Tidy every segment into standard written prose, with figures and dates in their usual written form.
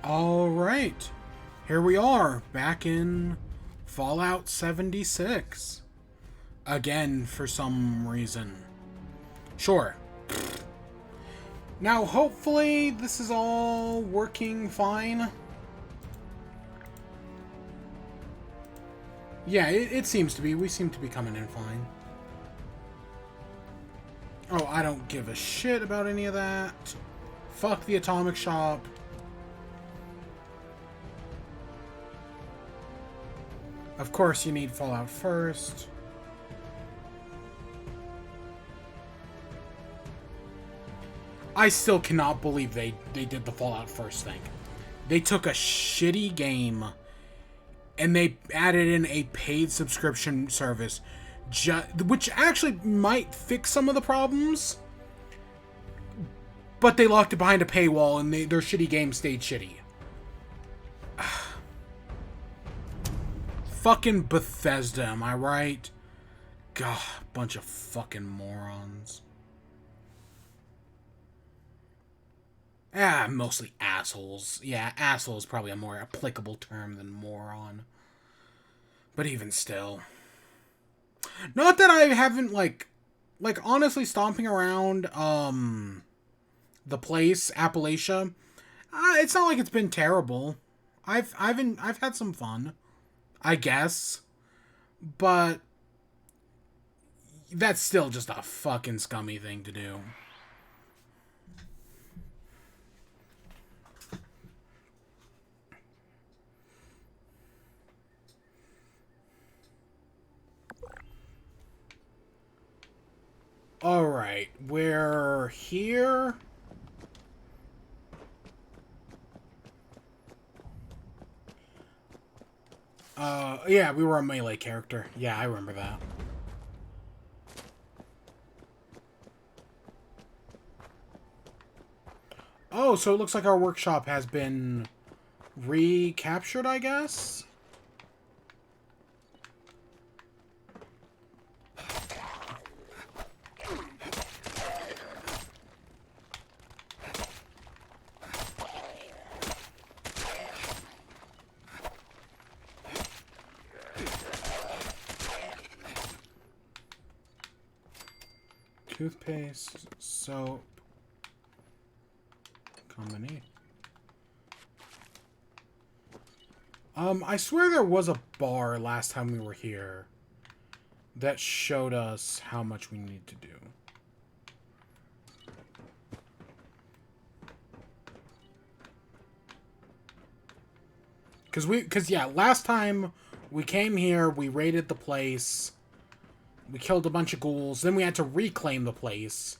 Alright, here we are, back in Fallout 76. Again, for some reason. Sure. Now, hopefully, this is all working fine. Yeah, it seems to be. We seem to be coming in fine. Oh, I don't give a shit about any of that. Fuck the atomic shop. Of course, you need Fallout first. I still cannot believe they did the Fallout first thing. They took a shitty game and they added in a paid subscription service, which actually might fix some of the problems, but they locked it behind a paywall and their shitty game stayed shitty. Fucking Bethesda, am I right? God, bunch of fucking morons. Mostly assholes. Yeah, asshole is probably a more applicable term than moron. But even still. Not that I haven't, like honestly stomping around, the place, Appalachia, it's not like it's been terrible. I've had some fun, I guess. But that's still just a fucking scummy thing to do. Alright, we're here. Yeah, we were a melee character. Yeah, I remember that. Oh, so it looks like our workshop has been recaptured, I guess? Toothpaste, soap, combination. I swear there was a bar last time we were here that showed us how much we need to do. Cause yeah, last time we came here, we raided the place. We killed a bunch of ghouls. Then we had to reclaim the place.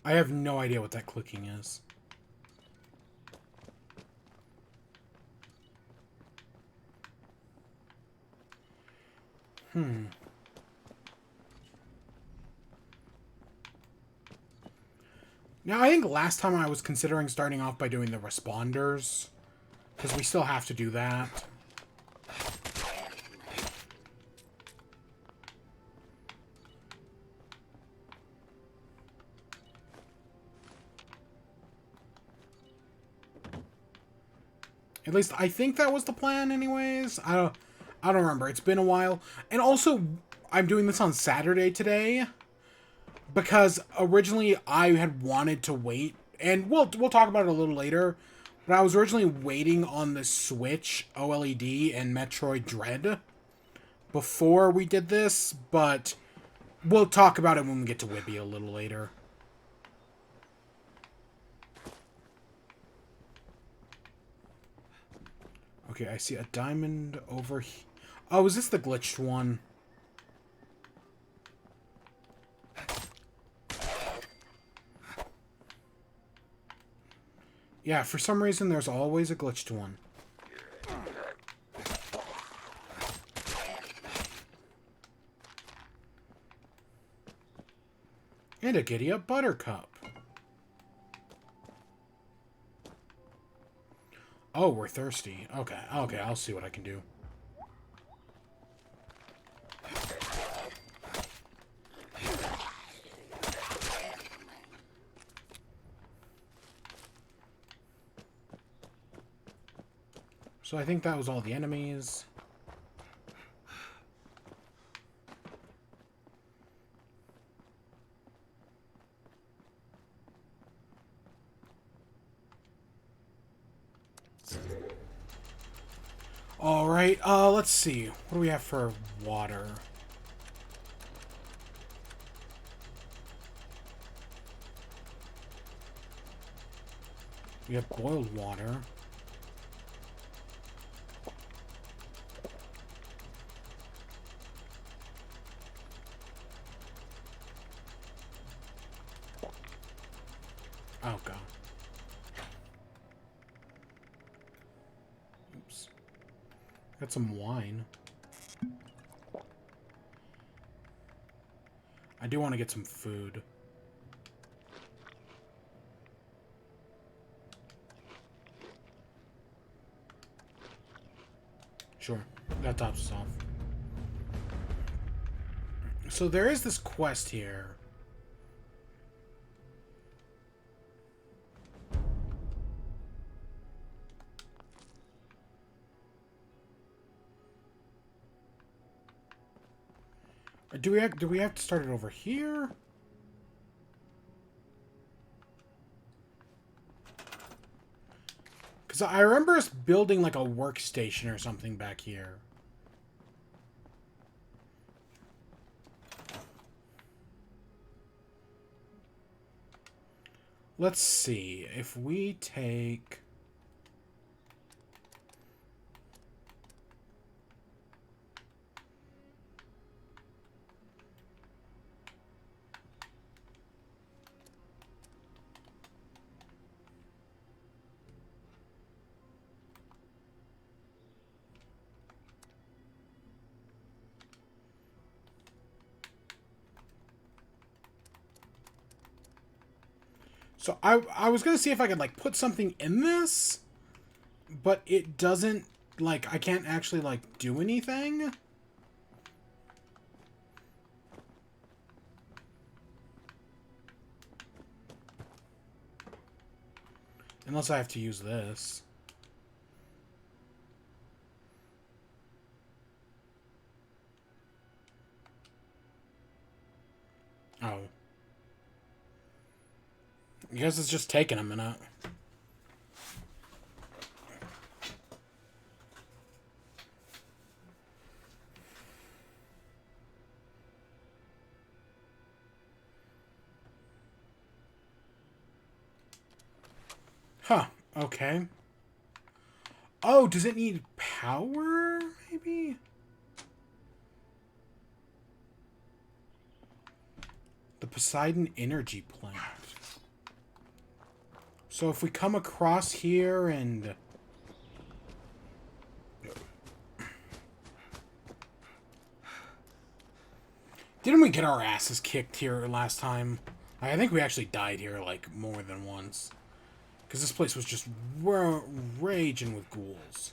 I have no idea what that clicking is. Now, I think last time I was considering starting off by doing the responders, because we still have to do that. At least I think that was the plan anyways. I don't remember. It's been a while. And also, I'm doing this on Saturday today because originally I had wanted to wait, and we'll talk about it a little later, but I was originally waiting on the Switch OLED and Metroid Dread before we did this, but we'll talk about it when we get to WIBE a little later. Okay, I see a diamond over here. Oh, is this the glitched one? Yeah, for some reason, there's always a glitch to one. And a giddy-up buttercup. Oh, we're thirsty. Okay, okay, I'll see what I can do. So I think that was all the enemies. Alright, let's see. What do we have for water? We have boiled water. Oh, God. Oops. Got some wine. I do want to get some food. Sure. That tops us off. So there is this quest here. Do we have to start it over here? Because I remember us building like a workstation or something back here. Let's see. If we take... So I was going to see if I could, like, put something in this, but it doesn't, like, I can't actually, like, do anything. Unless I have to use this. Oh. I guess it's just taking a minute. Huh. Okay. Oh, does it need power? Maybe? The Poseidon Energy Plant. So if we come across here and... Didn't we get our asses kicked here last time? I think we actually died here, like, more than once. Because this place was just raging with ghouls.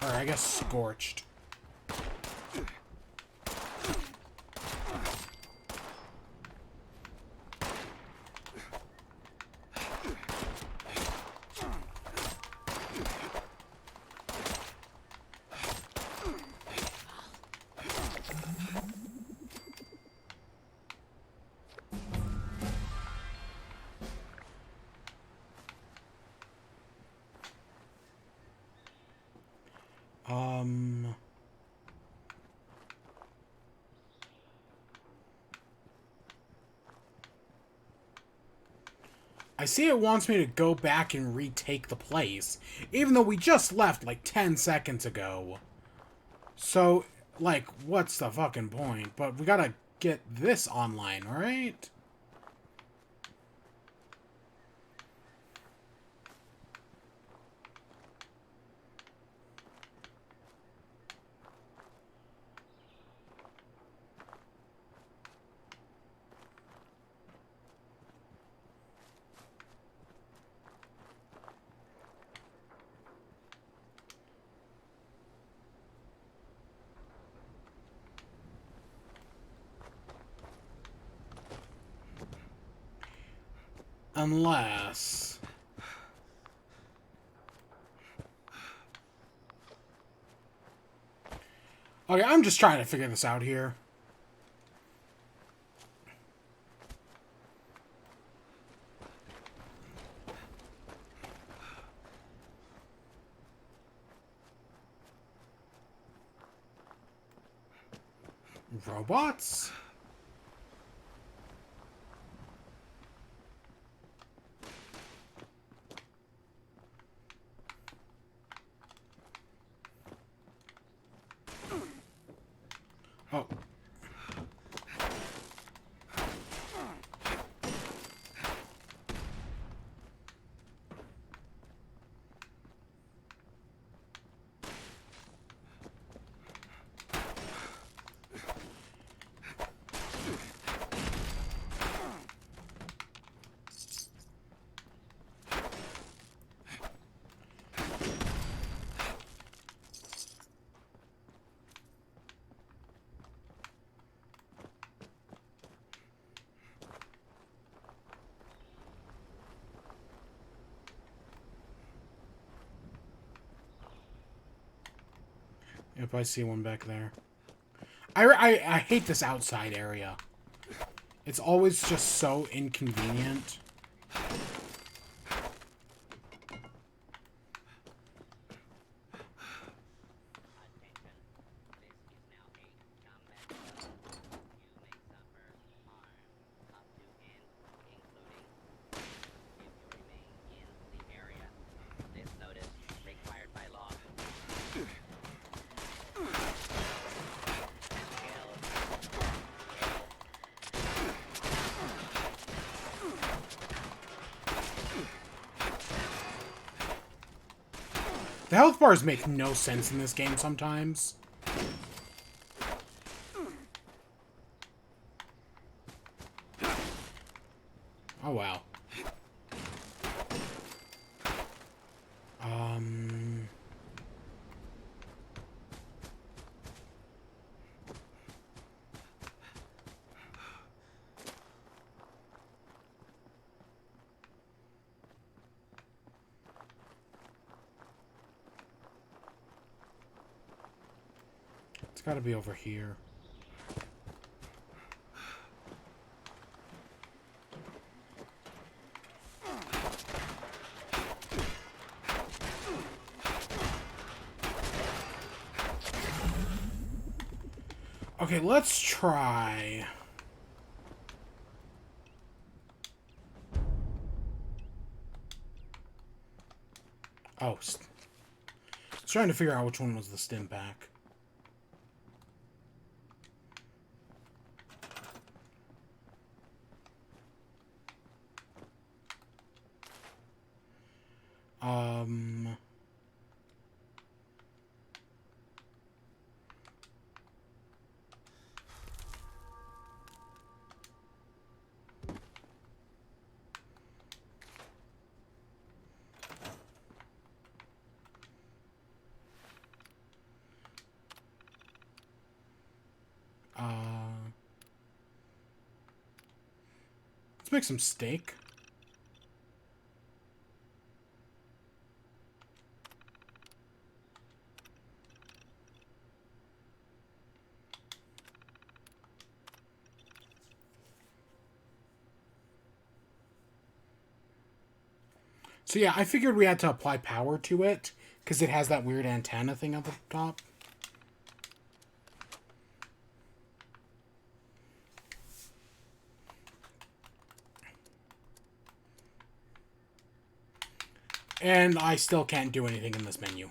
Or I guess scorched. I see it wants me to go back and retake the place, even though we just left like 10 seconds ago. So, like, what's the fucking point? But we gotta get this online, alright? Unless... Okay, I'm just trying to figure this out here. Robots? Oh. If I see one back there. I hate this outside area. It's always just so inconvenient. The health bars make no sense in this game sometimes. Oh, wow. It's gotta be over here. Okay, let's try... Oh, I was trying to figure out which one was the stim pack. Let's make some steak. So yeah, I figured we had to apply power to it, because it has that weird antenna thing at the top. And I still can't do anything in this menu.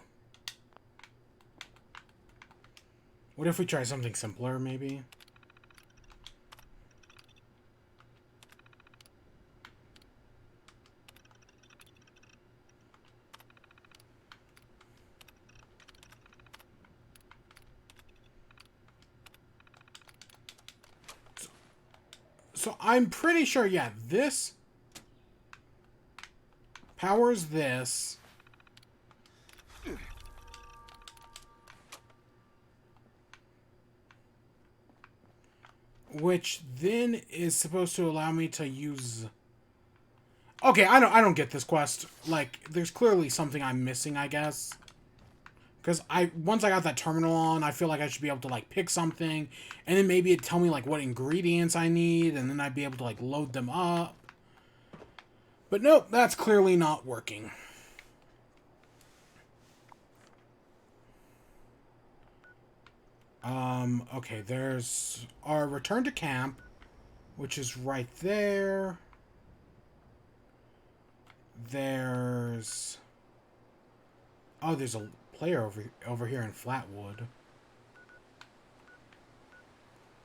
What if we try something simpler, maybe? So I'm pretty sure, yeah, this powers this. Which then is supposed to allow me to use... Okay, I don't get this quest. Like, there's clearly something I'm missing, I guess. Because once I got that terminal on, I feel like I should be able to, like, pick something. And then maybe it'd tell me, like, what ingredients I need. And then I'd be able to, like, load them up. But nope, that's clearly not working. Okay, there's our return to camp, which is right there. There's... Oh, there's a player over here in Flatwood.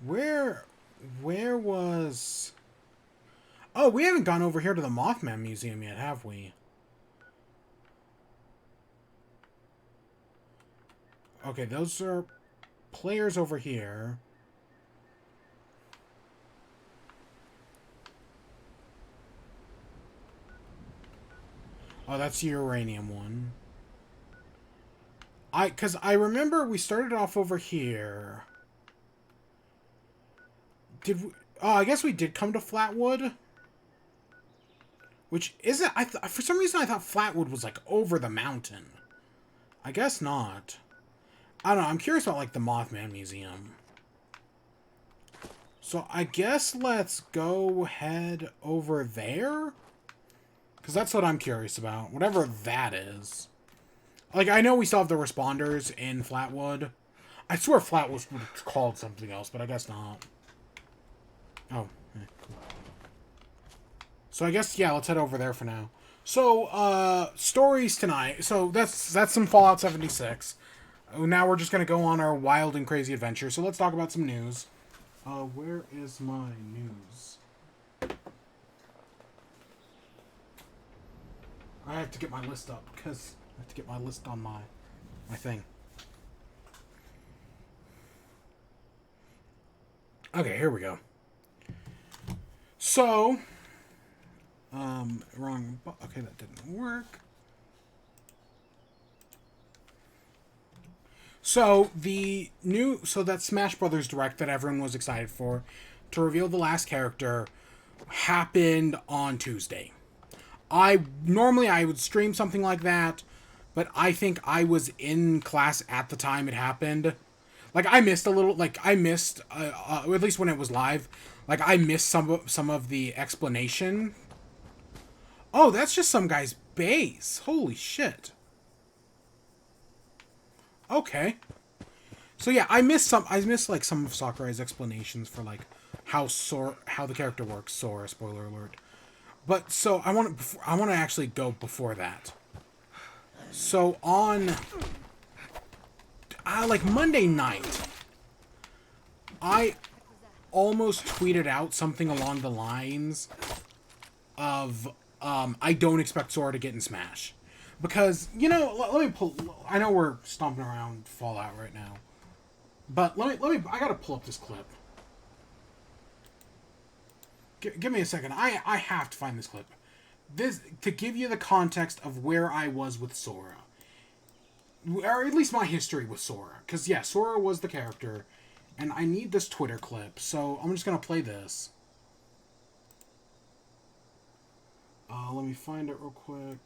Where was... Oh, we haven't gone over here to the Mothman Museum yet, have we? Okay, those are players over here. Oh, that's the uranium one. Because I remember we started off over here. Did we... Oh, I guess we did come to Flatwood. Which isn't... for some reason, I thought Flatwood was, like, over the mountain. I guess not. I don't know. I'm curious about, like, the Mothman Museum. So, I guess let's go head over there? Because that's what I'm curious about. Whatever that is. Like, I know we still have the responders in Flatwood. I swear Flatwood was called something else, but I guess not. Oh, cool. So I guess, yeah, let's head over there for now. So, stories tonight. So that's some Fallout 76. Now we're just going to go on our wild and crazy adventure. So let's talk about some news. Where is my news? I have to get my list up, because I have to get my list on my thing. Okay, here we go. So, wrong. Okay, that didn't work. So that Smash Brothers Direct that everyone was excited for, to reveal the last character, happened on Tuesday. Normally I would stream something like that, but I think I was in class at the time it happened. Like, I missed a little, like, at least when it was live, like, I missed some of the explanation. Oh, that's just some guy's base. Holy shit. Okay. So yeah, I missed like some of Sakurai's explanations for like how the character works. Sora, spoiler alert. But so I want to actually go before that. So on like Monday night, I almost tweeted out something along the lines of I don't expect Sora to get in Smash. Because, you know, let me pull... I know we're stomping around Fallout right now. But let me... I gotta pull up this clip. Give me a second. I have to find this clip. To give you the context of where I was with Sora. Or at least my history with Sora. Because, yeah, Sora was the character. And I need this Twitter clip. So I'm just gonna play this. Let me find it real quick.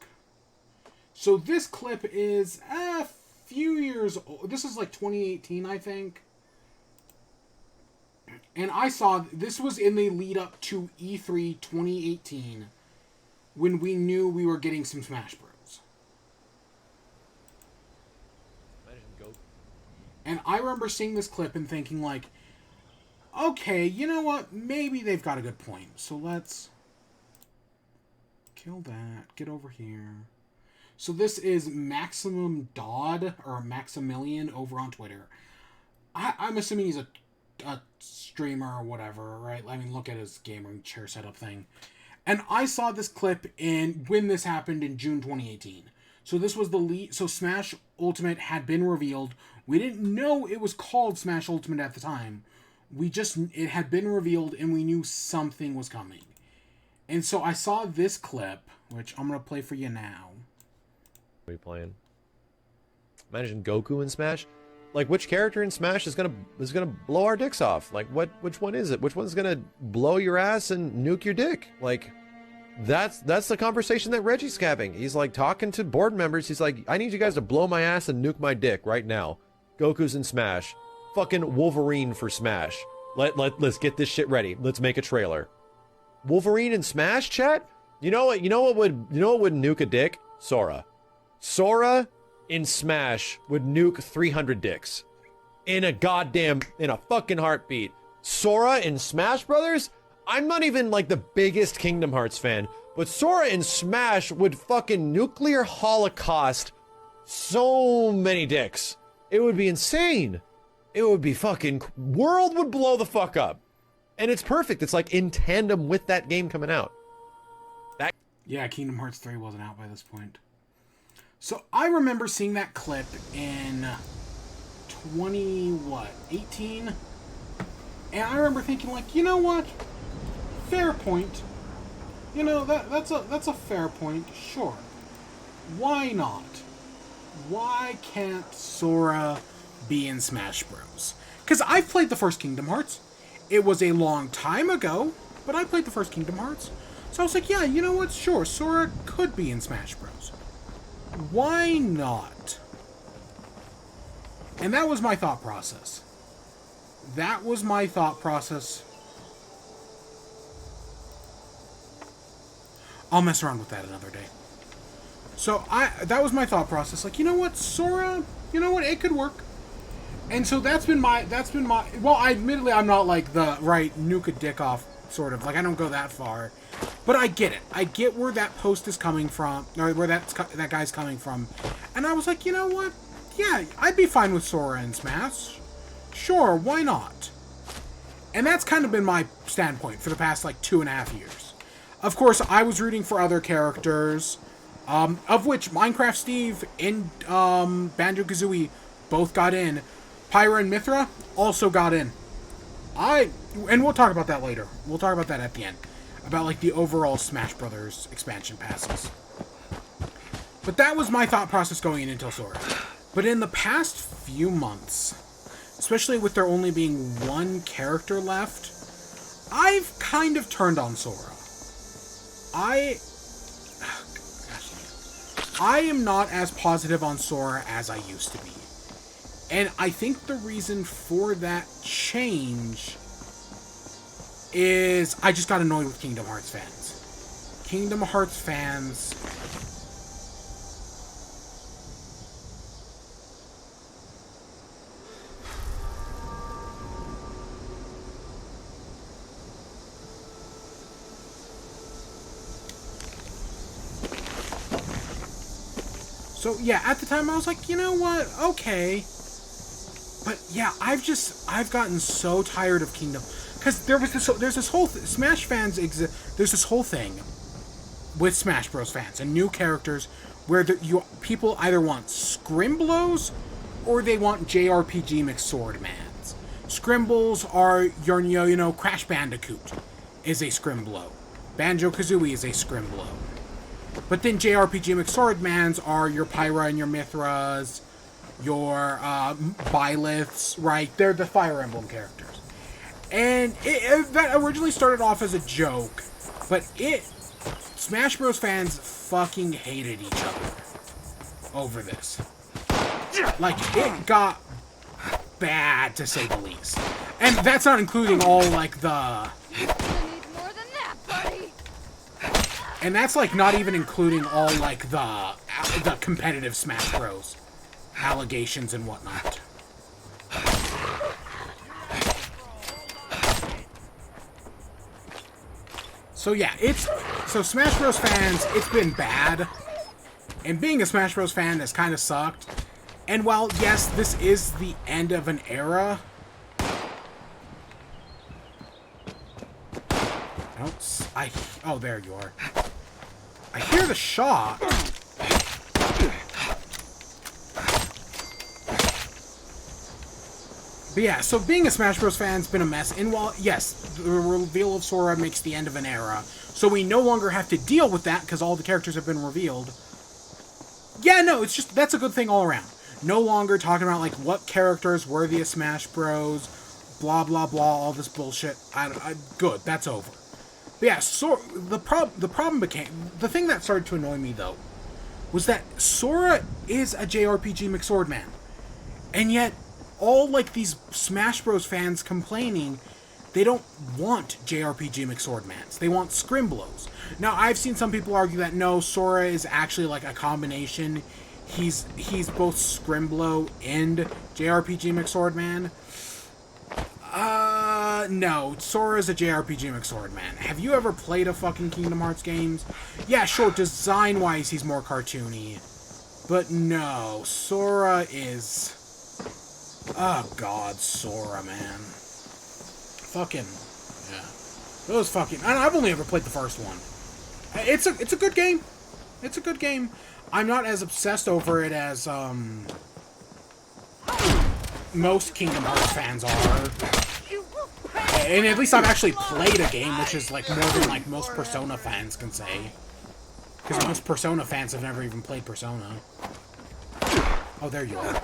So this clip is a few years old. This is like 2018, I think. And I saw, this was in the lead up to E3 2018, when we knew we were getting some Smash Bros. And I remember seeing this clip and thinking like, okay, you know what? Maybe they've got a good point. So let's kill that. Get over here. So this is Maximum Dodd, or Maximilian, over on Twitter. I'm assuming he's a streamer or whatever, right? I mean, look at his gaming chair setup thing. And I saw this clip when this happened in June 2018. So this was the lead. So Smash Ultimate had been revealed. We didn't know it was called Smash Ultimate at the time. It had been revealed and we knew something was coming. And so I saw this clip, which I'm going to play for you now. What are you playing? Imagine Goku in Smash. Like, which character in Smash is gonna blow our dicks off? Like, which one is it? Which one's gonna blow your ass and nuke your dick? Like, that's the conversation that Reggie's having. He's like talking to board members. He's like, I need you guys to blow my ass and nuke my dick right now. Goku's in Smash. Fucking Wolverine for Smash. Let's get this shit ready. Let's make a trailer. Wolverine in Smash, chat? You know what would nuke a dick? Sora. Sora in Smash would nuke 300 dicks. In a fucking heartbeat. Sora in Smash Brothers? I'm not even like the biggest Kingdom Hearts fan, but Sora in Smash would fucking nuclear holocaust so many dicks. It would be insane. It would be fucking... World would blow the fuck up. And it's perfect. It's like in tandem with that game coming out. Yeah, Kingdom Hearts 3 wasn't out by this point. So I remember seeing that clip in 18? And I remember thinking, like, you know what? Fair point. You know, that's a fair point. Sure. Why not? Why can't Sora be in Smash Bros? Because I've played the first Kingdom Hearts. It was a long time ago, but I played the first Kingdom Hearts. So I was like, yeah, you know what? Sure, Sora could be in Smash Bros. Why not? And that was my thought process. I'll mess around with that another day. So that was my thought process. Like, you know what, Sora, you know what, it could work. And so that's been my, well, admittedly, I'm not like the, right, nuke a dick off, sort of. Like, I don't go that far. But I get it. I get where that post is coming from, or where that guy's coming from. And I was like, you know what? Yeah, I'd be fine with Sora in Smash. Sure, why not? And that's kind of been my standpoint for the past, like, 2.5 years. Of course, I was rooting for other characters, of which Minecraft Steve and Banjo-Kazooie both got in. Pyra and Mythra also got in. And we'll talk about that later. We'll talk about that at the end. About, like, the overall Smash Brothers expansion passes. But that was my thought process going in until Sora. But in the past few months, especially with there only being one character left, I've kind of turned on Sora. I am not as positive on Sora as I used to be. And I think the reason for that change is I just got annoyed with Kingdom Hearts fans. Kingdom Hearts fans... So, yeah, at the time I was like, you know what? Okay. But, yeah, I've gotten so tired of Kingdom... Because there's this whole... Smash fans there's this whole thing with Smash Bros. Fans and new characters where people either want Scrimblows or they want JRPG mixed Swordmans. Scrimbles are your, you know, Crash Bandicoot is a Scrimblow. Banjo-Kazooie is a Scrimblow. But then JRPG mixed Swordmans are your Pyra and your Mythras, your Byleths, right? They're the Fire Emblem characters. And that originally started off as a joke, but Smash Bros. Fans fucking hated each other over this. Like, it got bad, to say the least. And that's not including all, like, the... And that's, like, not even including all, like, the competitive Smash Bros. Allegations and whatnot. So, yeah, so Smash Bros. Fans, it's been bad. And being a Smash Bros. Fan has kind of sucked. And while, yes, this is the end of an era... Oh, there you are. I hear the shot. But yeah, so being a Smash Bros. Fan's been a mess. And while, yes, the reveal of Sora makes the end of an era, so we no longer have to deal with that because all the characters have been revealed. Yeah, no, it's just, that's a good thing all around. No longer talking about, like, what character is worthy of Smash Bros., blah, blah, blah, all this bullshit. Good, that's over. But yeah, the problem became, the thing that started to annoy me, though, was that Sora is a JRPG McSwordman. And yet, all, like, these Smash Bros. Fans complaining, they don't want JRPG McSwordmans. They want Scrimblows. Now, I've seen some people argue that, no, Sora is actually, like, a combination. He's both Scrimblow and JRPG McSwordman. No. Sora's a JRPG McSwordman. Have you ever played a fucking Kingdom Hearts games? Yeah, sure, design-wise, he's more cartoony. But no, Sora is... Oh, God, Sora, man. Fucking... Yeah. Those fucking... And I've only ever played the first one. It's a good game. It's a good game. I'm not as obsessed over it as, most Kingdom Hearts fans are. And at least I've actually played a game, which is, like, more than, like, most Persona fans can say. Because most Persona fans have never even played Persona. Oh, there you are.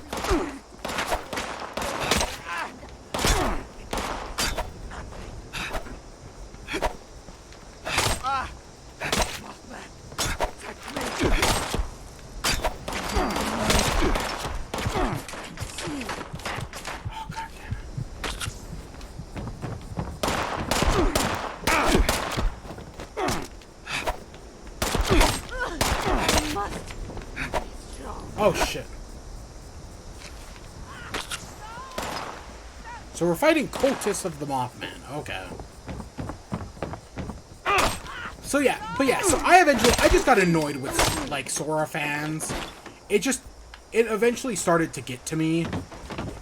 Oh, shit. So we're fighting cultists of the Mothman. Okay. So yeah, so I just got annoyed with, like, Sora fans. It eventually started to get to me.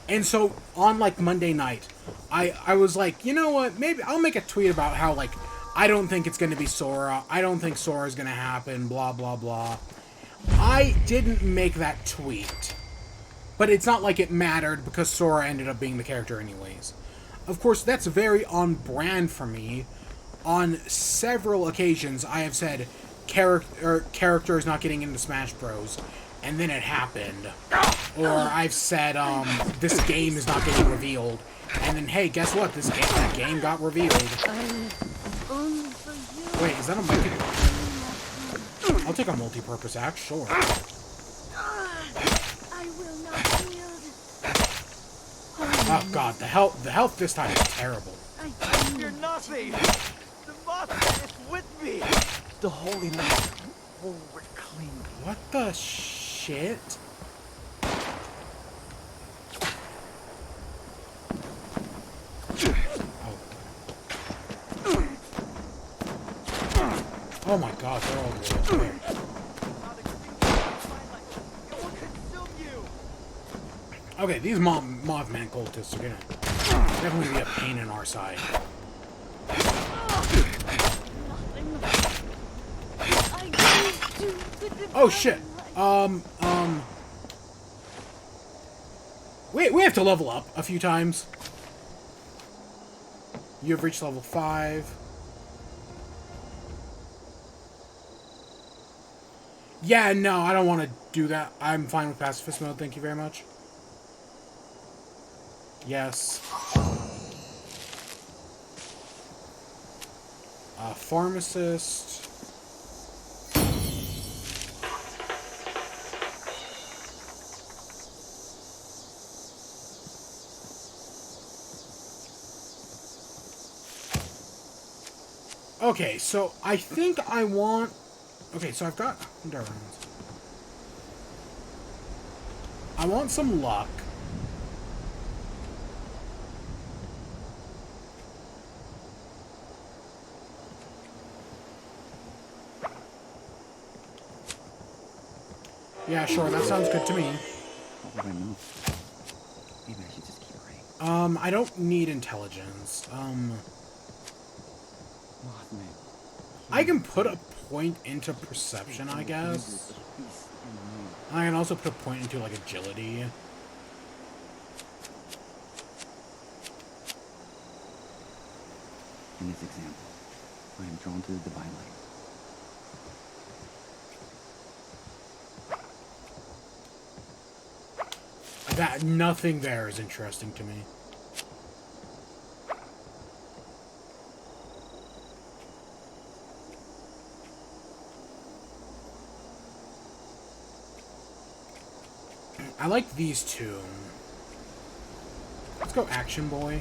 And so, on, like, Monday night, I was like, you know what, maybe I'll make a tweet about how, like, I don't think it's gonna be Sora. I don't think Sora's gonna happen, blah, blah, blah. I didn't make that tweet, but it's not like it mattered because Sora ended up being the character anyways. Of course, that's very on brand for me. On several occasions, I have said character is not getting into Smash Bros, and then it happened. Or I've said this game is not getting revealed, and then hey, guess what? That game got revealed. Wait, is that a multi? I'll take a multi-purpose axe, sure. Oh god, the health this time is terrible. You're nothing. The Mothman is with me. The Holy Knight will reclaim me. What the shit? Oh my god, they're all the way up there. Okay, these Mothman cultists are gonna definitely be a pain in our side. Oh shit. We have to level up a few times. You have reached level 5. Yeah, no, I don't want to do that. I'm fine with pacifist mode, thank you very much. Yes. Pharmacist. Okay, so I think I want... Okay, so I've got... I want some luck. Yeah, sure, that sounds good to me. What do I know? Maybe I should just keep praying. I don't need intelligence. Mothman. I can put a point into perception, I guess. I can also put a point into, like, agility. In this example, I am drawn to the divine light. That nothing there is interesting to me. I like these two. Let's go Action Boy.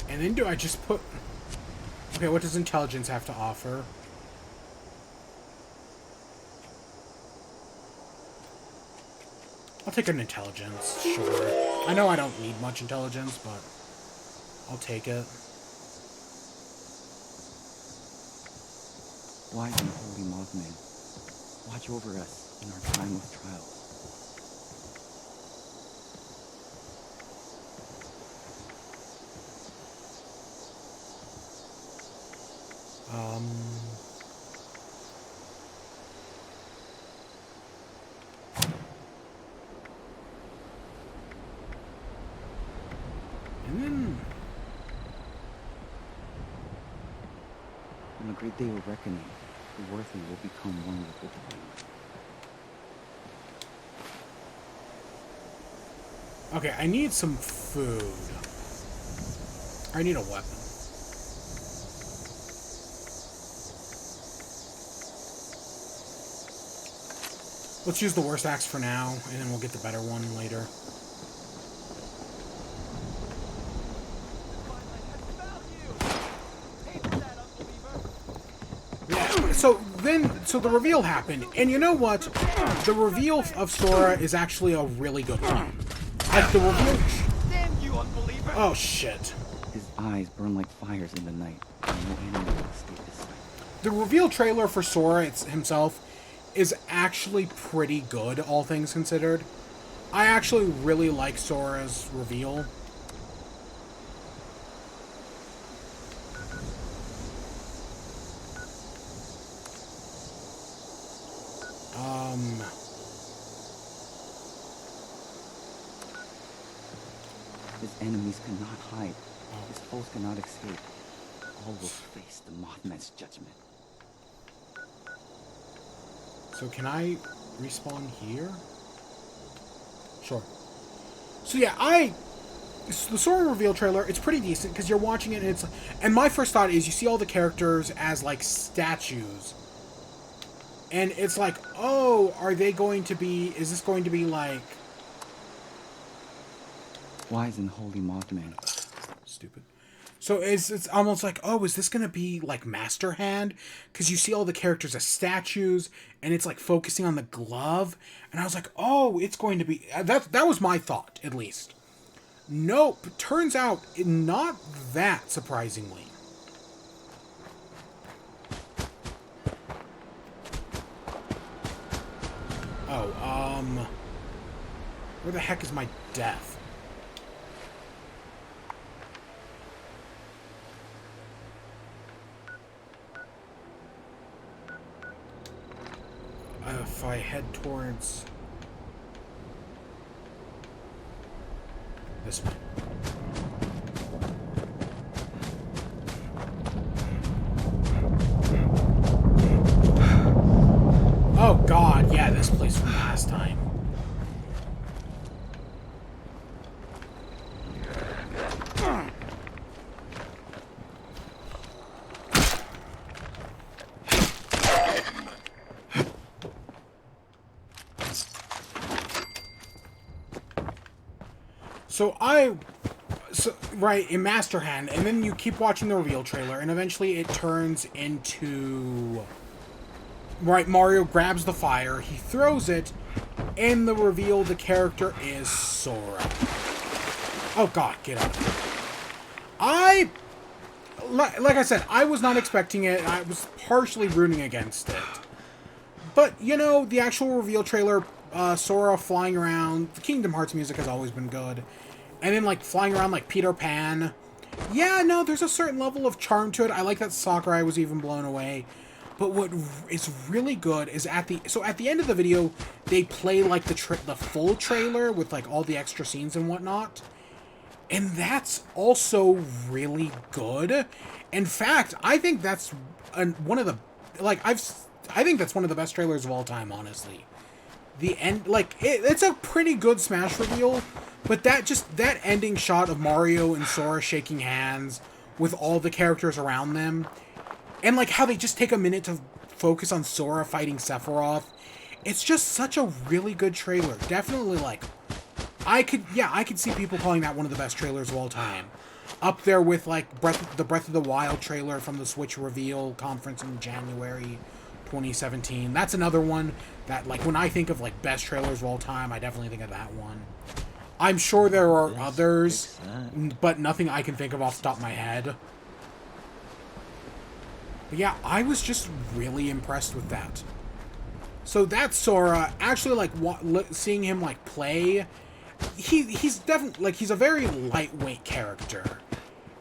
And then do I just put... Okay, what does intelligence have to offer? I'll take an intelligence, sure. I know I don't need much intelligence, but I'll take it. Wise and holy Mothman, watch over us in our time of trials. And then... On the great day of reckoning, the worthy will become one with the divine. Okay, I need some food. I need a weapon. Let's use the worst axe for now, and then we'll get the better one later. Yeah, so the reveal happened, and you know what? The reveal of Sora is actually a really good one. Like, the reveal... Damn you, unbeliever! Oh, shit. His eyes burn like fires in the night, and no enemy will escape his sight. The reveal trailer for Sora himself is actually pretty good, all things considered. I actually really like Sora's reveal. His enemies cannot hide. His foes cannot escape. All will face the Mothman's judgment. So can I respawn here? Sure. So yeah, the Sora reveal trailer, it's pretty decent because you're watching it and and my first thought is you see all the characters as like statues. And it's like, oh, is this going to be like... Wise and holy Mothman. Stupid. So it's almost like, oh, is this going to be like Master Hand? Because you see all the characters as statues, and it's like focusing on the glove. And I was like, oh, it's going to be... That was my thought, at least. Nope. Turns out, not that, surprisingly. Oh, where the heck is my death? If I head towards this way. Oh god, yeah, this place from last time. Right, in Master Hand, and then you keep watching the reveal trailer, and eventually it turns into... Right, Mario grabs the fire, he throws it, and the reveal, the character is Sora. Oh god, get out of here. Like I said, I was not expecting it, I was partially rooting against it. But, you know, the actual reveal trailer, Sora flying around, the Kingdom Hearts music has always been good. And then, like, flying around like Peter Pan. Yeah, no, there's a certain level of charm to it. I like that Sakurai was even blown away. But what is really good is at the end of the video, they play, like, the full trailer with, like, all the extra scenes and whatnot. And that's also really good. In fact, I think that's one of the, like, I think that's one of the best trailers of all time, honestly. The end, like, it's a pretty good Smash reveal, but that ending shot of Mario and Sora shaking hands with all the characters around them, and, like, how they just take a minute to focus on Sora fighting Sephiroth, it's just such a really good trailer. Definitely, like, I could see people calling that one of the best trailers of all time. Up there with, like, the Breath of the Wild trailer from the Switch reveal conference in January 2017. That's another one that, like, when I think of, like, best trailers of all time, I definitely think of that one. I'm sure there are others, but nothing I can think of off the top of my head. But yeah, I was just really impressed with that. So that's Sora. Actually, like, seeing him, like, play, he's definitely, like, he's a very lightweight character.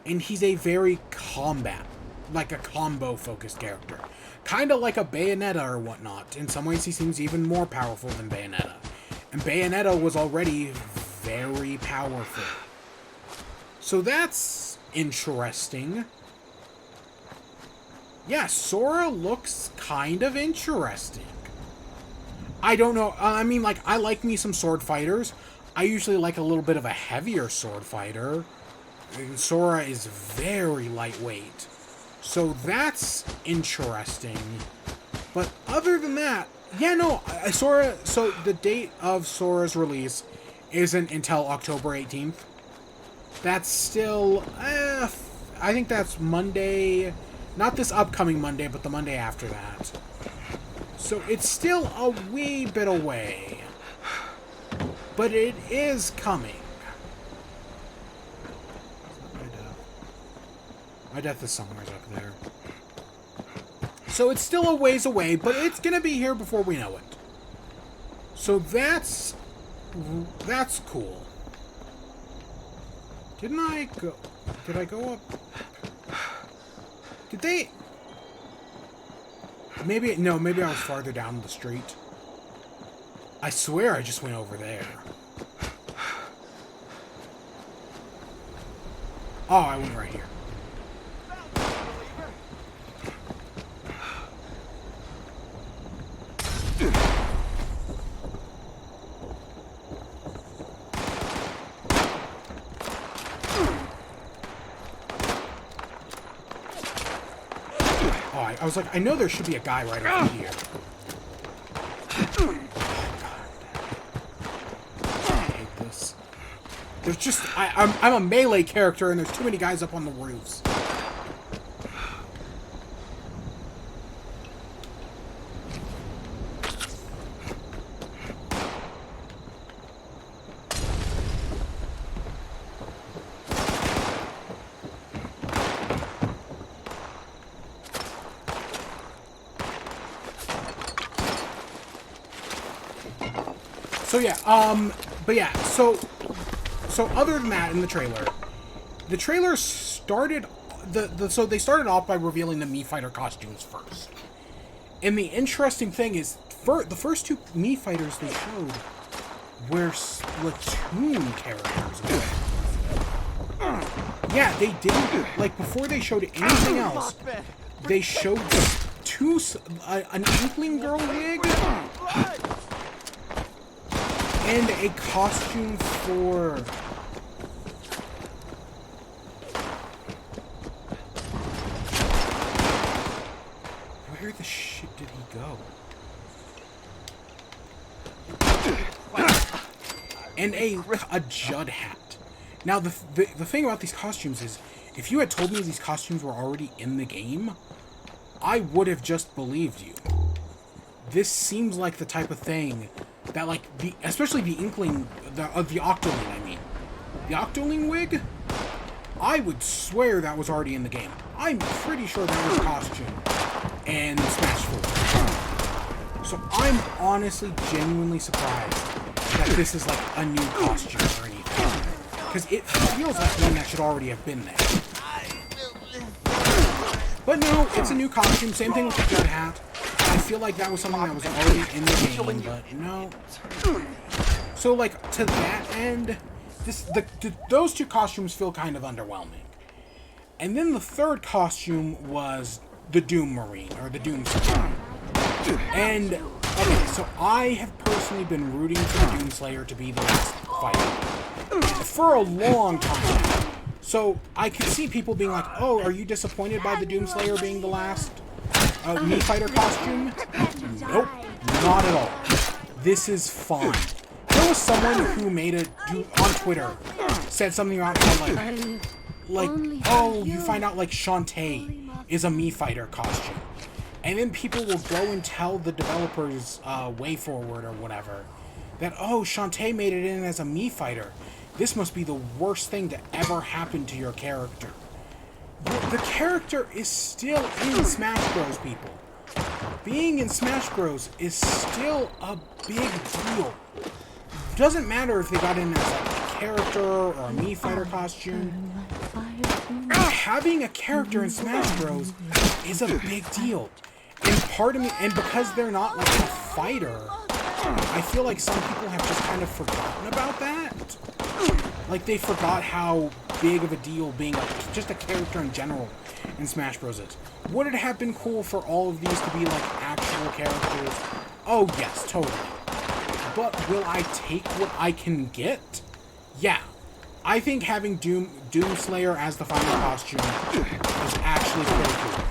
And he's a very like a combo-focused character. Kind of like a Bayonetta or whatnot. In some ways, he seems even more powerful than Bayonetta. And Bayonetta was already very powerful. So that's interesting. Yeah, Sora looks kind of interesting. I don't know. I mean, like, I like me some sword fighters. I usually like a little bit of a heavier sword fighter. And Sora is very lightweight. So that's interesting. But other than that, yeah, no, Sora, so the date of Sora's release isn't until October 18th. That's still, I think that's Monday, not this upcoming Monday, but the Monday after that. So it's still a wee bit away. But it is coming. My death is somewhere up there. So it's still a ways away, but it's gonna be here before we know it. So that's cool. Did I go up? Did they? Maybe I was farther down the street. I swear I just went over there. Oh, I went right here. I was like, I know there should be a guy right over here. Oh, God. I hate this. There's just, I'm a melee character and there's too many guys up on the roofs. So yeah, but yeah, so other than that in the trailer started, so they started off by revealing the Mii Fighter costumes first. And the interesting thing is, the first two Mii Fighters they showed were Splatoon characters. Yeah, they didn't, like, before they showed anything else, they showed an Inkling Girl wig, and a costume for... Where the shit did he go? And a Judd hat. Now, the thing about these costumes is, if you had told me these costumes were already in the game, I would have just believed you. This seems like the type of thing that, like, especially the Inkling, the Octoling, I mean. The Octoling wig, I would swear that was already in the game. I'm pretty sure that was a costume in Smash 4. So I'm honestly genuinely surprised that this is like a new costume or anything. Because it feels like one that should already have been there. But no, it's a new costume. Same thing with the Judd hat. I feel like that was something that was already in the game, but no. So like, to that end, those two costumes feel kind of underwhelming. And then the third costume was the Doom Marine, or the Doom Slayer. And, okay, so I have personally been rooting for the Doom Slayer to be the last fighter for a long time now. So I could see people being like, oh, are you disappointed by the Doom Slayer being the last Mii Fighter costume? Nope, not at all. This is fine. There was someone who made on Twitter, said something about how, like, oh, you find out, like, Shantae is a Mii Fighter costume. And then people will go and tell the developers, Way Forward or whatever, that, oh, Shantae made it in as a Mii Fighter. This must be the worst thing to ever happen to your character. The character is still in Smash Bros, people. Being in Smash Bros is still a big deal. Doesn't matter if they got in as like a character or a Mii Fighter costume. Having a character in Smash Bros is a big deal. And part of me, and because they're not like a fighter, I feel like some people have just kind of forgotten about that. Like, they forgot how big of a deal being just a character in general in Smash Bros. Is. Would it have been cool for all of these to be, like, actual characters? Oh, yes, totally. But will I take what I can get? Yeah. I think having Doom Slayer as the final costume is actually pretty cool.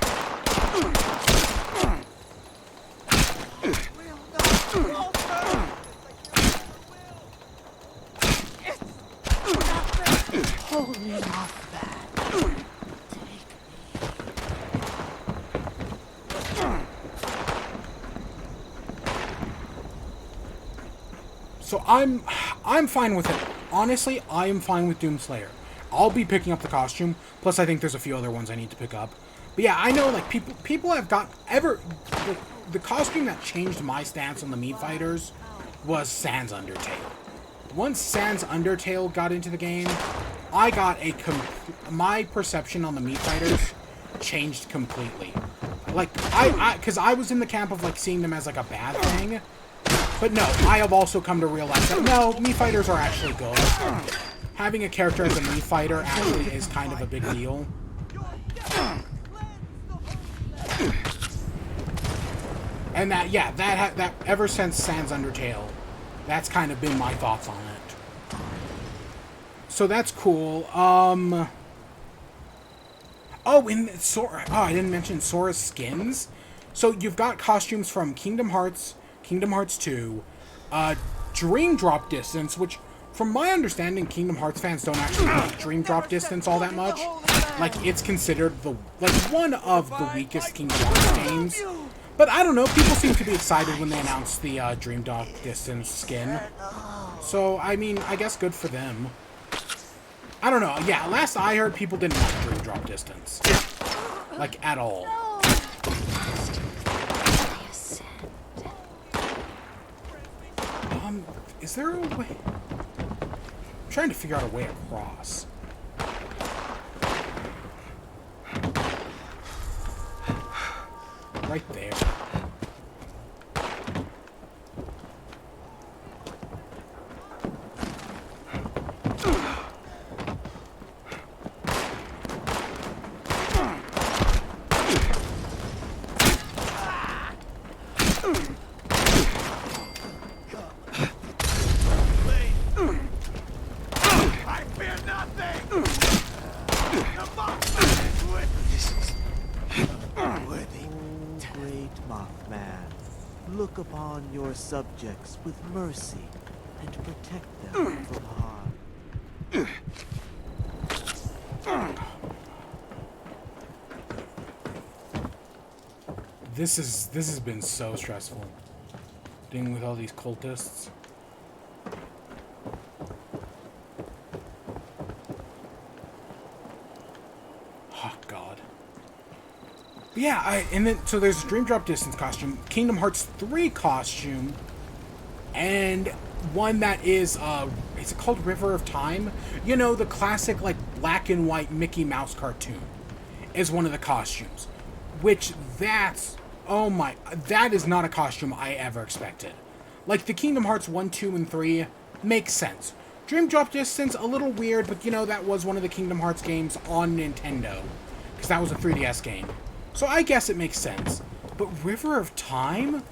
Holy Mothman. So I'm fine with it. Honestly, I am fine with Doom Slayer. I'll be picking up the costume. Plus, I think there's a few other ones I need to pick up. But yeah, I know, like, people have got the costume that changed my stance on the Mii Fighters was Sans Undertale. Once Sans Undertale got into the game, I got my perception on the Mii Fighters changed completely. Like, because I was in the camp of, like, seeing them as, like, a bad thing. But no, I have also come to realize that, no, Mii Fighters are actually good. Having a character as a Mii Fighter actually is kind of a big deal. And that, yeah, that ever since Sans Undertale, that's kind of been my thoughts on it. So that's cool. Oh, and Sora. Oh, I didn't mention Sora's skins. So you've got costumes from Kingdom Hearts 2, Dream Drop Distance, which, from my understanding, Kingdom Hearts fans don't actually like Dream Drop Distance all that much. Like, it's considered one of the weakest Kingdom Hearts games. But I don't know, people seem to be excited when they announced the Dream Drop Distance skin. So, I mean, I guess good for them. I don't know, yeah, last I heard, people didn't like Dream Drop Distance. Like, at all. Is there a way? I'm trying to figure out a way across. Right there. Look upon your subjects with mercy and protect them from harm. This has been so stressful. Dealing with all these cultists. Oh, God. Yeah, and then so there's a Dream Drop Distance costume, Kingdom Hearts 3 costume, and one that is it called River of Time? You know, the classic like black and white Mickey Mouse cartoon is one of the costumes. Which that's that is not a costume I ever expected. Like the Kingdom Hearts 1, 2, and 3 makes sense. Dream Drop Distance, a little weird, but you know, that was one of the Kingdom Hearts games on Nintendo. Because that was a 3DS game. So I guess it makes sense. But River of Time?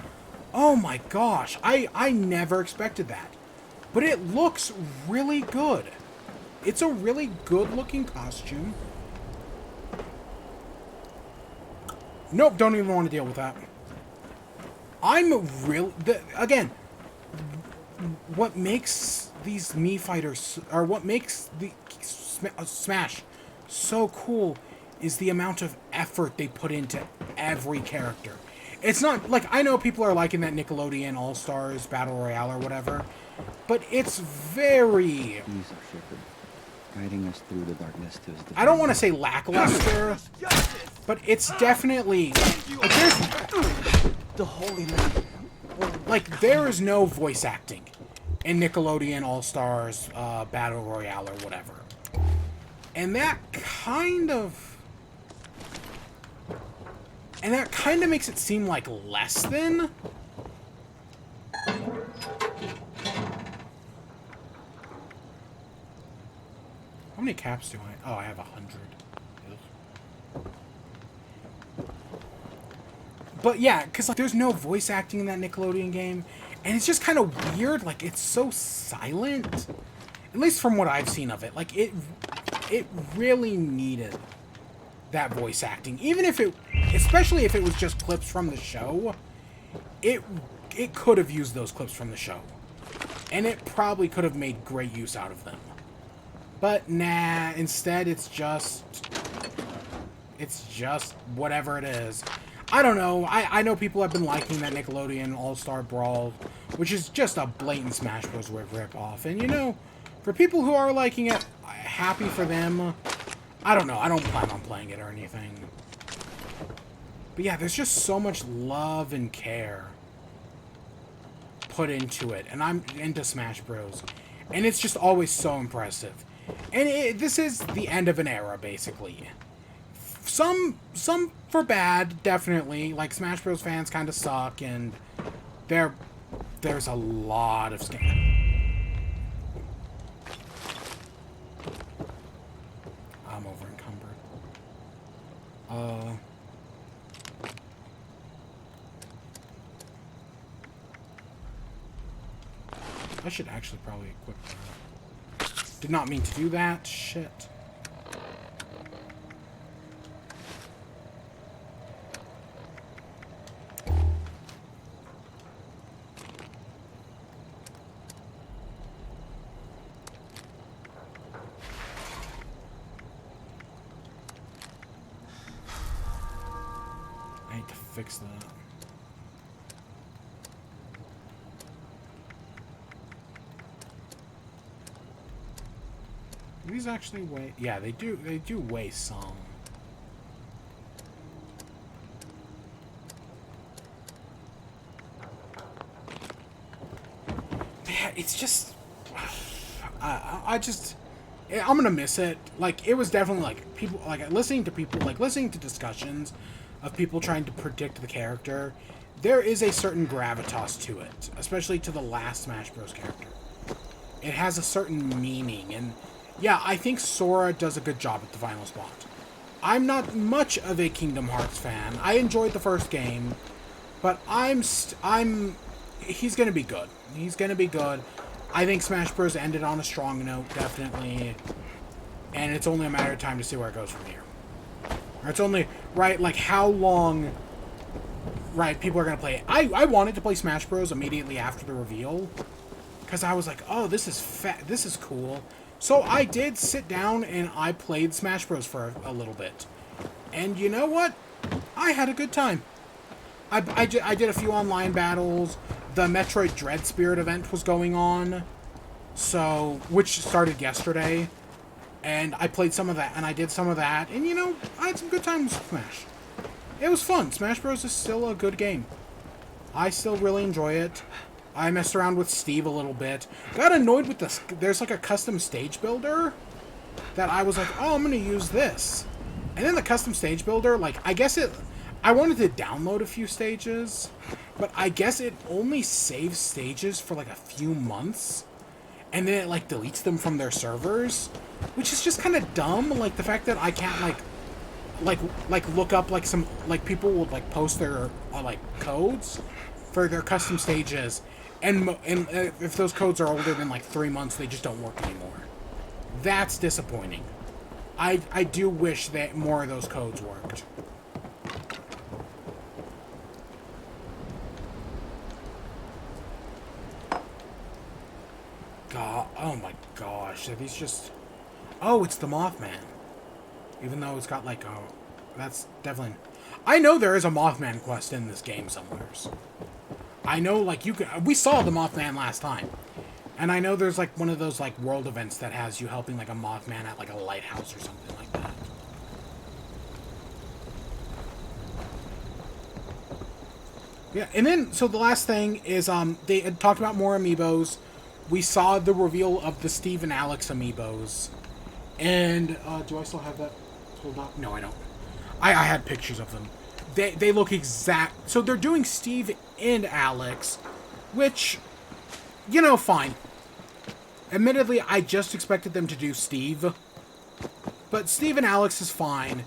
Oh my gosh, I never expected that. But it looks really good. It's a really good looking costume. Nope, don't even want to deal with that. Again, what makes these Mii fighters, or what makes the Smash so cool is the amount of effort they put into every character. It's not, like, I know people are liking that Nickelodeon All-Stars Battle Royale or whatever, but it's very... He's our shepherd, guiding us through the darkness to his I don't want to say lackluster, but it's definitely... Like, The Holy Land. like, there is no voice acting in Nickelodeon All-Stars Battle Royale or whatever. And that kind of... And that kind of makes it seem like less than. How many caps do I? Oh, I have 100. But yeah, because like, there's no voice acting in that Nickelodeon game, and it's just kind of weird. Like, it's so silent. At least from what I've seen of it, like it really needed that voice acting, even if it, especially if it was just clips from the show, it could have used those clips from the show, and it probably could have made great use out of them. But nah, instead it's just whatever it is. I don't know. I know people have been liking that Nickelodeon All-Star Brawl, which is just a blatant Smash Bros. Rip-off, and you know, for people who are liking it, happy for them. I don't know. I don't plan on playing it or anything. But yeah, there's just so much love and care put into it. And I'm into Smash Bros. And it's just always so impressive. And this is the end of an era, basically. Some for bad, definitely. Like, Smash Bros. Fans kind of suck. And there's a lot of scam. I'm over encumbered. I should actually probably equip that. Did not mean to do that. Shit. Fix that. These actually weigh... Yeah, they do weigh some. Yeah, it's just... I'm gonna miss it. Like, it was definitely, like, people... Like, listening to discussions of people trying to predict the character, there is a certain gravitas to it, especially to the last Smash Bros. Character. It has a certain meaning, and yeah, I think Sora does a good job at the final spot. I'm not much of a Kingdom Hearts fan. I enjoyed the first game, but he's gonna be good. He's gonna be good. I think Smash Bros. Ended on a strong note, definitely, and it's only a matter of time to see where it goes from here. Or it's only, right, like, how long, right, people are going to play it. I wanted to play Smash Bros. Immediately after the reveal, because I was like, oh, this is cool. So I did sit down and I played Smash Bros. For a little bit. And you know what? I had a good time. I did a few online battles. The Metroid Dread Spirit event was going on, so, which started yesterday. And I played some of that, and I did some of that, and, you know, I had some good times with Smash. It was fun. Smash Bros. Is still a good game. I still really enjoy it. I messed around with Steve a little bit. Got annoyed with this. There's like a custom stage builder that I was like, oh, I'm going to use this. And then the custom stage builder, like, I guess it... I wanted to download a few stages, but I guess it only saves stages for like a few months. And then it like deletes them from their servers, which is just kind of dumb. Like the fact that I can't like look up like some like people would like post their like codes for their custom stages, and if those codes are older than like 3 months, they just don't work anymore. That's disappointing. I do wish that more of those codes worked. God, oh my gosh, are these just... Oh, it's the Mothman. Even though it's got like a... That's definitely... I know there is a Mothman quest in this game somewheres. I know, like, you can... We saw the Mothman last time. And I know there's like one of those like world events that has you helping like a Mothman at like a lighthouse or something like that. Yeah, and then, so the last thing is, they had talked about more amiibos. We saw the reveal of the Steve and Alex amiibos. And, do I still have that pulled up? No, I don't. I had pictures of them. They look exact... So they're doing Steve and Alex, which, you know, fine. Admittedly, I just expected them to do Steve. But Steve and Alex is fine.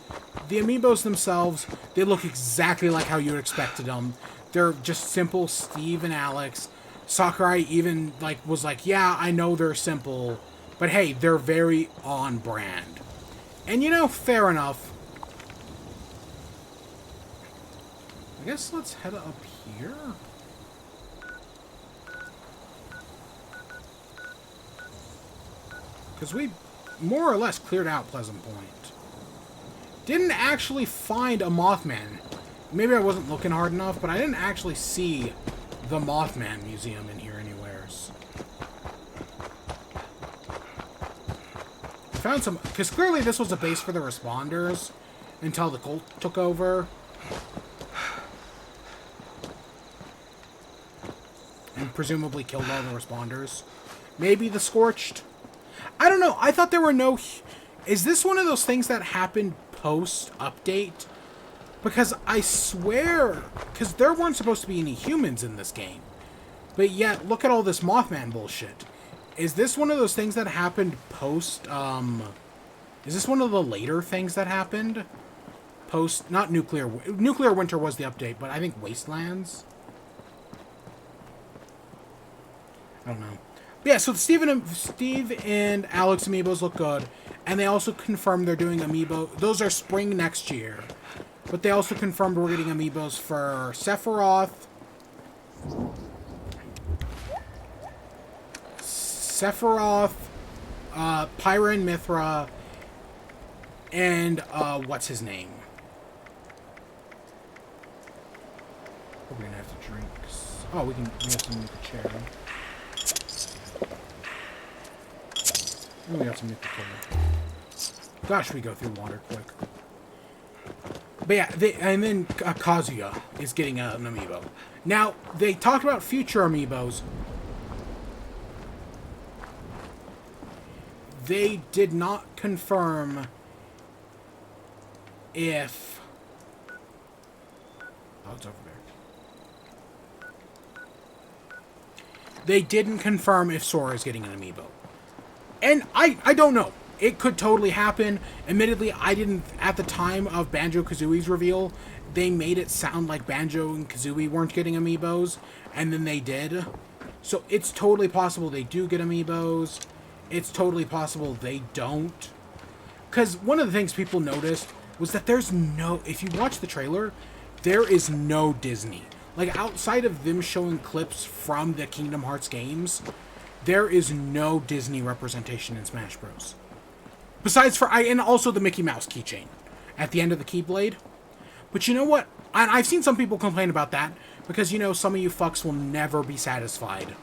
The amiibos themselves, they look exactly like how you expected them. They're just simple Steve and Alex. Sakurai even was like, yeah, I know they're simple, but hey, they're very on brand. And you know, fair enough. I guess let's head up here. Because we more or less cleared out Pleasant Point. Didn't actually find a Mothman. Maybe I wasn't looking hard enough, but I didn't actually see the Mothman Museum in here anywheres. I found some... Because clearly this was a base for the responders until the cult took over. And presumably killed all the responders. Maybe the Scorched. I don't know. I thought there were no... Is this one of those things that happened post-update? Because I swear... Because there weren't supposed to be any humans in this game. But yet, look at all this Mothman bullshit. Is this one of those things that happened post... Is this one of the later things that happened? Post... Not Nuclear... Nuclear Winter was the update, but I think Wastelands? I don't know. But yeah, so Steve and Alex amiibos look good. And they also confirmed they're doing amiibo... Those are spring next year. But they also confirmed we're getting amiibos for Sephiroth, Pyra and Mithra, and, what's his name? We're gonna have to drink. Oh, we have to make a chair. And we have to make the chair. Gosh, we go through water quick. But yeah, and then Kazuya is getting an amiibo. Now, they talked about future amiibos. They did not confirm if... Oh, it's over there. They didn't confirm if Sora is getting an amiibo. And I don't know. It could totally happen. Admittedly, I didn't... At the time of Banjo-Kazooie's reveal, they made it sound like Banjo and Kazooie weren't getting amiibos, and then they did. So it's totally possible they do get amiibos. It's totally possible they don't. Because one of the things people noticed was that there's no... If you watch the trailer, there is no Disney. Like, outside of them showing clips from the Kingdom Hearts games, there is no Disney representation in Smash Bros. Besides for... And also the Mickey Mouse keychain at the end of the Keyblade. But you know what? I've seen some people complain about that, because, you know, some of you fucks will never be satisfied.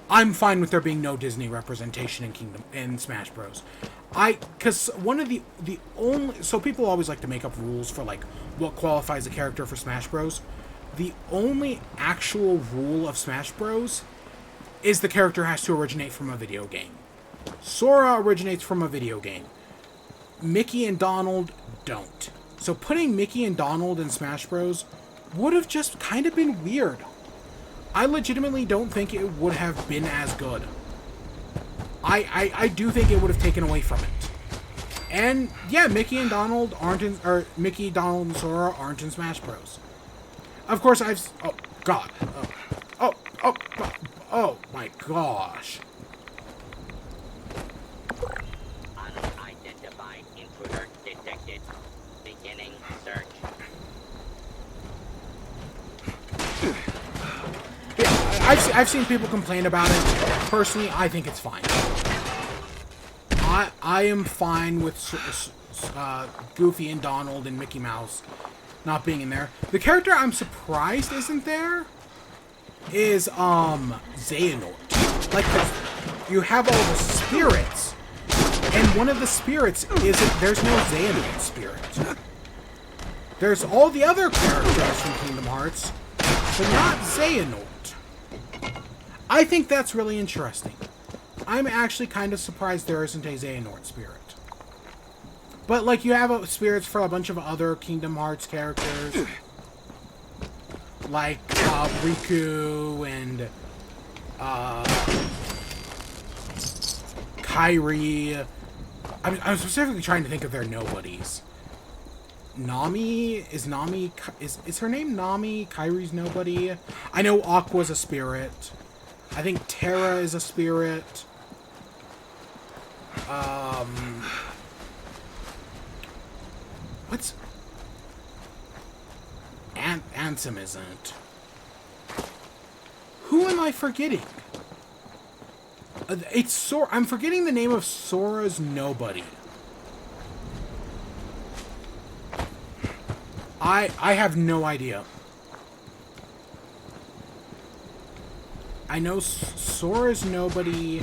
I'm fine with there being no Disney representation in Smash Bros. Because one of the only... So people always like to make up rules for, like, what qualifies a character for Smash Bros. The only actual rule of Smash Bros. Is the character has to originate from a video game. Sora originates from a video game. Mickey and Donald don't. So putting Mickey and Donald in Smash Bros. Would have just kind of been weird. I legitimately don't think it would have been as good. I do think it would have taken away from it. And yeah, Mickey and Donald aren't in, or Mickey, Donald, and Sora aren't in Smash Bros. Of course, oh god, oh my gosh. Unidentified intruder detected. Beginning search. Yeah, I've seen people complain about it. Personally, I think it's fine. I am fine with Goofy and Donald and Mickey Mouse not being in there. The character I'm surprised isn't there is Xehanort. Like, you have all the spirits, and one of the spirits isn't. There's no Xehanort spirit. There's all the other characters from Kingdom Hearts, but not Xehanort. I think that's really interesting. I'm actually kind of surprised there isn't a Xehanort spirit. But, like, you have spirits for a bunch of other Kingdom Hearts characters. Like, Riku and, Kairi. I'm specifically trying to think of their nobodies. Nami? Is her name Nami? Kairi's nobody? I know Aqua's a spirit. I think Terra is a spirit. What's... Ansem isn't. Who am I forgetting? It's Sora. I'm forgetting the name of Sora's nobody. I have no idea. I know Sora's nobody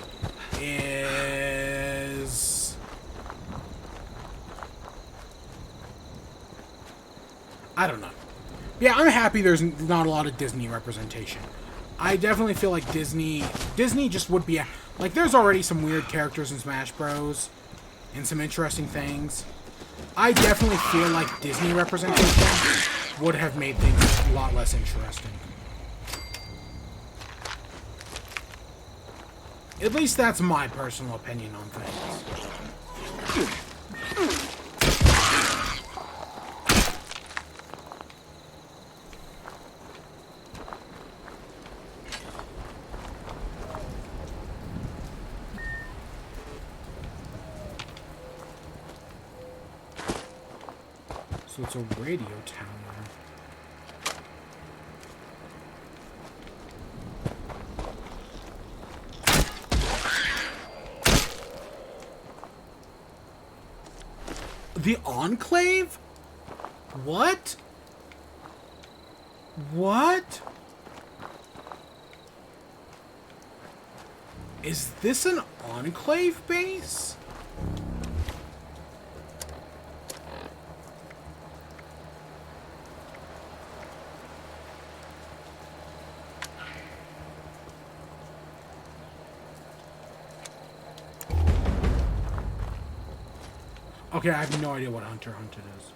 is... I don't know. Yeah, I'm happy there's not a lot of Disney representation. I definitely feel like Disney just would be... Like, there's already some weird characters in Smash Bros. And some interesting things. I definitely feel like Disney representation would have made things a lot less interesting. At least that's my personal opinion on things. So it's a radio tower. The Enclave? What? What? Is this an Enclave base? Okay, I have no idea what Hunter Hunted is.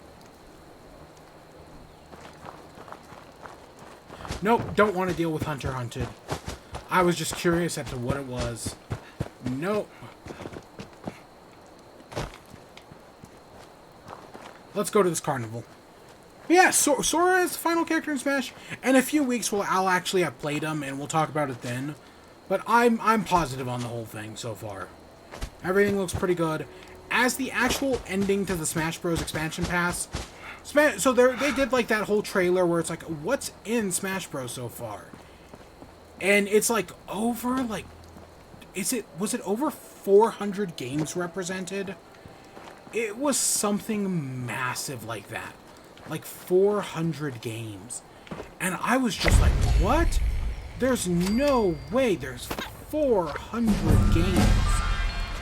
Nope, don't want to deal with Hunter Hunted. I was just curious as to what it was. Nope. Let's go to this carnival. But yeah, Sora is the final character in Smash. In a few weeks, I'll actually have played him, and we'll talk about it then. But I'm positive on the whole thing so far. Everything looks pretty good. As the actual ending to the Smash Bros. Expansion Pass, so they did like that whole trailer where it's like, what's in Smash Bros. So far? And it's like over like, was it over 400 games represented? It was something massive like that, like 400 games, and I was just like, what? There's no way there's 400 games.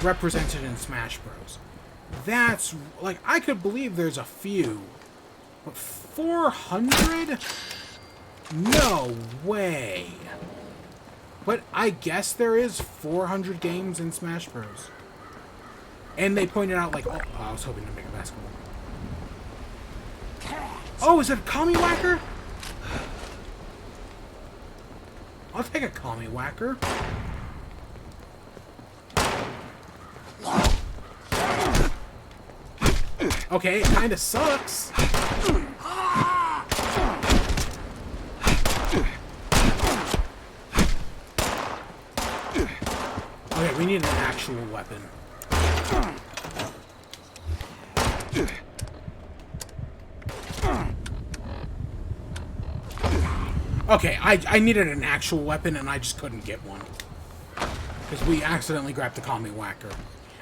represented in Smash Bros. That's, like, I could believe there's a few. But 400? No way. But I guess there is 400 games in Smash Bros. And they pointed out, like, oh, I was hoping to make a basketball. Oh, is it a Kami Whacker? I'll take a Kami Whacker. Okay, it kinda sucks. Okay, we need an actual weapon. Okay, I needed an actual weapon and I just couldn't get one. Because we accidentally grabbed the Kami Whacker.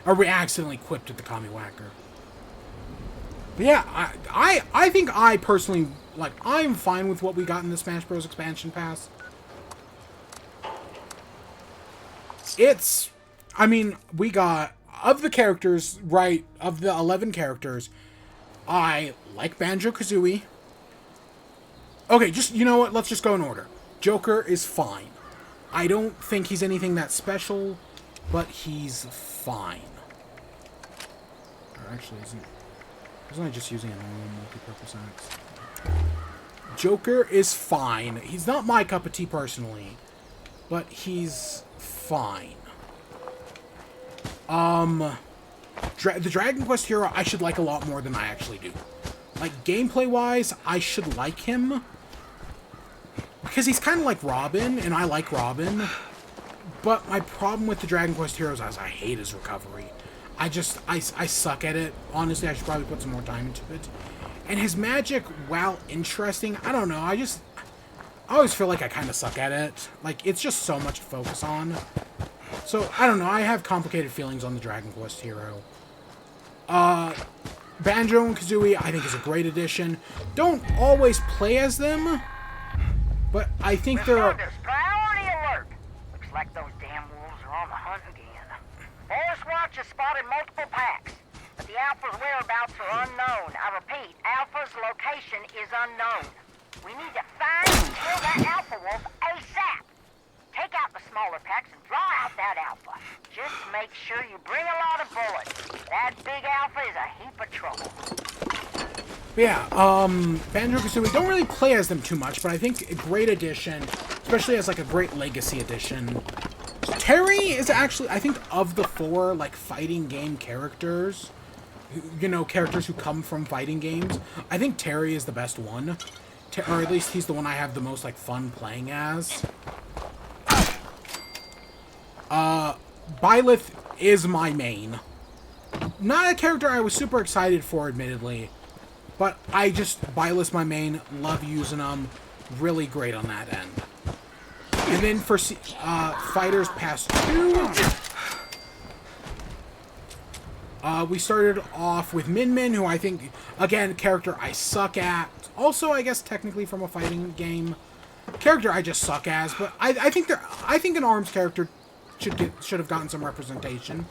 Or we accidentally equipped the Kami Whacker. But yeah, I think I personally, like, I'm fine with what we got in the Smash Bros. Expansion Pass. It's, I mean, we got, of the characters, right, of the 11 characters, I like Banjo-Kazooie. Okay, just, you know what, let's just go in order. Joker is fine. I don't think he's anything that special, but he's fine. Or actually, wasn't I just using a normal multi-purpose axe? Joker is fine. He's not my cup of tea personally, but he's fine. The Dragon Quest hero I should like a lot more than I actually do. Like, gameplay-wise, I should like him. Because he's kind of like Robin, and I like Robin. But my problem with the Dragon Quest heroes is I hate his recovery. I suck at it. Honestly, I should probably put some more time into it. And his magic, while interesting, I don't know, I always feel like I kind of suck at it. Like, it's just so much to focus on. So, I don't know, I have complicated feelings on the Dragon Quest hero. Banjo and Kazooie, I think, is a great addition. Don't always play as them, but I think they're... Priority alert! Looks like those damn wolves are on the hunt again. Forest Watch has spotted multiple packs, but the Alpha's whereabouts are unknown. I repeat, Alpha's location is unknown. We need to find and kill that Alpha wolf ASAP. Take out the smaller packs and draw out that Alpha. Just make sure you bring a lot of bullets. That big Alpha is a heap of trouble. Yeah, Banjo-Kazooie, don't really play as them too much, but I think a great addition, especially as, like, a great legacy addition. Terry is actually, I think, of the four, like, fighting game characters, you know, characters who come from fighting games, I think Terry is the best one. Or at least he's the one I have the most, like, fun playing as. Byleth is my main. Not a character I was super excited for, admittedly. But Byleth's my main. Love using them. Really great on that end. And then for Fighters Pass 2, we started off with Min Min, who I think, again, character I suck at. Also, I guess, technically from a fighting game. Character I just suck as, but I think an ARMS character should have gotten some representation.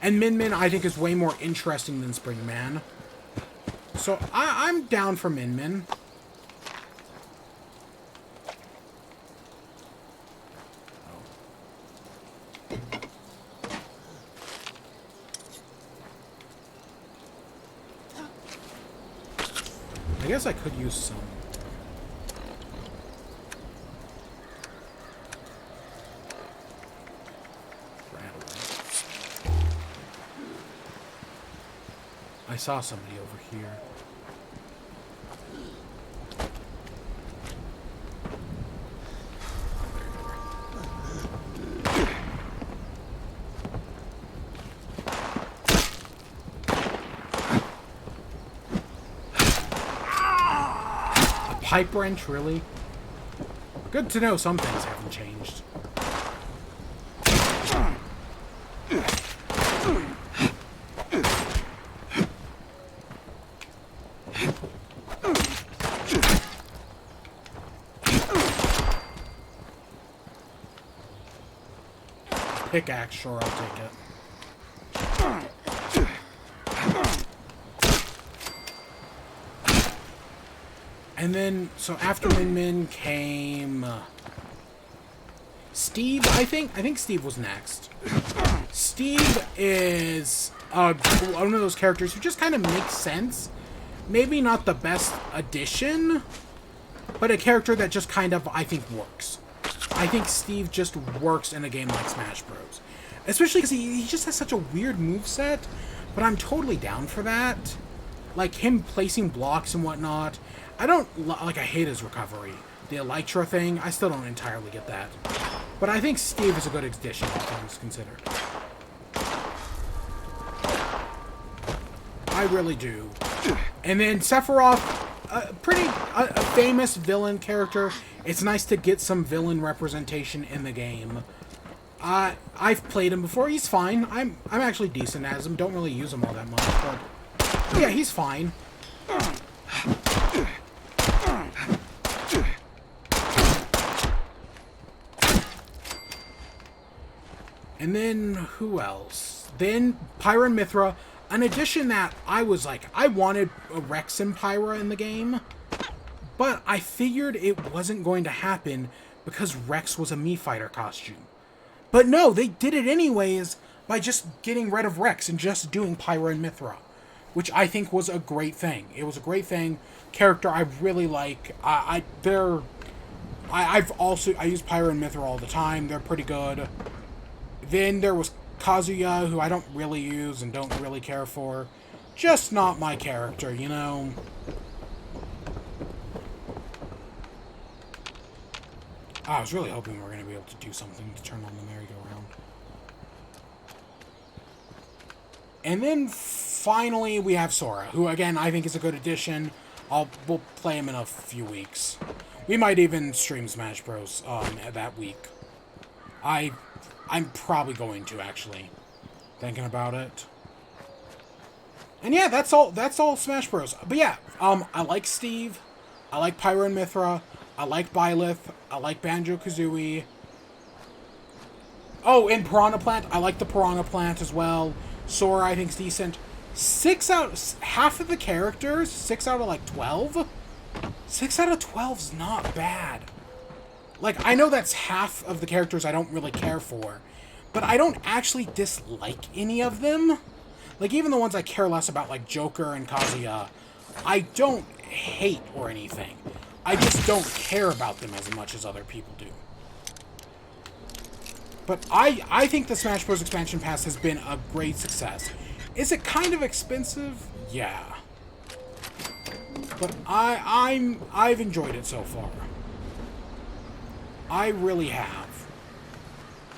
And Min Min, I think, is way more interesting than Springman. So, I'm down for Min Min. I guess I could use some. I saw somebody over here. A pipe wrench, really? Good to know some things haven't changed. Pickaxe, sure, I'll take it. And then, so after Min Min came Steve, I think. I think Steve was next. Steve is one of those characters who just kind of makes sense. Maybe not the best addition, but a character that just kind of, I think, works. I think Steve just works in a game like Smash Bros. Especially because he just has such a weird moveset, but I'm totally down for that. Like, him placing blocks and whatnot. I don't, like, I hate his recovery. The Elytra thing, I still don't entirely get that. But I think Steve is a good addition, all things considered. I really do. And then Sephiroth, a famous villain character. It's nice to get some villain representation in the game. I've played him before. He's fine. I'm actually decent as him. Don't really use him all that much, but yeah, he's fine. And then who else? Then Pyra and Mythra. An addition that I was like, I wanted Rex and Pyra in the game, but I figured it wasn't going to happen because Rex was a Mii Fighter costume. But no, they did it anyways by just getting rid of Rex and just doing Pyra and Mythra, which I think was a great thing. It was a great thing. Character I really like. I use Pyra and Mythra all the time. They're pretty good. Then there was Kazuya, who I don't really use and don't really care for. Just not my character, you know? I was really hoping we were going to be able to do something to turn on the merry-go-round. And then finally we have Sora, who again I think is a good addition. We'll play him in a few weeks. We might even stream Smash Bros. That week. I'm probably going to, actually. Thinking about it. And yeah, that's all Smash Bros. But yeah, I like Steve. I like Pyra and Mythra. I like Byleth. I like Banjo-Kazooie. Oh, and Piranha Plant. I like the Piranha Plant as well. Sora, I think, is decent. Half of the characters, 6 out of, like, 12? 6 out of 12's not bad. Like, I know that's half of the characters I don't really care for, but I don't actually dislike any of them. Like, even the ones I care less about, like Joker and Kazuya, I don't hate or anything. I just don't care about them as much as other people do. But I think the Smash Bros. Expansion Pass has been a great success. Is it kind of expensive? Yeah. But I've enjoyed it so far. I really have.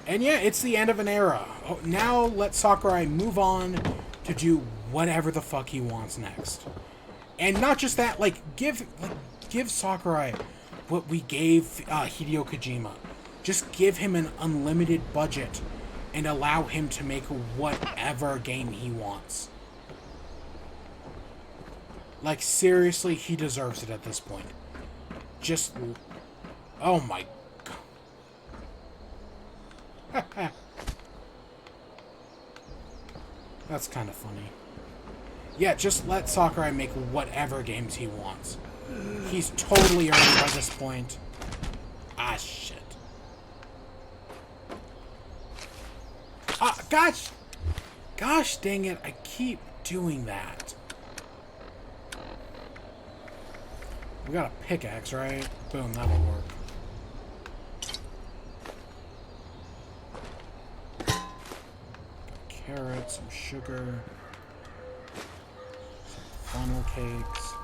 And yeah, it's the end of an era. Now let Sakurai move on to do whatever the fuck he wants next. And not just that, give Sakurai what we gave Hideo Kojima. Just give him an unlimited budget and allow him to make whatever game he wants. Like, seriously, he deserves it at this point. Just... Oh my god. That's kind of funny. Yeah, just let Sakurai make whatever games he wants. He's totally earned it by this point. Ah, shit. Ah, gosh! Gosh dang it, I keep doing that. We got a pickaxe, right? Boom, that'll work. Carrots, some sugar, some funnel cakes.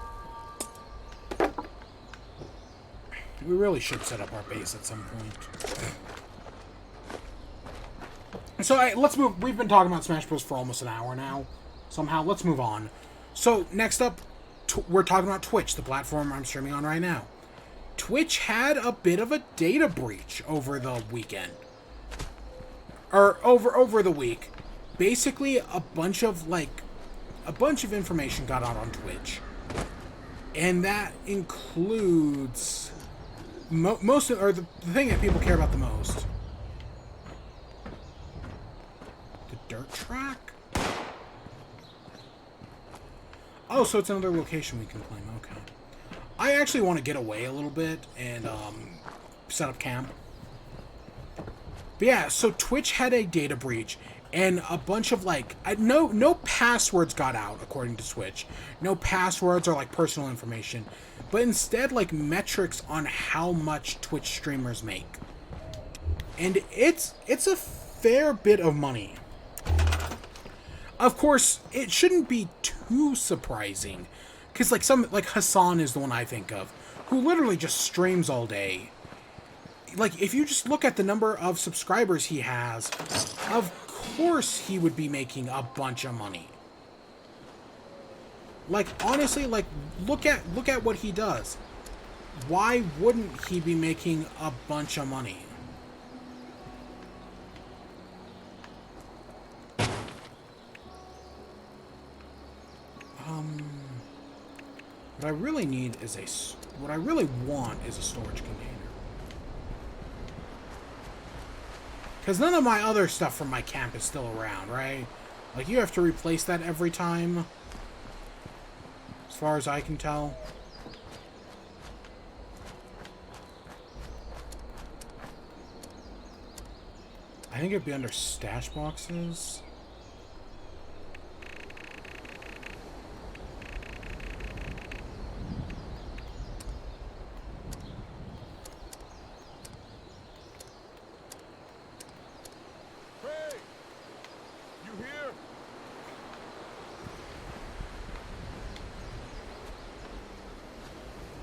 We really should set up our base at some point. So let's move. We've been talking about Smash Bros. For almost an hour now. Somehow, let's move on. So next up, we're talking about Twitch, the platform I'm streaming on right now. Twitch had a bit of a data breach over the weekend. Or over the week. Basically, a bunch of information got out on Twitch. And that includes the thing that people care about the most. The dirt track? Oh, so it's another location we can claim. Okay. I actually want to get away a little bit and set up camp. But yeah, so Twitch had a data breach, and a bunch of like no passwords got out according to Twitch. No passwords or like personal information, but instead like metrics on how much Twitch streamers make. And it's a fair bit of money. Of course, it shouldn't be too surprising, because like Hassan is the one I think of, who literally just streams all day. Like, if you just look at the number of subscribers he has, of course he would be making a bunch of money. Like, honestly, like, look at what he does. Why wouldn't he be making a bunch of money? What I really need is what I really want is a storage container. Because none of my other stuff from my camp is still around, right? Like, you have to replace that every time, as far as I can tell. I think it'd be under stash boxes.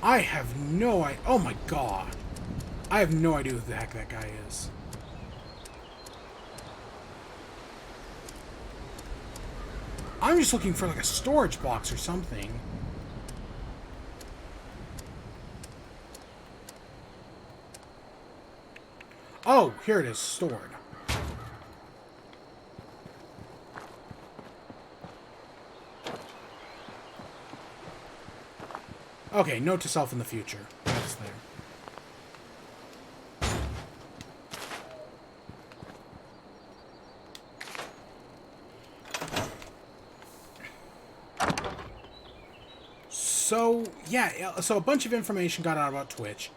I have no idea. Oh my god. I have no idea who the heck that guy is. I'm just looking for like a storage box or something. Oh, here it is, stored. Okay, note to self in the future. That's there. So, yeah, so a bunch of information got out about Twitch.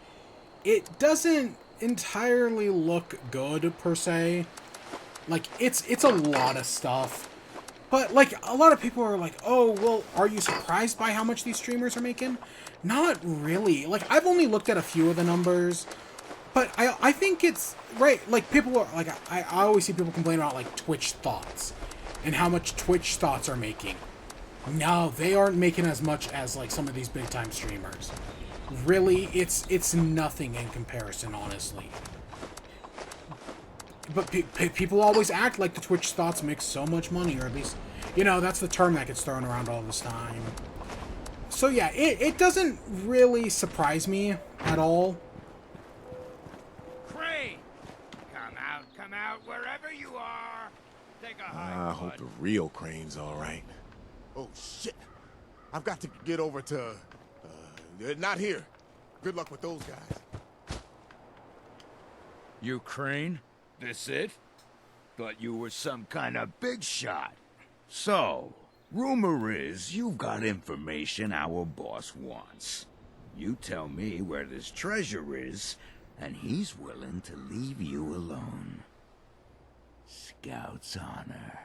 It doesn't entirely look good, per se. Like, it's a lot of stuff. But, like, a lot of people are like, oh, well, are you surprised by how much these streamers are making? Not really. Like, I've only looked at a few of the numbers, but I think it's, right, like, people are, like, I always see people complain about, like, Twitch thoughts, and how much Twitch thoughts are making. No, they aren't making as much as, like, some of these big-time streamers. Really, it's nothing in comparison, honestly. But people always act like the Twitch thoughts make so much money, or at least, you know, that's the term that gets thrown around all this time. So yeah, it doesn't really surprise me at all. Crane! Come out, wherever you are! Take a hike, I hope the real Crane's alright. Oh shit! I've got to get over to, not here. Good luck with those guys. You Crane? This it? Thought you were some kind of big shot. So, rumor is you've got information our boss wants. You tell me where this treasure is, and he's willing to leave you alone. Scout's honor.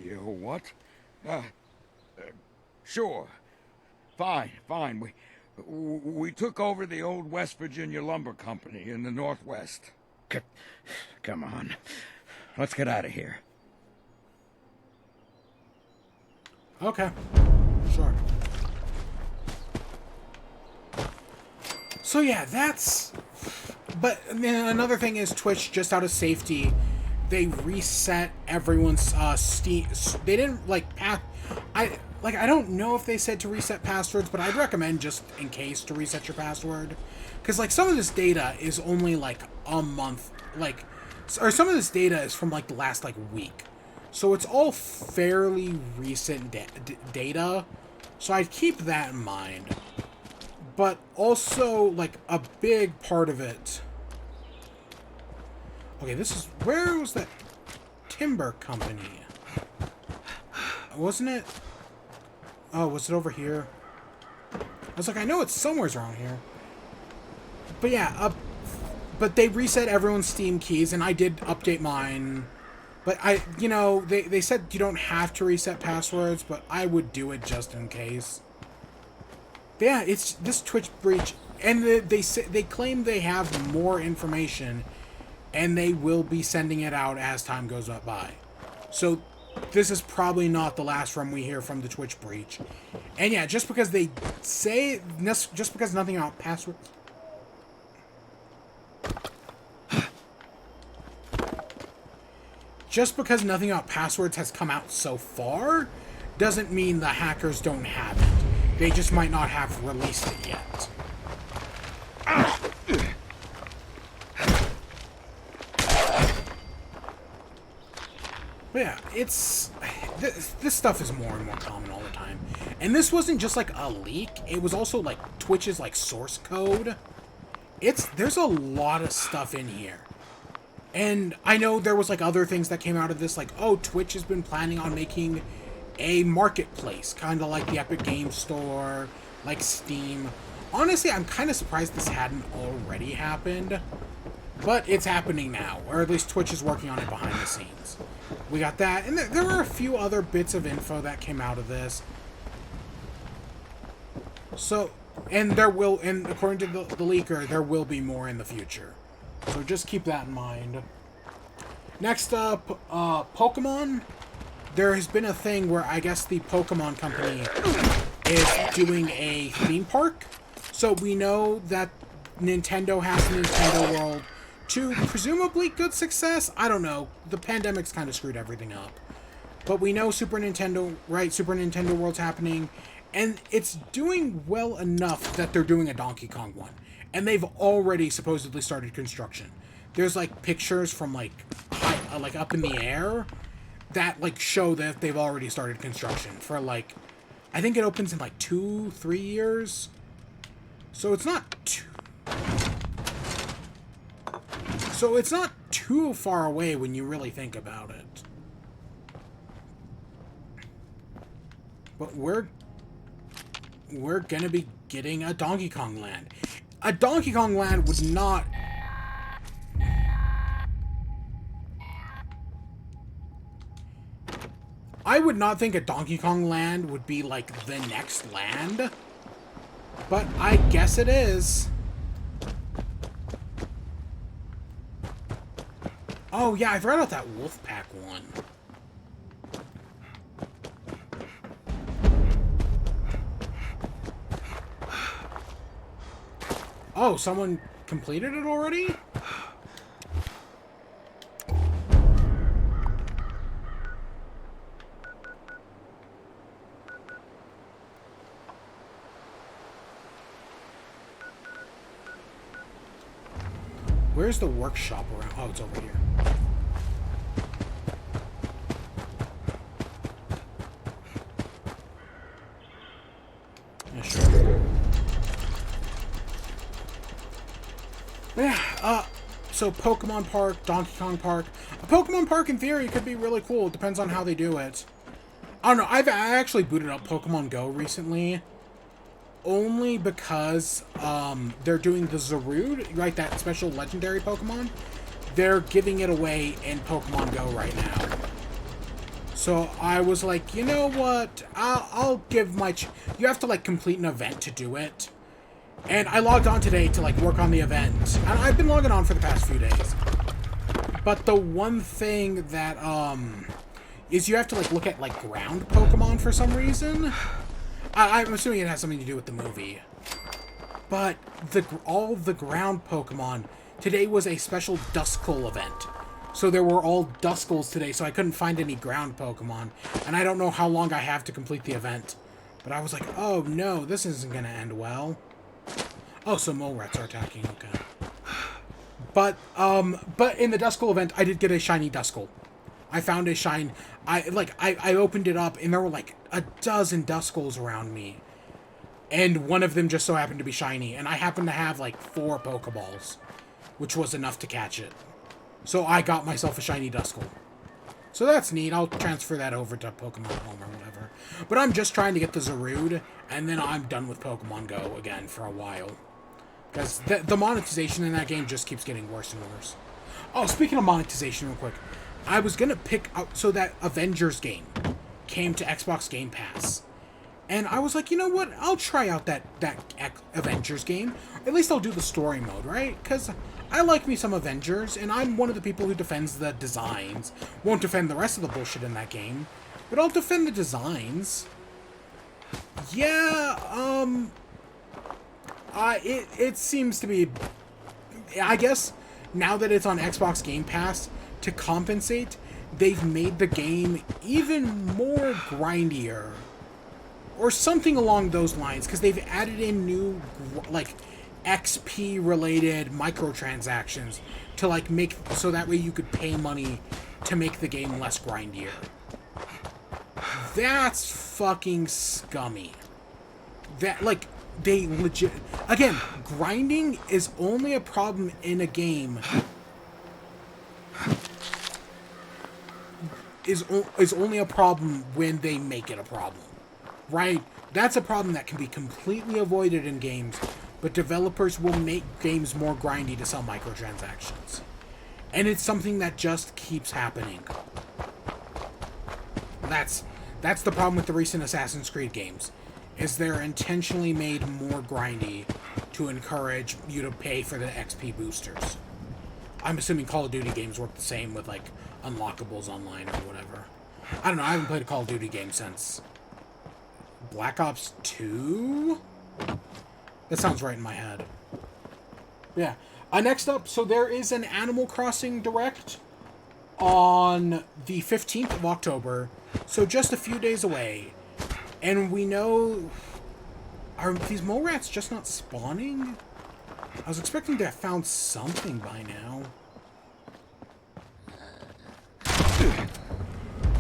Yeah, what? Sure. Fine. We took over the old West Virginia Lumber Company in the Northwest. Come on. Let's get out of here. Okay. Sure. So yeah, that's... But then another thing is Twitch, just out of safety, they reset everyone's Steam... They didn't, like, I don't know if they said to reset passwords, but I'd recommend just in case to reset your password. Because, like, some of this data is only, like, a month, like... Or some of this data is from, like, the last, like, week. So it's all fairly recent data. So I'd keep that in mind. But also, like, a big part of it... Okay, this is... Where was that... timber company. Wasn't it? Oh, was it over here? I was like, I know it's somewhere around here. But yeah, but they reset everyone's Steam keys, and I did update mine. But you know, they said you don't have to reset passwords, but I would do it just in case. But yeah, it's this Twitch breach, and they claim they have more information, and they will be sending it out as time goes by. So this is probably not the last from we hear from the Twitch breach. And yeah, just because they say, just because nothing about passwords. Just because nothing about passwords has come out so far, doesn't mean the hackers don't have it. They just might not have released it yet. But yeah, it's... This stuff is more and more common all the time. And this wasn't just like a leak, it was also like Twitch's like source code. There's a lot of stuff in here. And I know there was like other things that came out of this, like, oh, Twitch has been planning on making a marketplace, kind of like the Epic Games Store, like Steam. Honestly, I'm kind of surprised this hadn't already happened, but it's happening now, or at least Twitch is working on it behind the scenes. We got that, and there were a few other bits of info that came out of this. So, and according to the leaker, there will be more in the future. So just keep that in mind. Next up, Pokemon. There has been a thing where I guess the Pokemon company is doing a theme park. So we know that Nintendo has Nintendo World to presumably good success. I don't know. The pandemic's kind of screwed everything up. But we know Super Nintendo World's happening. And it's doing well enough that they're doing a Donkey Kong one. And they've already supposedly started construction. There's like pictures from like like up in the air that like show that they've already started construction for like, I think it opens in like 2-3 years. So it's not too far away when you really think about it. But we're gonna be getting a Donkey Kong Land. A Donkey Kong Land would not... I would not think a Donkey Kong Land would be, like, the next land. But I guess it is. Oh, yeah, I forgot about that Wolfpack one. Oh, someone completed it already? Where's the workshop around? Oh, it's over here. Yeah, sure. Yeah, so Pokemon Park, Donkey Kong Park. A Pokemon Park, in theory, could be really cool. It depends on how they do it. I don't know, I actually booted up Pokemon Go recently. Only because, they're doing the Zarude, right, that special legendary Pokemon. They're giving it away in Pokemon Go right now. So I was like, you know what, I'll give my... You have to, like, complete an event to do it. And I logged on today to, like, work on the event. And I've been logging on for the past few days. But the one thing that, is you have to, like, look at, like, ground Pokemon for some reason. I'm assuming it has something to do with the movie. But all the ground Pokemon, today was a special Duskull event. So there were all Duskulls today, so I couldn't find any ground Pokemon. And I don't know how long I have to complete the event. But I was like, oh no, this isn't going to end well. Oh, so mole rats are attacking, okay. But in the Duskull event, I did get a shiny Duskull. I found a shine. I opened it up, and there were, like, a dozen Duskulls around me. And one of them just so happened to be shiny, and I happened to have, like, 4 Pokeballs, which was enough to catch it. So I got myself a shiny Duskull. So that's neat. I'll transfer that over to Pokemon Home or whatever. But I'm just trying to get the Zarude, and then I'm done with Pokemon Go again for a while. Because the monetization in that game just keeps getting worse and worse. Oh, speaking of monetization real quick. I was going to pick up... So that Avengers game came to Xbox Game Pass. And I was like, you know what? I'll try out that Avengers game. At least I'll do the story mode, right? Because I like me some Avengers, and I'm one of the people who defends the designs. Won't defend the rest of the bullshit in that game. But I'll defend the designs. Yeah, it seems to be... I guess, now that it's on Xbox Game Pass, to compensate, they've made the game even more grindier. Or something along those lines, because they've added in new, like, XP-related microtransactions to, like, make... So that way you could pay money to make the game less grindier. That's fucking scummy. That, like, they legit... Again, grinding is only a problem in a game... is only a problem when they make it a problem. Right? That's a problem that can be completely avoided in games, but developers will make games more grindy to sell microtransactions. And it's something that just keeps happening. That's the problem with the recent Assassin's Creed games, is they're intentionally made more grindy to encourage you to pay for the XP boosters. I'm assuming Call of Duty games work the same with, like, unlockables online or whatever. I don't know, I haven't played a Call of Duty game since... Black Ops 2? That sounds right in my head. Yeah. Next up, so there is an Animal Crossing Direct on the 15th of October. So just a few days away. And we know... Are these mole rats just not spawning? I was expecting to have found something by now.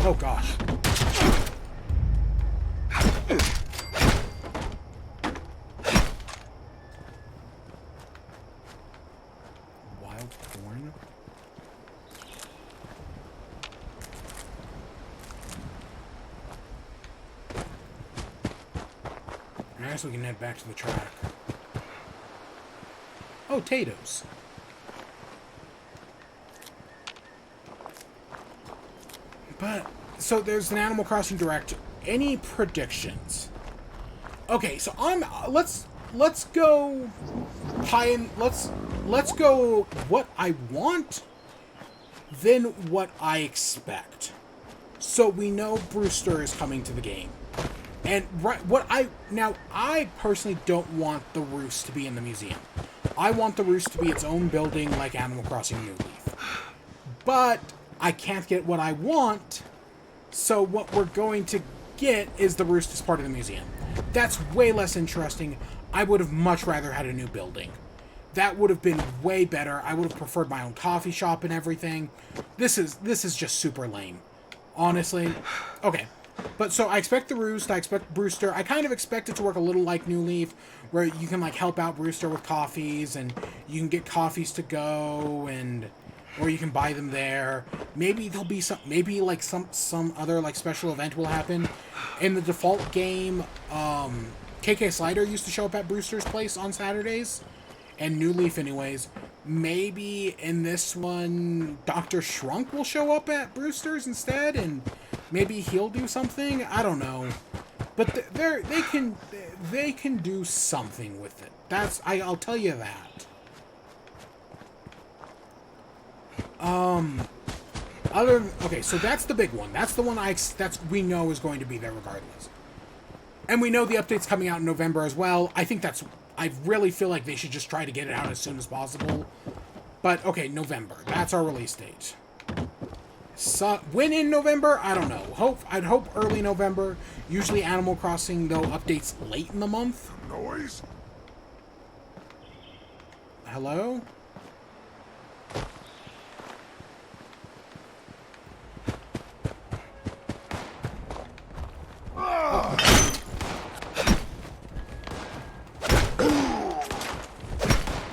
Oh gosh. Wild corn? I guess we can head back to the track. Oh, potatoes. But, so there's an Animal Crossing Direct. Any predictions? Okay, so let's go high and let's go what I want, then what I expect. So we know Brewster is coming to the game. And I personally don't want the Roost to be in the museum. I want the Roost to be its own building like Animal Crossing New Leaf. But I can't get what I want, so what we're going to get is the Roost as part of the museum. That's way less interesting. I would have much rather had a new building. That would have been way better. I would have preferred my own coffee shop and everything. This is just super lame. Honestly. Okay. But so I expect the Roost, I expect Brewster. I kind of expect it to work a little like New Leaf, where you can like help out Brewster with coffees, and you can get coffees to go, or you can buy them there. Maybe there'll be some other like special event will happen. In the default game, KK Slider used to show up at Brewster's place on Saturdays, and New Leaf anyways. Maybe in this one, Dr. Shrunk will show up at Brewster's instead, and maybe he'll do something. I don't know, but they can do something with it. I'll tell you that. Okay, so that's the big one. That's the one we know is going to be there regardless. And we know the update's coming out in November as well. I really feel like they should just try to get it out as soon as possible. But, okay, November. That's our release date. So, when in November? I don't know. I'd hope early November. Usually Animal Crossing, though, updates late in the month. Noise? Hello?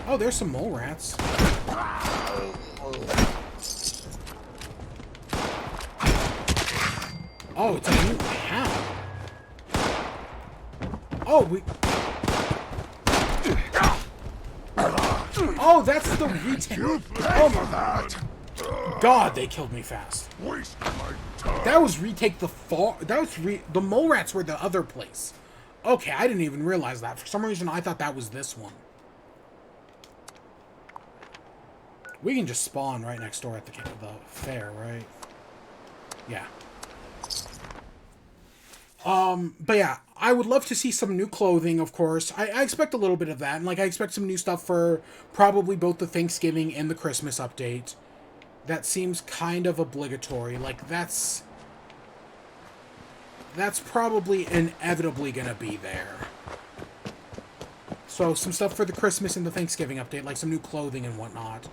Oh, there's some mole rats. Oh, it's a new hound. Oh, we... Oh, that's the retake. Oh my God, they killed me fast. That was retake the fall. That was the mole rats were the other place. Okay, I didn't even realize that. For some reason, I thought that was this one. We can just spawn right next door at the fair, right? Yeah. But yeah, I would love to see some new clothing, of course. I expect a little bit of that. And, like, I expect some new stuff for probably both the Thanksgiving and the Christmas update. That seems kind of obligatory. Like, that's probably inevitably gonna be there. So, some stuff for the Christmas and the Thanksgiving update, like some new clothing and whatnot.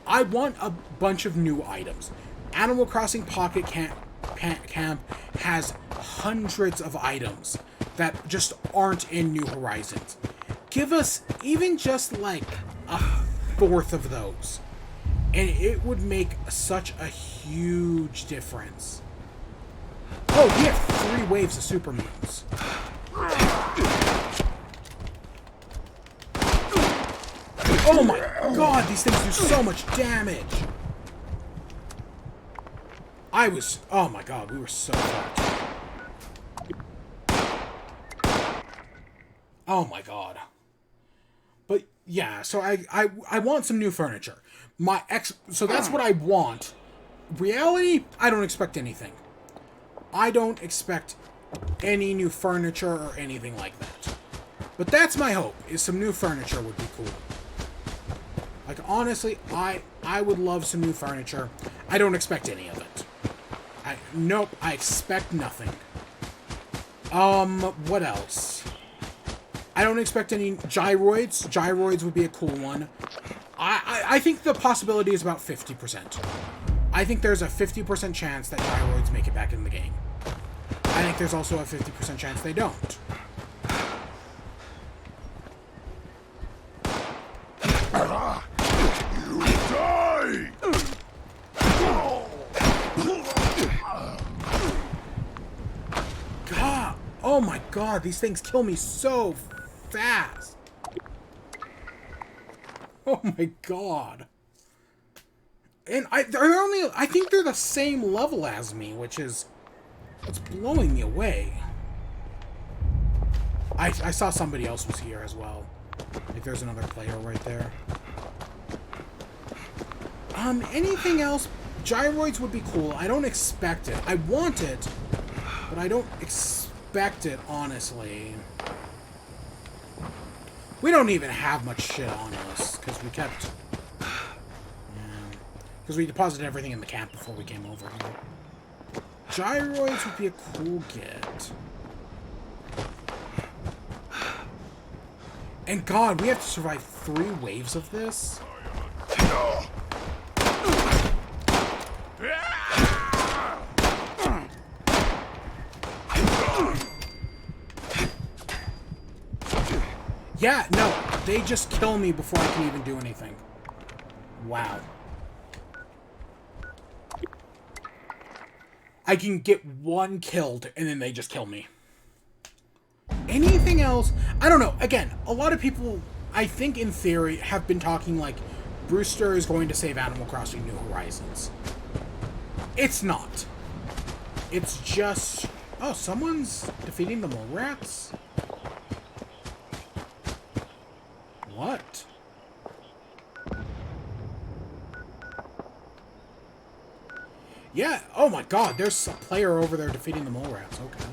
I want a bunch of new items. Animal Crossing Pocket Camp has hundreds of items that just aren't in New Horizons. Give us even just like a fourth of those, and it would make such a huge difference. Oh, we have 3 waves of super mutants. Oh my God, these things do so much damage. Oh my God, we were so fucked. Oh my God. But yeah, so I want some new furniture. So that's what I want. Reality, I don't expect anything. I don't expect any new furniture or anything like that. But that's my hope, is some new furniture would be cool. Like, honestly, I would love some new furniture. I don't expect any of it. Nope, I expect nothing. What else? I don't expect any gyroids. Gyroids would be a cool one. I think the possibility is about 50%. I think there's a 50% chance that gyroids make it back in the game. I think there's also a 50% chance they don't. God, oh my God, these things kill me so fast. Oh my God. And I think they're the same level as me, which is what's blowing me away. I saw somebody else was here as well. Like there's another player right there. Anything else? Gyroids would be cool. I don't expect it. I want it, but I don't expect it, honestly. We don't even have much shit on us, because we kept... Because we deposited everything in the camp before we came over here. Gyroids would be a cool get. And God, we have to survive 3 waves of this? Yeah, no, they just kill me before I can even do anything. Wow. I can get 1 killed, and then they just kill me. Anything else? I don't know. Again, a lot of people, I think in theory, have been talking like Brewster is going to save Animal Crossing New Horizons. It's not. It's just... Oh, someone's defeating the mole rats? What? Yeah, oh my God, there's a player over there defeating the mole rats, okay.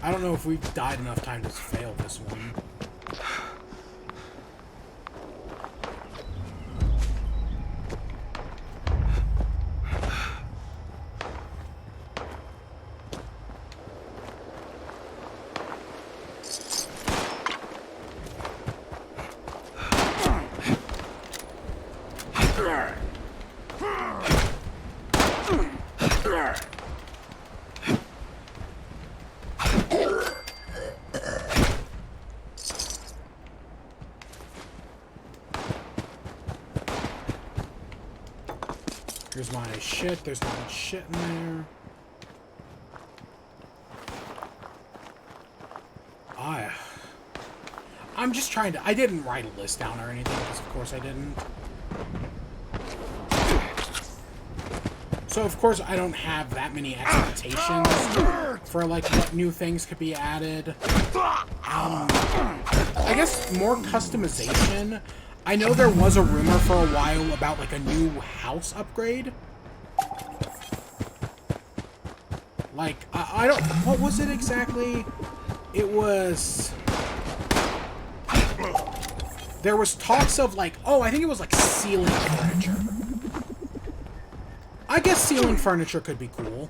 I don't know if we've died enough times to fail this one. Here's There's my shit. There's not much shit in there. I'm just trying to... I didn't write a list down or anything, because of course I didn't. So of course I don't have that many expectations for like what new things could be added. I guess more customization. I know there was a rumor for a while about like a new house upgrade. Like, I don't... What was it exactly? It was... There was talks of like... Oh, I think it was like ceiling furniture. I guess ceiling furniture could be cool.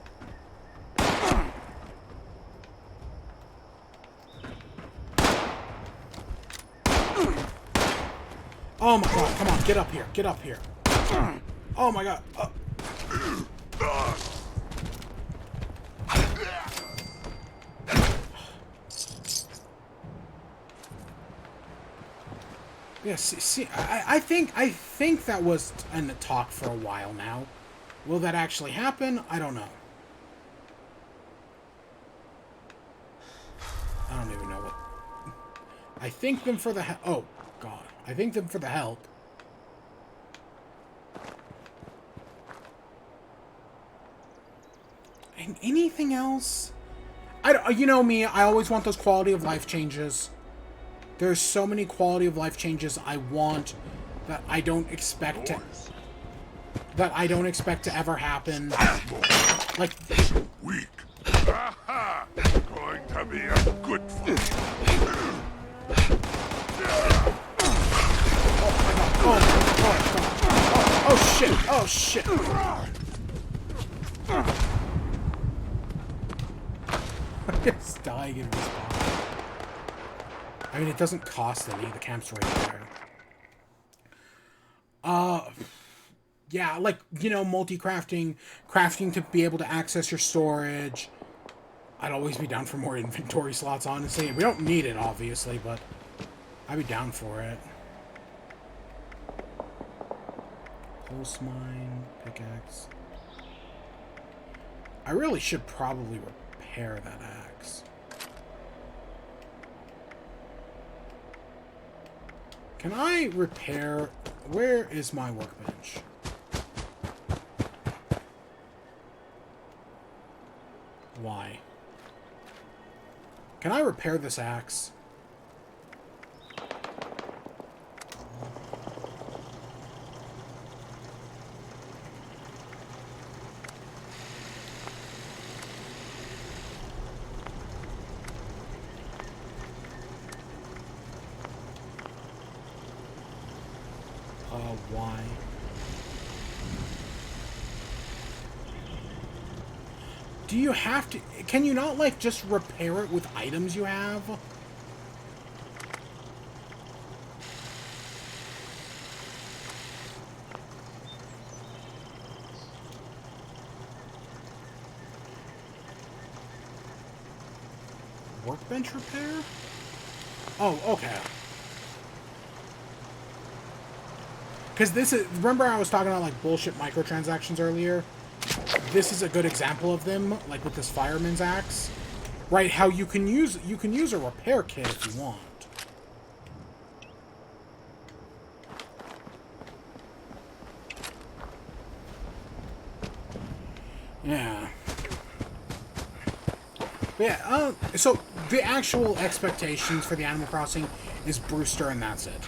Oh my god, come on, get up here, get up here. Oh my god. Yeah, see, I think that was in the talk for a while now. Will that actually happen? I don't know. I don't even know what... I thank them for the oh, God. I thank them for the help. And anything else? You know me, I always want those quality of life changes. There's so many quality of life changes I want that I don't expect to... That I don't expect to ever happen. Like... Weak. Aha! Going to be a good fight. Oh shit! Oh shit! I'm just dying in respawn. I mean, it doesn't cost any. The camp's right there. Yeah, like, you know, multi-crafting, crafting to be able to access your storage. I'd always be down for more inventory slots, honestly. We don't need it, obviously, but I'd be down for it. Pulse mine, pickaxe. I really should probably repair that axe. Can I repair... Where is my workbench? Why? Can I repair this axe? Why? Do you have to... Can you not, like, just repair it with items you have? Workbench repair? Oh, okay. Because this is... Remember I was talking about, like, bullshit microtransactions earlier? This is a good example of them, like with this fireman's axe. Right, how you can use a repair kit if you want. Yeah. But yeah, so the actual expectations for the Animal Crossing is Brewster and that's it.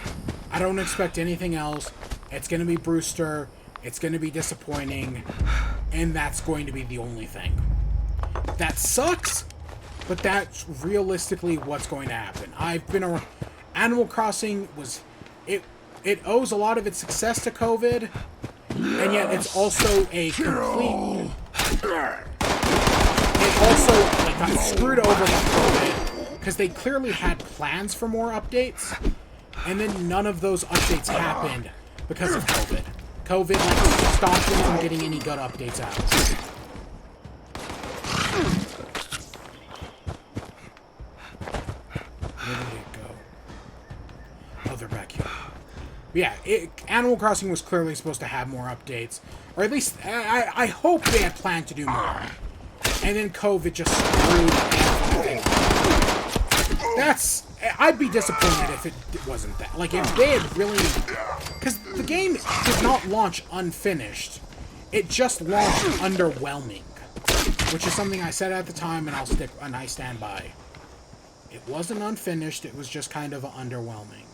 I don't expect anything else. It's gonna be Brewster. It's gonna be disappointing. And that's going to be the only thing. That sucks, but that's realistically what's going to happen. Animal Crossing was... It owes a lot of its success to COVID, and yet it's also a complete... It also like, got screwed over by COVID, because they clearly had plans for more updates, and then none of those updates happened because of COVID. COVID like, stopped them from getting any good updates out. Where did it go? Oh, they're back here. Yeah, Animal Crossing was clearly supposed to have more updates. Or at least, I hope they had planned to do more. And then COVID just screwed everything. I'd be disappointed if it wasn't that. Like, if they had really... Because the game did not launch unfinished. It just launched underwhelming. Which is something I said at the time, and I stand by. It wasn't unfinished, it was just kind of underwhelming.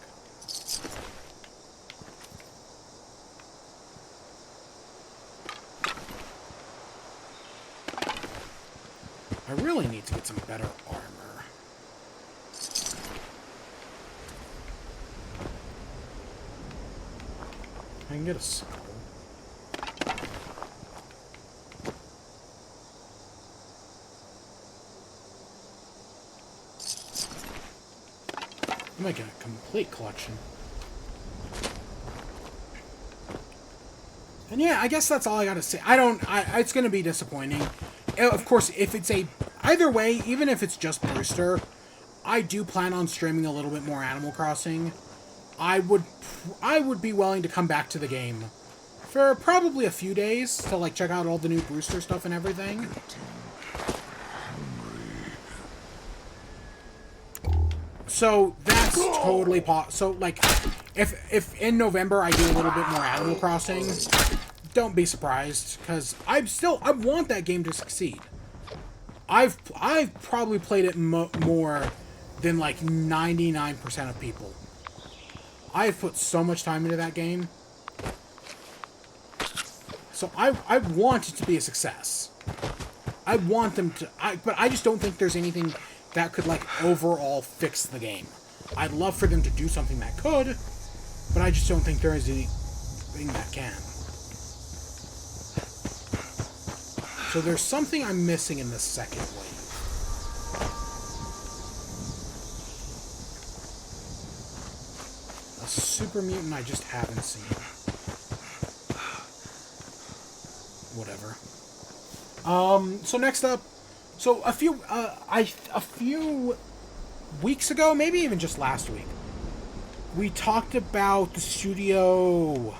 I really need to get some better armor. I can get a skull. I might get a complete collection. And yeah, I guess that's all I gotta say. It's gonna be disappointing. Of course, if it's either way, even if it's just Brewster, I do plan on streaming a little bit more Animal Crossing. I would be willing to come back to the game for probably a few days to, like, check out all the new Brewster stuff and everything. So that's totally so, like, if in November I do a little bit more Animal Crossing, don't be surprised, because I want that game to succeed. I've probably played it more than, like, 99% of people. I've put so much time into that game. So I want it to be a success. I want them to... but I just don't think there's anything that could, like, overall fix the game. I'd love for them to do something that could, but I just don't think there is anything that can. So there's something I'm missing in the second wave. A super mutant I just haven't seen. Whatever. So next up, so a few weeks ago, maybe even just last week, we talked about the studio,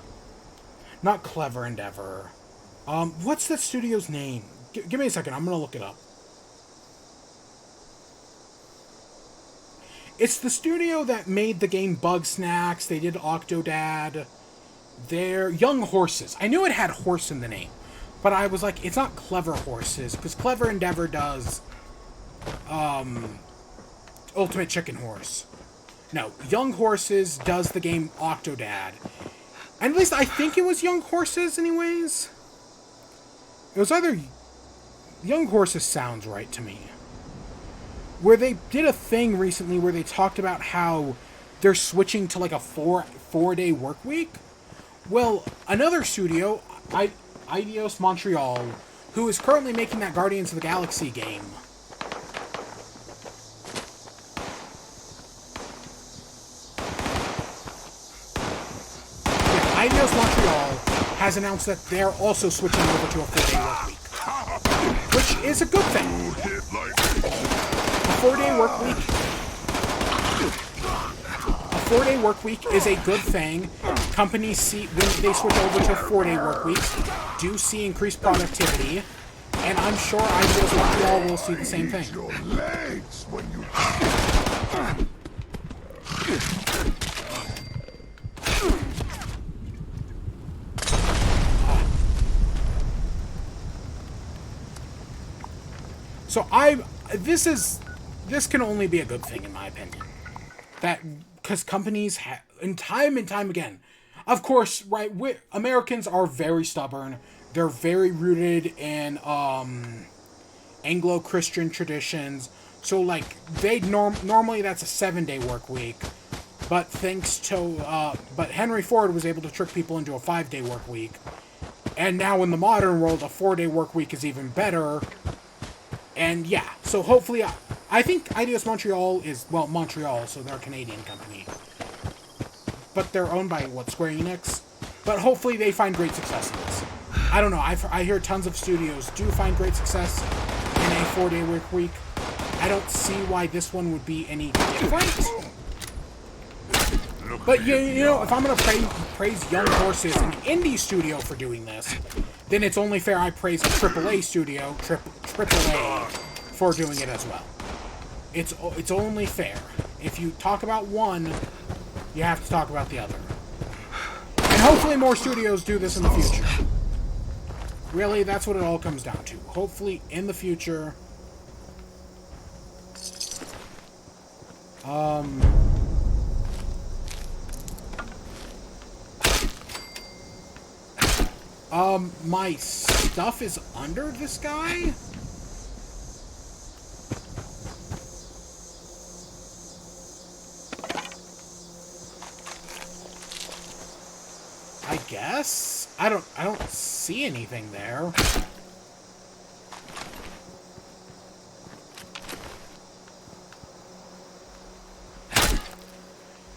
not Clever Endeavor. What's the studio's name? Give me a second, I'm gonna look it up. It's the studio that made the game Bug Snacks. They did Octodad. They're Young Horses. I knew it had horse in the name, but I was like, it's not Clever Horses, because Clever Endeavor does Ultimate Chicken Horse. No, Young Horses does the game Octodad. And at least I think it was Young Horses anyways. It was either... Young Horses sounds right to me. Where they did a thing recently where they talked about how they're switching to, like, a four-day work week. Well, another studio, Eidos-Montreal, who is currently making that Guardians of the Galaxy game. Yeah, Eidos-Montreal has announced that they're also switching over to a 4-day work week. Which is a good thing. A 4-day work week is a good thing. Companies see, when they switch over to 4-day work weeks, do see increased productivity, and I'm sure Eidos-Montreal will see the same thing. So this can only be a good thing in my opinion. That, because companies and time again, of course, right, Americans are very stubborn. They're very rooted in Anglo-Christian traditions. So, like, they normally that's a 7-day work week. But thanks to but Henry Ford was able to trick people into a 5-day work week. And now in the modern world, a 4-day work week is even better. And yeah, so hopefully, I think Eidos-Montreal is, well, Montreal, so they're a Canadian company. But they're owned by, what, Square Enix? But hopefully they find great success in this. I don't know, I hear tons of studios do find great success in a 4-day work week. I don't see why this one would be any different. But you know, if I'm gonna praise Young Horses, an indie studio, for doing this, then it's only fair I praise a AAA studio, AAA, for doing it as well. It's only fair. If you talk about one, you have to talk about the other. And hopefully more studios do this in the future. Really, that's what it all comes down to. Hopefully, in the future... my stuff is under this guy? I guess? I don't see anything there.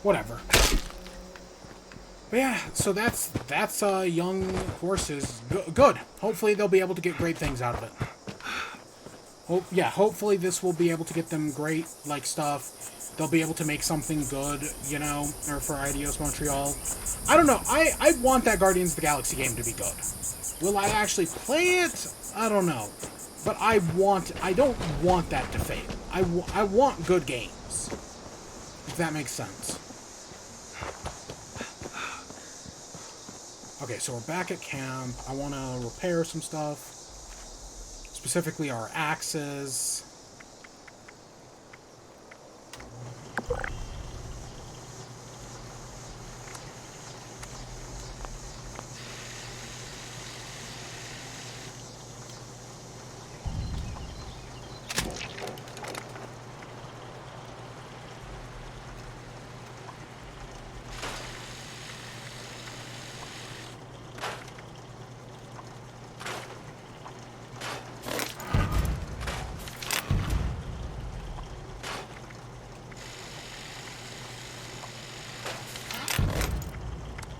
Whatever. But yeah, so that's Young Horses. Good. Hopefully they'll be able to get great things out of it. Hopefully this will be able to get them great, like, stuff. They'll be able to make something good, you know, or for Eidos-Montreal. I don't know. I want that Guardians of the Galaxy game to be good. Will I actually play it? I don't know. But I don't want that to fail. I want good games. If that makes sense. Okay, so we're back at camp. I want to repair some stuff. Specifically our axes.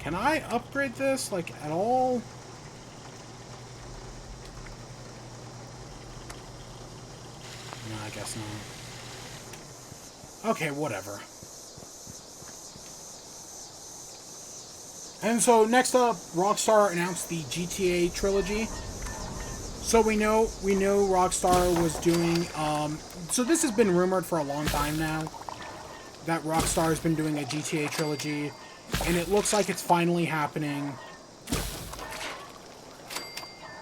Can I upgrade this, like, at all? No, I guess not. Okay, whatever. And so, next up, Rockstar announced the GTA Trilogy. So we know Rockstar was doing, so this has been rumored for a long time now, that Rockstar has been doing a GTA Trilogy. And it looks like it's finally happening.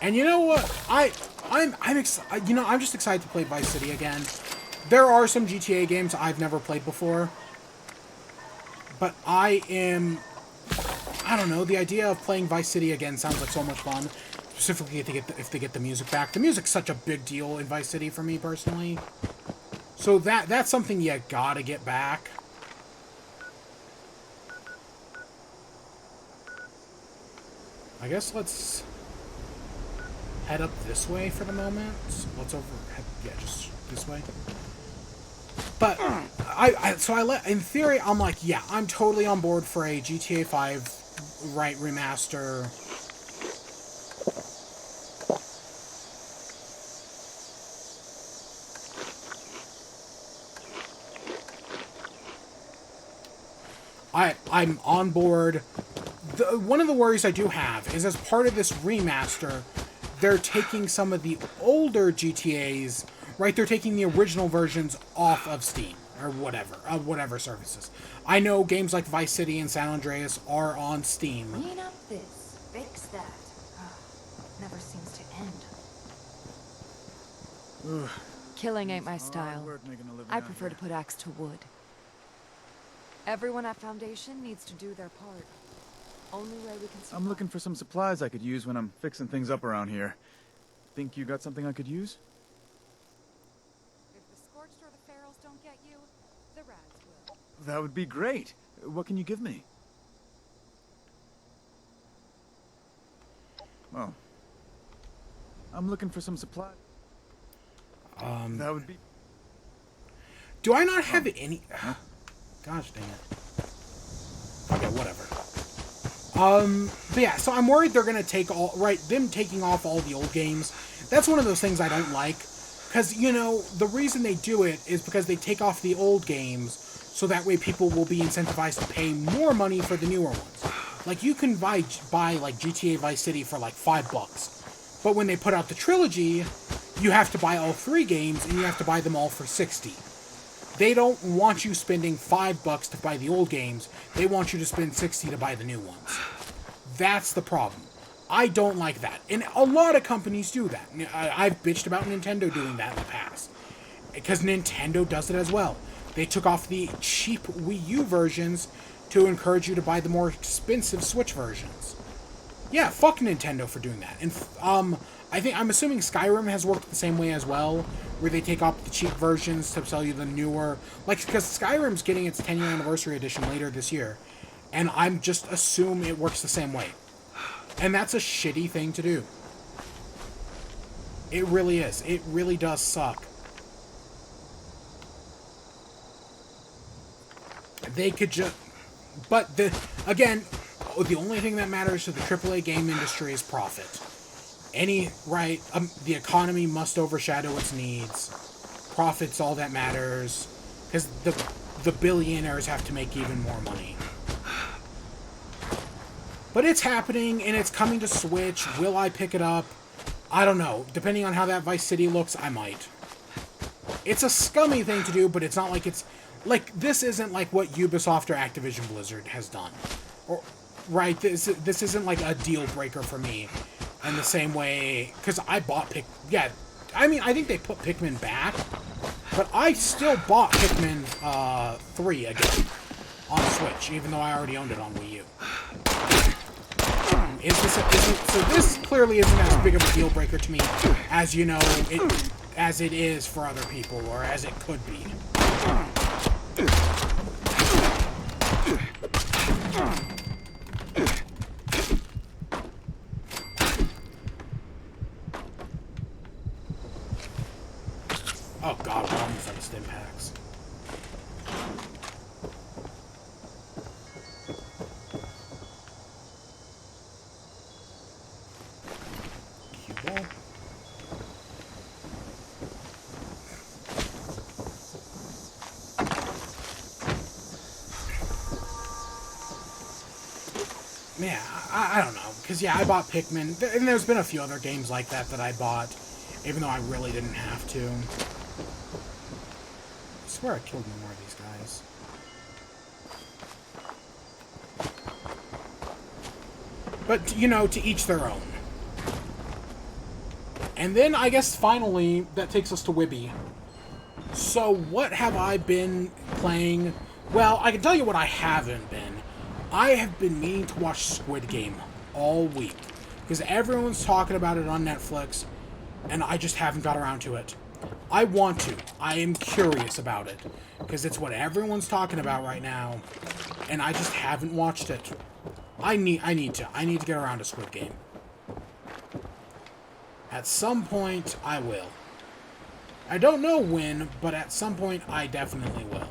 And you know what? I'm just excited to play Vice City again. There are some GTA games I've never played before. But I don't know, the idea of playing Vice City again sounds like so much fun. Specifically if they get the music back. The music's such a big deal in Vice City for me personally. So that's something you gotta get back. I guess let's head up this way for the moment. Let's just this way. But in theory, I'm like, yeah, I'm totally on board for a GTA 5 remaster. I'm on board. One of the worries I do have is as part of this remaster, they're taking some of the older GTAs, right? They're taking the original versions off of Steam or whatever services. I know games like Vice City and San Andreas are on Steam. Clean up this, fix that. Never seems to end. Killing ain't my style. I prefer to put axe to wood. Everyone at Foundation needs to do their part. Only way we can survive. I'm looking for some supplies I could use when I'm fixing things up around here. Think you got something I could use? If the Scorched or the Ferals don't get you, the Rads will. That would be great. What can you give me? Oh. I'm looking for some supplies. That would be... Do I not have any... Gosh dang it. Okay, whatever. But yeah, so I'm worried they're gonna take them taking off all the old games. That's one of those things I don't like. Because, you know, the reason they do it is because they take off the old games so that way people will be incentivized to pay more money for the newer ones. Like, you can buy like GTA Vice City for like $5, but when they put out the trilogy, you have to buy all 3 games, and you have to buy them all for $60. They don't want you spending $5 to buy the old games. They want you to spend $60 to buy the new ones. That's the problem. I don't like that. And a lot of companies do that. I've bitched about Nintendo doing that in the past. Because Nintendo does it as well. They took off the cheap Wii U versions to encourage you to buy the more expensive Switch versions. Yeah, fuck Nintendo for doing that. And I'm assuming Skyrim has worked the same way as well, where they take off the cheap versions to sell you the newer, like, because Skyrim's getting its 10-year anniversary edition later this year, and I'm just assume it works the same way. And that's a shitty thing to do. It really is. It really does suck. They could just... But, again, the only thing that matters to the AAA game industry is profit. The economy must overshadow its needs. Profit's all that matters. Because the billionaires have to make even more money. But it's happening, and it's coming to Switch. Will I pick it up? I don't know. Depending on how that Vice City looks, I might. It's a scummy thing to do, but it's not like it's... Like, this isn't like what Ubisoft or Activision Blizzard has done. Right? This isn't like a deal breaker for me. In the same way... Because I bought Yeah, I mean, I think they put Pikmin back. But I still bought Pikmin 3 again. On Switch, even though I already owned it on Wii U. So this clearly isn't as big of a deal breaker to me as, you know, as it is for other people, or as it could be. Oh god, we're almost out of stim packs. Yeah, I don't know. Because, yeah, I bought Pikmin. And there's been a few other games like that I bought. Even though I really didn't have to. I swear I killed more of these guys. But, you know, to each their own. And then, I guess, finally, that takes us to WIBE. So, what have I been playing? Well, I can tell you what I haven't been. I have been meaning to watch Squid Game all week. Because everyone's talking about it on Netflix, and I just haven't got around to it. I want to. I am curious about it. Because it's what everyone's talking about right now, and I just haven't watched it. I need to. I need to get around to Squid Game. At some point, I will. I don't know when, but at some point, I definitely will.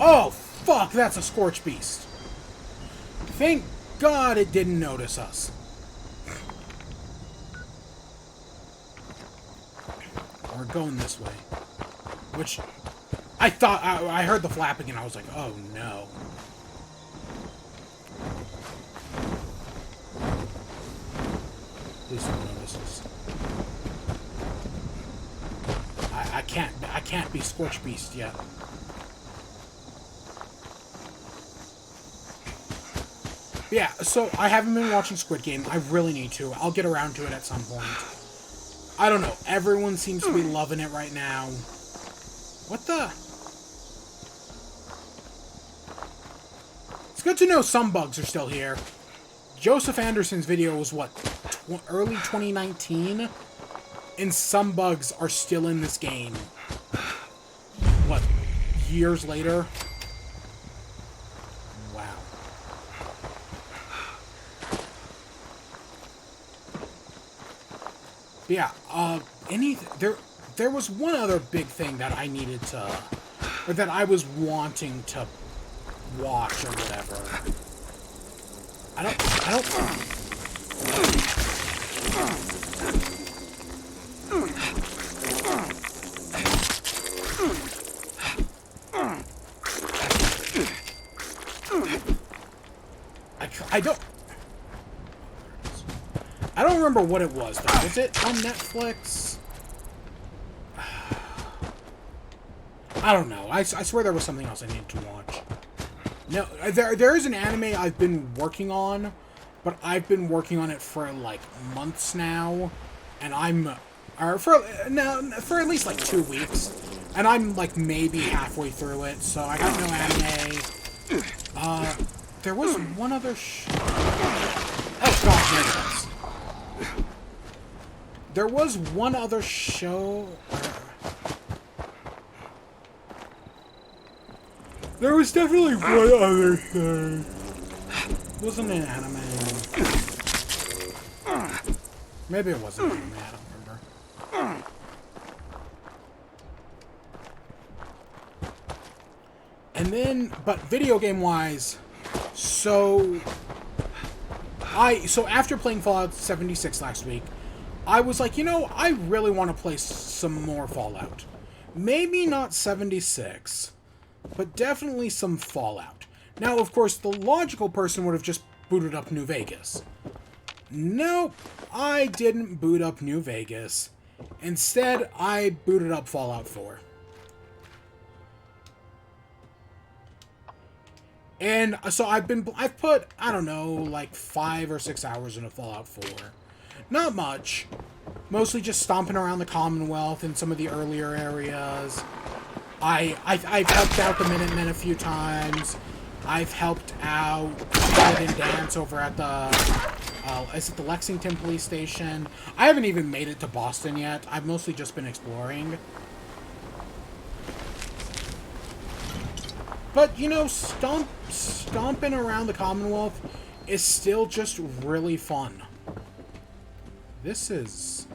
Oh, fuck, that's a Scorch Beast. Thank God it didn't notice us. We're going this way. Which, I thought, I heard the flapping and I was like, oh no. Please don't notice us. I can't be Scorch Beast yet. Yeah, so I haven't been watching Squid Game. I really need to. I'll get around to it at some point. I don't know. Everyone seems to be loving it right now. What the? It's good to know some bugs are still here. Joseph Anderson's video was, what, early 2019? And some bugs are still in this game. What, years later? Yeah, there was one other big thing that I needed to, or that I was wanting to watch or whatever. I don't remember what it was, though. Was it on Netflix? I don't know. I swear there was something else I needed to watch. No, there is an anime I've been working on, but I've been working on it for, like, months now, and for at least, like, 2 weeks, and I'm, like, maybe halfway through it, so I got no anime. There was one other oh, God, there it is. There was one other show... There was definitely one other thing. It wasn't an anime. Maybe it wasn't an anime, I don't remember. And then, but video game wise, so after playing Fallout 76 last week, I was like, you know, I really want to play some more Fallout. Maybe not 76, but definitely some Fallout. Now, of course, the logical person would have just booted up New Vegas. Nope, I didn't boot up New Vegas. Instead, I booted up Fallout 4. And so I've put, I don't know, like 5 or 6 hours into Fallout 4. Not much. Mostly just stomping around the Commonwealth in some of the earlier areas. I've helped out the Minutemen a few times. I've helped out Fred and Dance over at the, is it the Lexington Police Station? I haven't even made it to Boston yet. I've mostly just been exploring. But, you know, stomping around the Commonwealth is still just really fun. This is...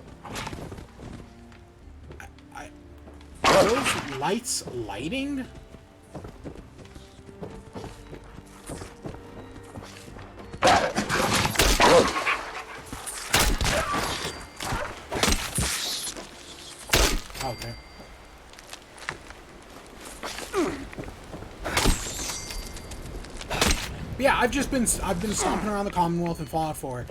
Are those lights lighting? Okay. But yeah, I've been stomping around the Commonwealth in Fallout 4.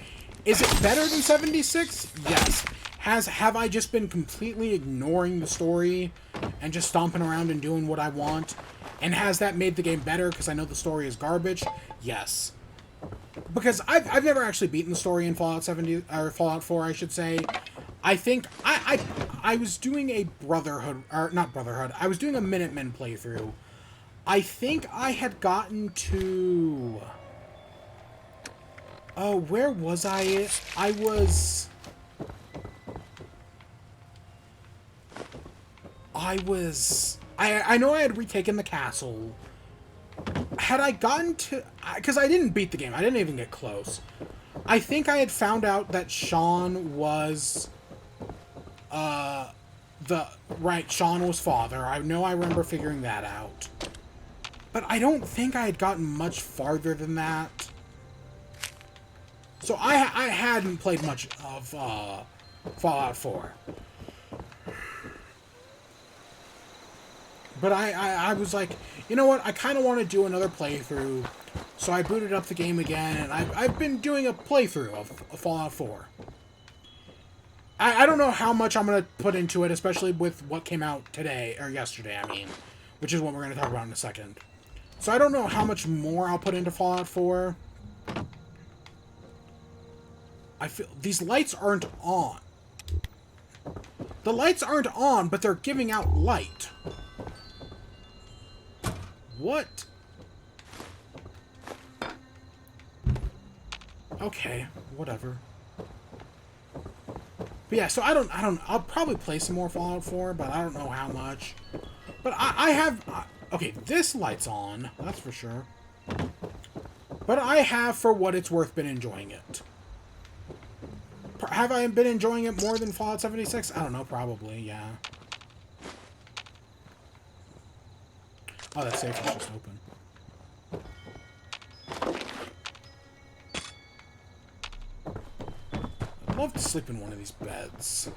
Is it better than 76? Yes. Have I just been completely ignoring the story and just stomping around and doing what I want? And has that made the game better because I know the story is garbage? Yes. Because I've never actually beaten the story in Fallout 70 or Fallout 4, I should say. I think I was doing a Brotherhood, or not Brotherhood. I was doing a Minutemen playthrough. I think I had gotten to... Oh, where was I? I know I had retaken the castle. Had I gotten to... Because I didn't beat the game. I didn't even get close. I think I had found out that Sean was... Sean was father. I know I remember figuring that out. But I don't think I had gotten much farther than that. So I hadn't played much of Fallout 4. But I was like, you know what? I kind of want to do another playthrough. So I booted up the game again, and I've been doing a playthrough of Fallout 4. I don't know how much I'm going to put into it, especially with what came out today, or yesterday, I mean. Which is what we're going to talk about in a second. So I don't know how much more I'll put into Fallout 4. I feel... These lights aren't on. The lights aren't on, but they're giving out light. What? Okay, whatever. But yeah, so I'll probably play some more Fallout 4, but I don't know how much. But I have... Okay, this light's on, that's for sure. But I have, for what it's worth, been enjoying it. Have I been enjoying it more than Fallout 76? I don't know, probably, yeah. Oh, that safe is just open. love to sleep in one of these beds.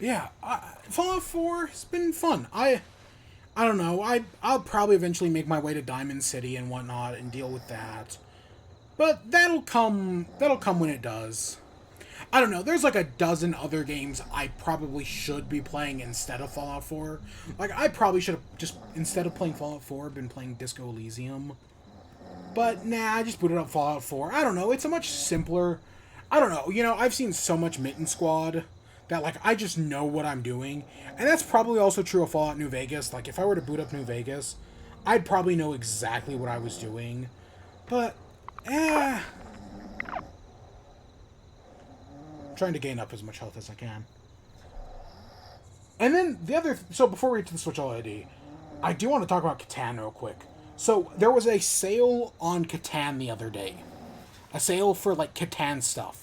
Yeah, Fallout 4 has been fun. I don't know. I'll probably eventually make my way to Diamond City and whatnot and deal with that. But that'll come when it does. I don't know. There's like a dozen other games I probably should be playing instead of Fallout 4. Like, I probably should have just, instead of playing Fallout 4, been playing Disco Elysium. But nah, I just booted up Fallout 4. I don't know. It's a much simpler... I don't know. You know, I've seen so much Mitten Squad that, like, I just know what I'm doing. And that's probably also true of Fallout New Vegas. Like, if I were to boot up New Vegas, I'd probably know exactly what I was doing. But, I'm trying to gain up as much health as I can. And then the other... So, before we get to the Switch OLED, I do want to talk about Catan real quick. So, there was a sale on Catan the other day. A sale for, like, Catan stuff.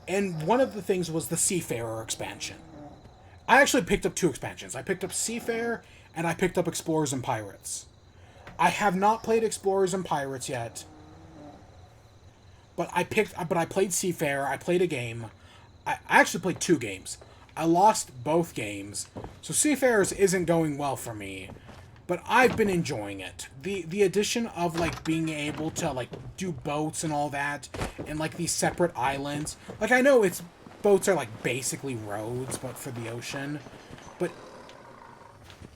And one of the things was the Seafarer expansion. I actually picked up 2 expansions. I picked up Seafarer, and I picked up Explorers and Pirates. I have not played Explorers and Pirates yet. But I played Seafarer, I played a game. I actually played 2 games. I lost both games. So Seafarers isn't going well for me. But I've been enjoying it. The addition of, like, being able to, like, do boats and all that, and, like, these separate islands. Like, I know boats are, like, basically roads, but for the ocean. But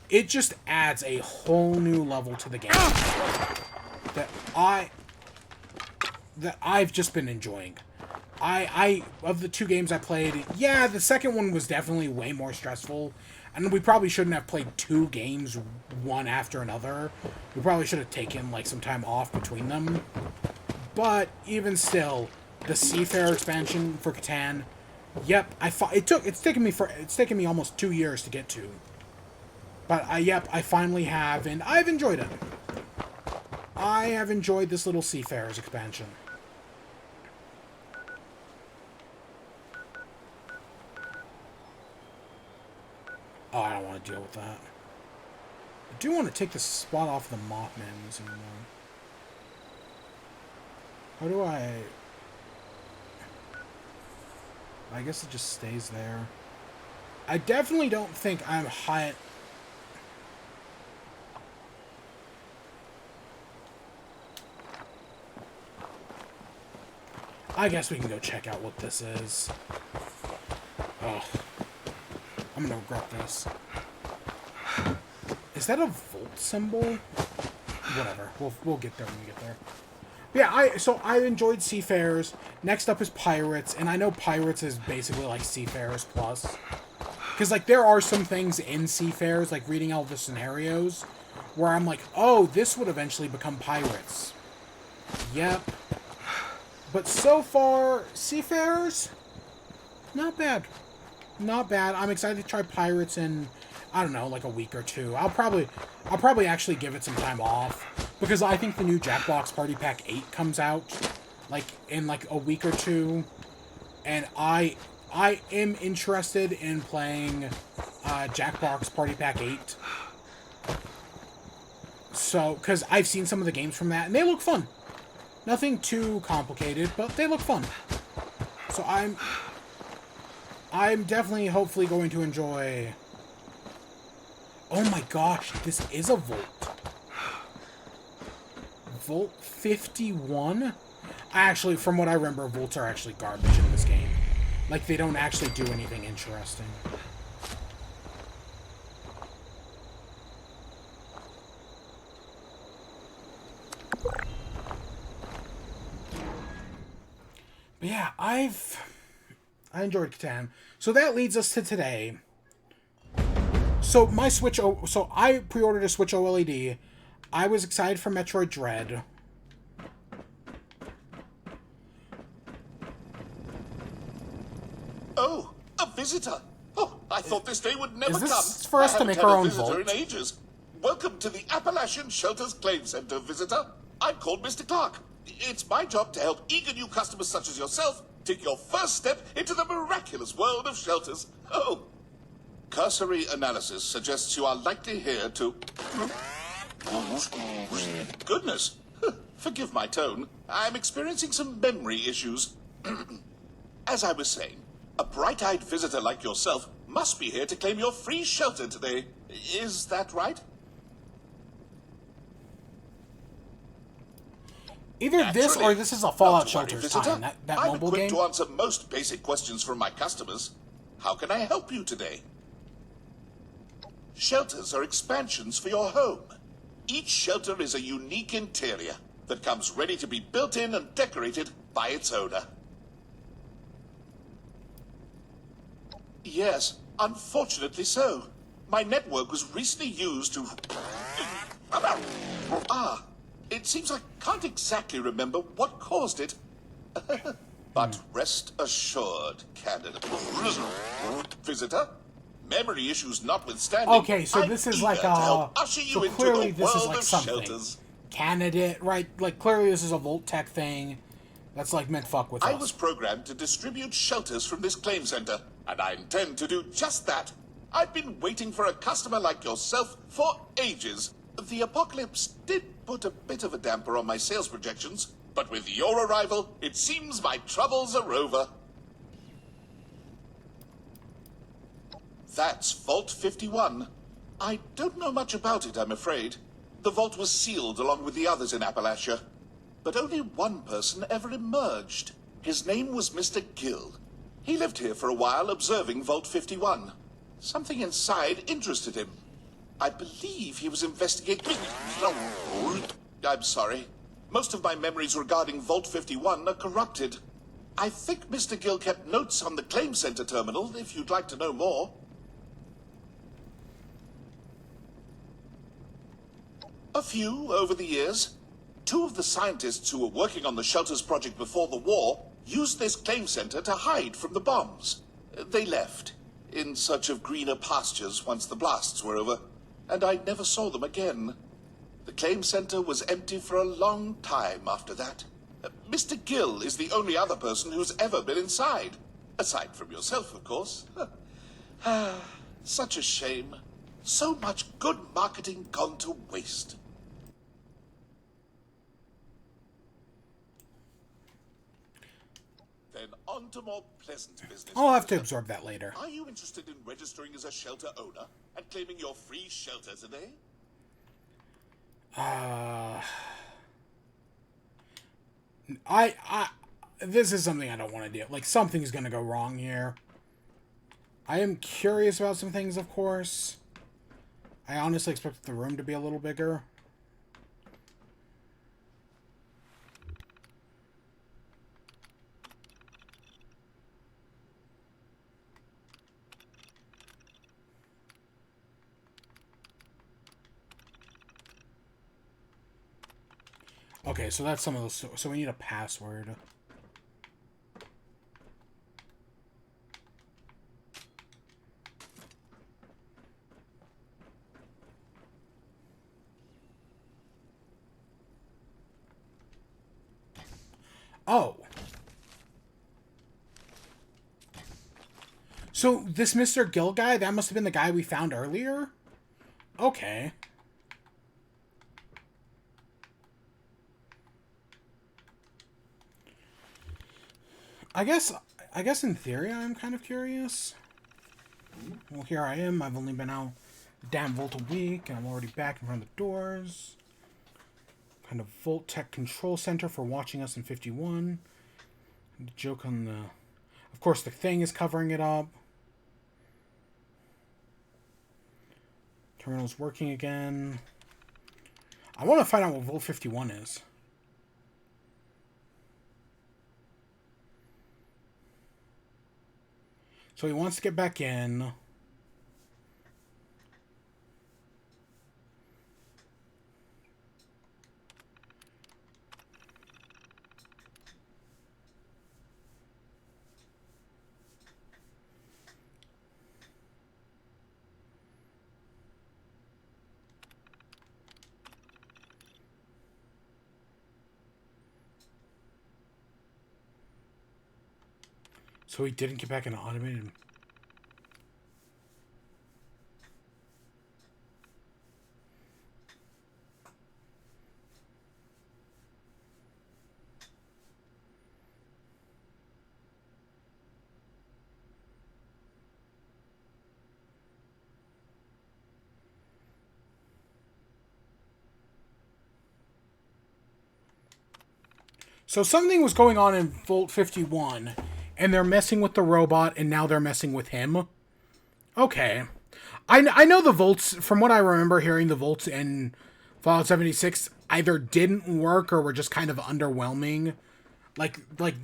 it just adds a whole new level to the game that I've just been enjoying. Of the 2 games I played, yeah, the second one was definitely way more stressful. And we probably shouldn't have played 2 games, one after another. We probably should have taken, like, some time off between them. But, even still, the Seafarer expansion for Catan, yep, it's taken me almost 2 years to get to. But, I finally have, and I've enjoyed it. I have enjoyed this little Seafarers expansion. Oh, I don't want to deal with that. I do want to take the spot off the Mothman Museum, though. How do I guess it just stays there. I definitely don't think I'm high... I guess we can go check out what this is. Oh. I'm gonna regret this. Is that a volt symbol? Whatever. We'll get there when we get there. Yeah, so I enjoyed Seafarers. Next up is Pirates, and I know Pirates is basically like Seafarers Plus. Because, like, there are some things in Seafarers, like reading all the scenarios, where I'm like, oh, this would eventually become Pirates. Yep. But so far, Seafarers, not bad. Not bad. I'm excited to try Pirates in, I don't know, like a week or 2. I'll probably actually give it some time off, because I think the new Jackbox Party Pack 8 comes out, like, in like a week or 2, and I am interested in playing Jackbox Party Pack 8. So, because I've seen some of the games from that, and they look fun. Nothing too complicated, but they look fun. So I'm definitely, hopefully, going to enjoy... Oh my gosh, this is a Volt. Volt 51? Actually, from what I remember, Volts are actually garbage in this game. Like, they don't actually do anything interesting. But yeah, I enjoyed Catan. So that leads us to today. So my Switch, so I pre-ordered a Switch OLED. I was excited for Metroid Dread. Oh, a visitor. Oh, I thought this day would never Is this come. for us to make our own visitor vault? in ages. Welcome to the Appalachian Shelters Claim Center, visitor. I'm called Mr. Clark. It's my job to help eager new customers such as yourself Take your first step into the miraculous world of shelters. Oh. Cursory analysis suggests you are likely here to... Goodness. Forgive my tone. I'm experiencing some memory issues. As I was saying, a bright-eyed visitor like yourself must be here to claim your free shelter today. Is that right? Either this or this is a Fallout Shelter's time. That I'm mobile equipped game. to answer most basic questions from my customers. How can I help you today? Shelters are expansions for your home. Each shelter is a unique interior that comes ready to be built in and decorated by its owner. Yes, unfortunately so. My network was recently used to... it seems I can't exactly remember what caused it. But rest assured, candidate visitor, memory issues notwithstanding. Okay, so this is like a... So clearly this is like something. Shelters. Candidate, right? Like, clearly this is a Volt Tech thing that's, like, meant fuck with us. I was programmed to distribute shelters from this claim center, and I intend to do just that. I've been waiting for a customer like yourself for ages. The apocalypse did put a bit of a damper on my sales projections, but with your arrival, it seems my troubles are over. That's Vault 51. I don't know much about it, I'm afraid. The vault was sealed along with the others in Appalachia, but only one person ever emerged. His name was Mr. Gill. He lived here for a while observing Vault 51. Something inside interested him. I believe he was investigating... I'm sorry. Most of my memories regarding Vault 51 are corrupted. I think Mr. Gill kept notes on the claim center terminal, if you'd like to know more. A few over the years. Two of the scientists who were working on the shelters project before the war used this claim center to hide from the bombs. They left, in search of greener pastures once the blasts were over, and I never saw them again. The claim center was empty for a long time after that. Mr. Gill is the only other person who's ever been inside. Aside from yourself, of course. Such a shame. So much good marketing gone to waste. Then on to more pleasant business. I'll have to absorb that later. Are you interested in registering as a shelter owner and claiming your free shelter today? This is something I don't want to do. Like, something's gonna go wrong here. I am curious about some things, of course. I honestly expected the room to be a little bigger. Okay, so that's some of those. So we need a password. Oh. So this Mr. Gill guy, that must have been the guy we found earlier? Okay. I guess in theory I'm kind of curious. Well, here I am. I've only been out the damn Volt a week, and I'm already back in front of the doors. Kind of Volt Tech Control Center for watching us in 51. And the joke on the... Of course, the thing is covering it up. Terminal's working again. I want to find out what Volt 51 is. So he wants to get back in. So he didn't get back into automated. So something was going on in Vault 51, and they're messing with the robot, and now they're messing with him. Okay. I know the Vaults, from what I remember hearing, the Vaults in Fallout 76 either didn't work or were just kind of underwhelming. Like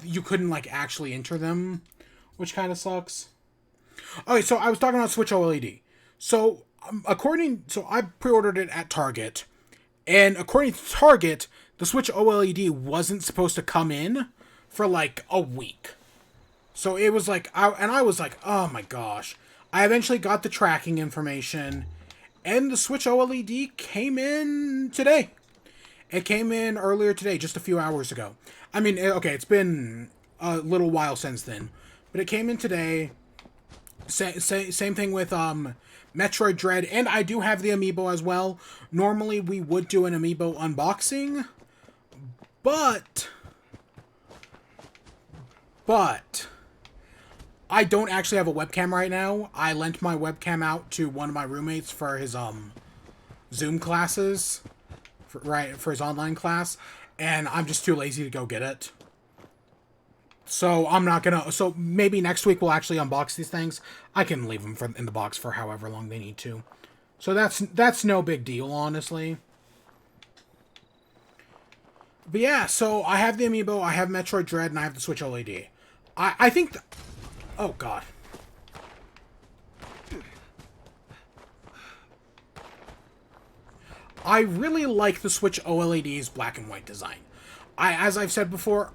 you couldn't, like, actually enter them, which kind of sucks. Okay, so I was talking about Switch OLED. So, so I pre-ordered it at Target, and according to Target, the Switch OLED wasn't supposed to come in for like a week. So it was like, I was like, oh my gosh. I eventually got the tracking information, and the Switch OLED came in today. It came in earlier today, just a few hours ago. I mean, okay, it's been a little while since then, but it came in today. Same thing with Metroid Dread, and I do have the amiibo as well. Normally we would do an amiibo unboxing, but I don't actually have a webcam right now. I lent my webcam out to one of my roommates for his Zoom classes, for his online class, and I'm just too lazy to go get it. So I'm not gonna. So maybe next week we'll actually unbox these things. I can leave them in the box for however long they need to. So that's no big deal, honestly. But yeah, so I have the amiibo, I have Metroid Dread, and I have the Switch OLED. I think... oh, God. I really like the Switch OLED's black and white design. As I've said before,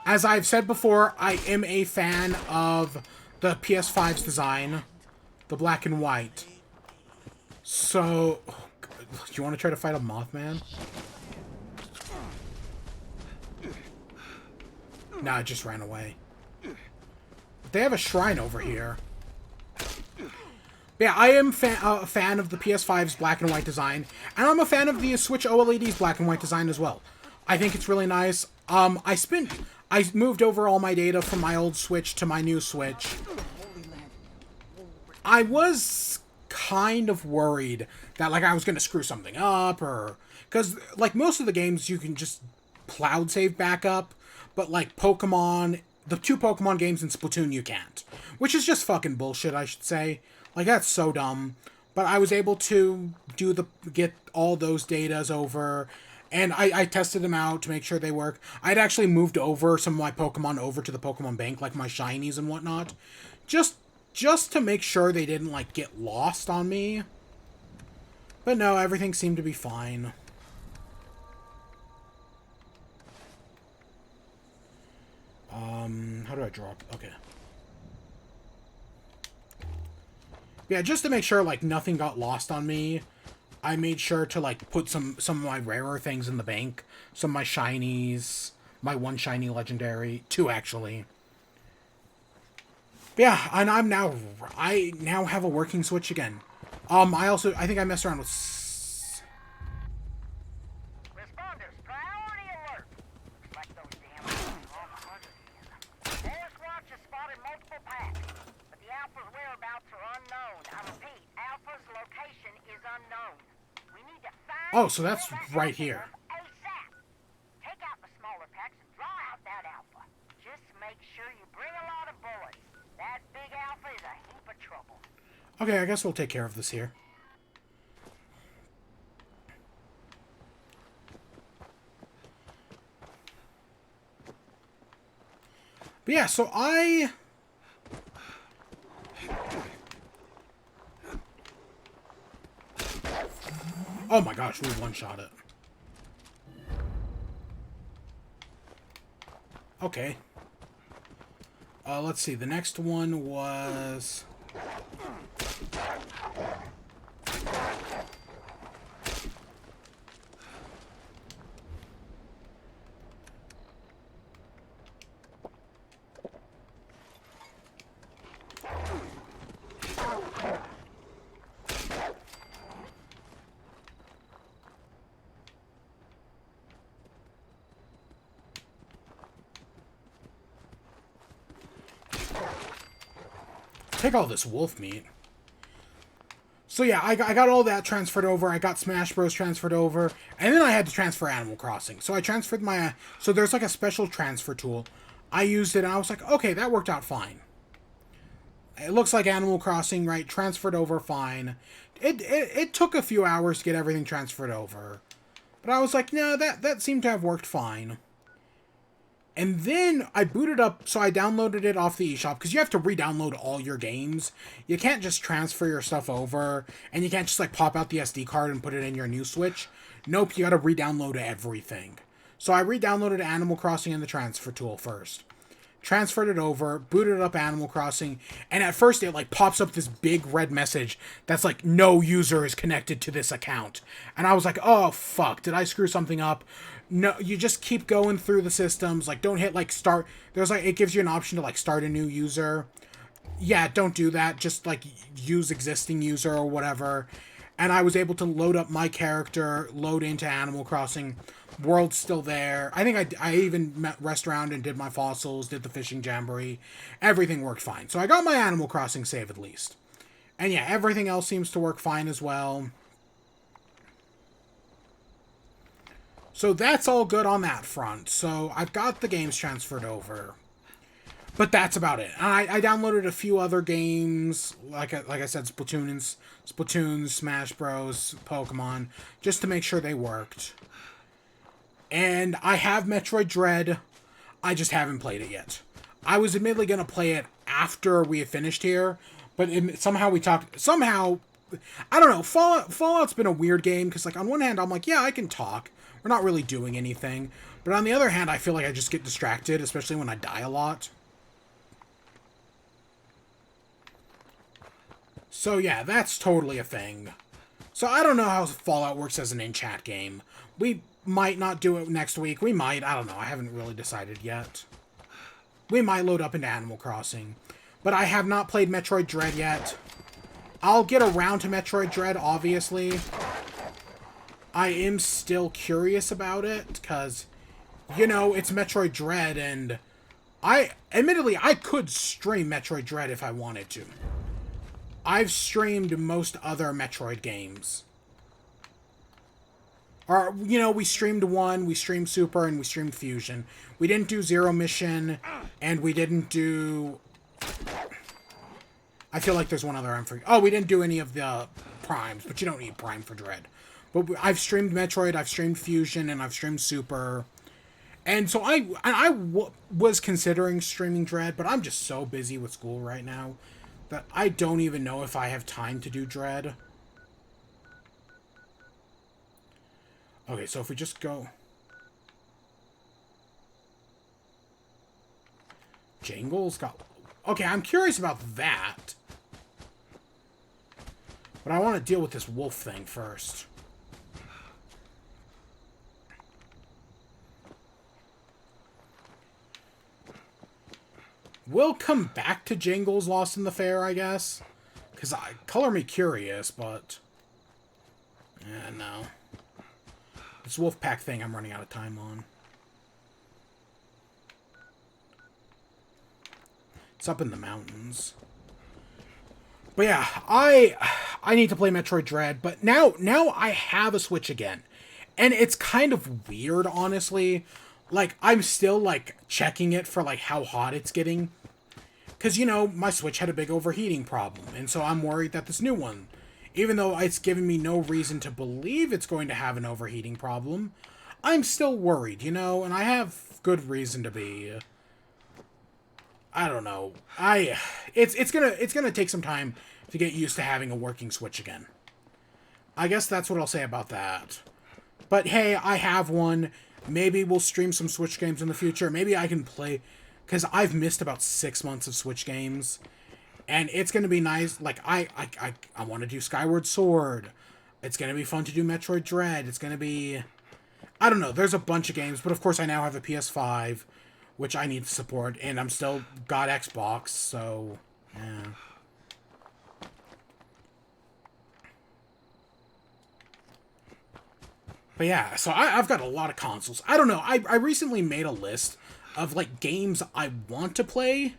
as I've said before, I am a fan of the PS5's design, the black and white. So, do you want to try to fight a Mothman? Nah, it just ran away. They have a shrine over here. Yeah, I am a fan of the PS5's black and white design, and I'm a fan of the Switch OLED's black and white design as well. I think it's really nice. I moved over all my data from my old Switch to my new Switch. I was kind of worried that, like, I was going to screw something up, or... because, like, most of the games you can just cloud save back up, but, like, Pokemon... the two Pokemon games in Splatoon you can't. Which is just fucking bullshit, I should say. Like, that's so dumb. But I was able to get all those datas over... and I tested them out to make sure they work. I'd actually moved over some of my Pokemon over to the Pokemon Bank, like my shinies and whatnot. Just to make sure they didn't, like, get lost on me. But no, everything seemed to be fine. How do I drop? Okay. Yeah, just to make sure, like, nothing got lost on me. I made sure to, like, put some of my rarer things in the bank. Some of my shinies. My one shiny legendary. Two, actually. But yeah, and I now have a working Switch again. I think I messed around with... Responders, priority alert. Looks like those damn wolves are on the hunt again. Forest Watch has spotted multiple packs, but the Alpha's whereabouts are unknown. I repeat, Alpha's location is unknown. We need to find... oh, so that's right here. ASAP. Take out the smaller packs and draw out that Alpha. Just make sure you bring a lot of bullets. That big Alpha is a heap of trouble. Okay, I guess we'll take care of this here. But yeah, so oh my gosh, we one-shot it. Okay. Let's see, the next one was... Take all this wolf meat. So yeah, I got all that transferred over. I got Smash Bros. Transferred over. And then I had to transfer Animal Crossing. So I transferred my... So there's like a special transfer tool. I used it and I was like, okay, that worked out fine. It looks like Animal Crossing, right? Transferred over fine. It took a few hours to get everything transferred over. But I was like, no, that seemed to have worked fine. And then I booted up, so I downloaded it off the eShop, because you have to re-download all your games. You can't just transfer your stuff over, and you can't just, like, pop out the SD card and put it in your new Switch. Nope, you gotta re-download everything. So I re-downloaded Animal Crossing in the transfer tool first. Transferred it over, booted up Animal Crossing, and at first it, like, pops up this big red message that's like, no user is connected to this account. And I was like, oh, fuck, did I screw something up? No, you just keep going through the systems. Like, don't hit, like, start. There's, like, it gives you an option to, like, start a new user. Yeah, don't do that. Just, like, use existing user or whatever. And I was able to load up my character, load into Animal Crossing. World's still there. I think I even rest around and did my fossils, did the fishing jamboree. Everything worked fine. So I got my Animal Crossing save at least. And yeah, everything else seems to work fine as well. So that's all good on that front. So I've got the games transferred over. But that's about it. I downloaded a few other games, like I said, Splatoon, Smash Bros, Pokemon, just to make sure they worked. And I have Metroid Dread. I just haven't played it yet. I was admittedly going to play it after we had finished here, but somehow I don't know, Fallout's been a weird game, because like on one hand I'm like, yeah, I can talk. We're not really doing anything. But on the other hand, I feel like I just get distracted, especially when I die a lot. So yeah, that's totally a thing. So I don't know how Fallout works as an in-chat game. We might not do it next week. We might. I don't know. I haven't really decided yet. We might load up into Animal Crossing. But I have not played Metroid Dread yet. I'll get around to Metroid Dread, obviously. I am still curious about it, because, you know, it's Metroid Dread, and admittedly, I could stream Metroid Dread if I wanted to. I've streamed most other Metroid games. Or, you know, we streamed 1, we streamed Super, and we streamed Fusion. We didn't do Zero Mission, and we didn't do... I feel like there's one other I'm forgetting. Oh, we didn't do any of the Primes, but you don't need Prime for Dread. But I've streamed Metroid, I've streamed Fusion, and I've streamed Super. And so I was considering streaming Dread, but I'm just so busy with school right now that I don't even know if I have time to do Dread. Okay, so if we just go... Jangle's got... Okay, I'm curious about that. But I want to deal with this wolf thing first. We'll come back to Jangle's Lost in the Fair, I guess. Because color me curious, but... Yeah, no. This wolf pack thing I'm running out of time on. It's up in the mountains. But yeah, I need to play Metroid Dread, but now I have a Switch again. And it's kind of weird, honestly. Like, I'm still, like, checking it for, like, how hot it's getting. Because, you know, my Switch had a big overheating problem. And so I'm worried that this new one, even though it's given me no reason to believe it's going to have an overheating problem, I'm still worried, you know? And I have good reason to be. I don't know. It's gonna take some time to get used to having a working Switch again. I guess that's what I'll say about that. But hey, I have one. Maybe we'll stream some Switch games in the future. Maybe I can play... Because I've missed about 6 months of Switch games. And it's going to be nice. Like, I want to do Skyward Sword. It's going to be fun to do Metroid Dread. It's going to be... I don't know. There's a bunch of games. But, of course, I now have a PS5, which I need to support. And I'm still got Xbox, so... Yeah. But yeah, so I've got a lot of consoles. I don't know. I recently made a list of, like, games I want to play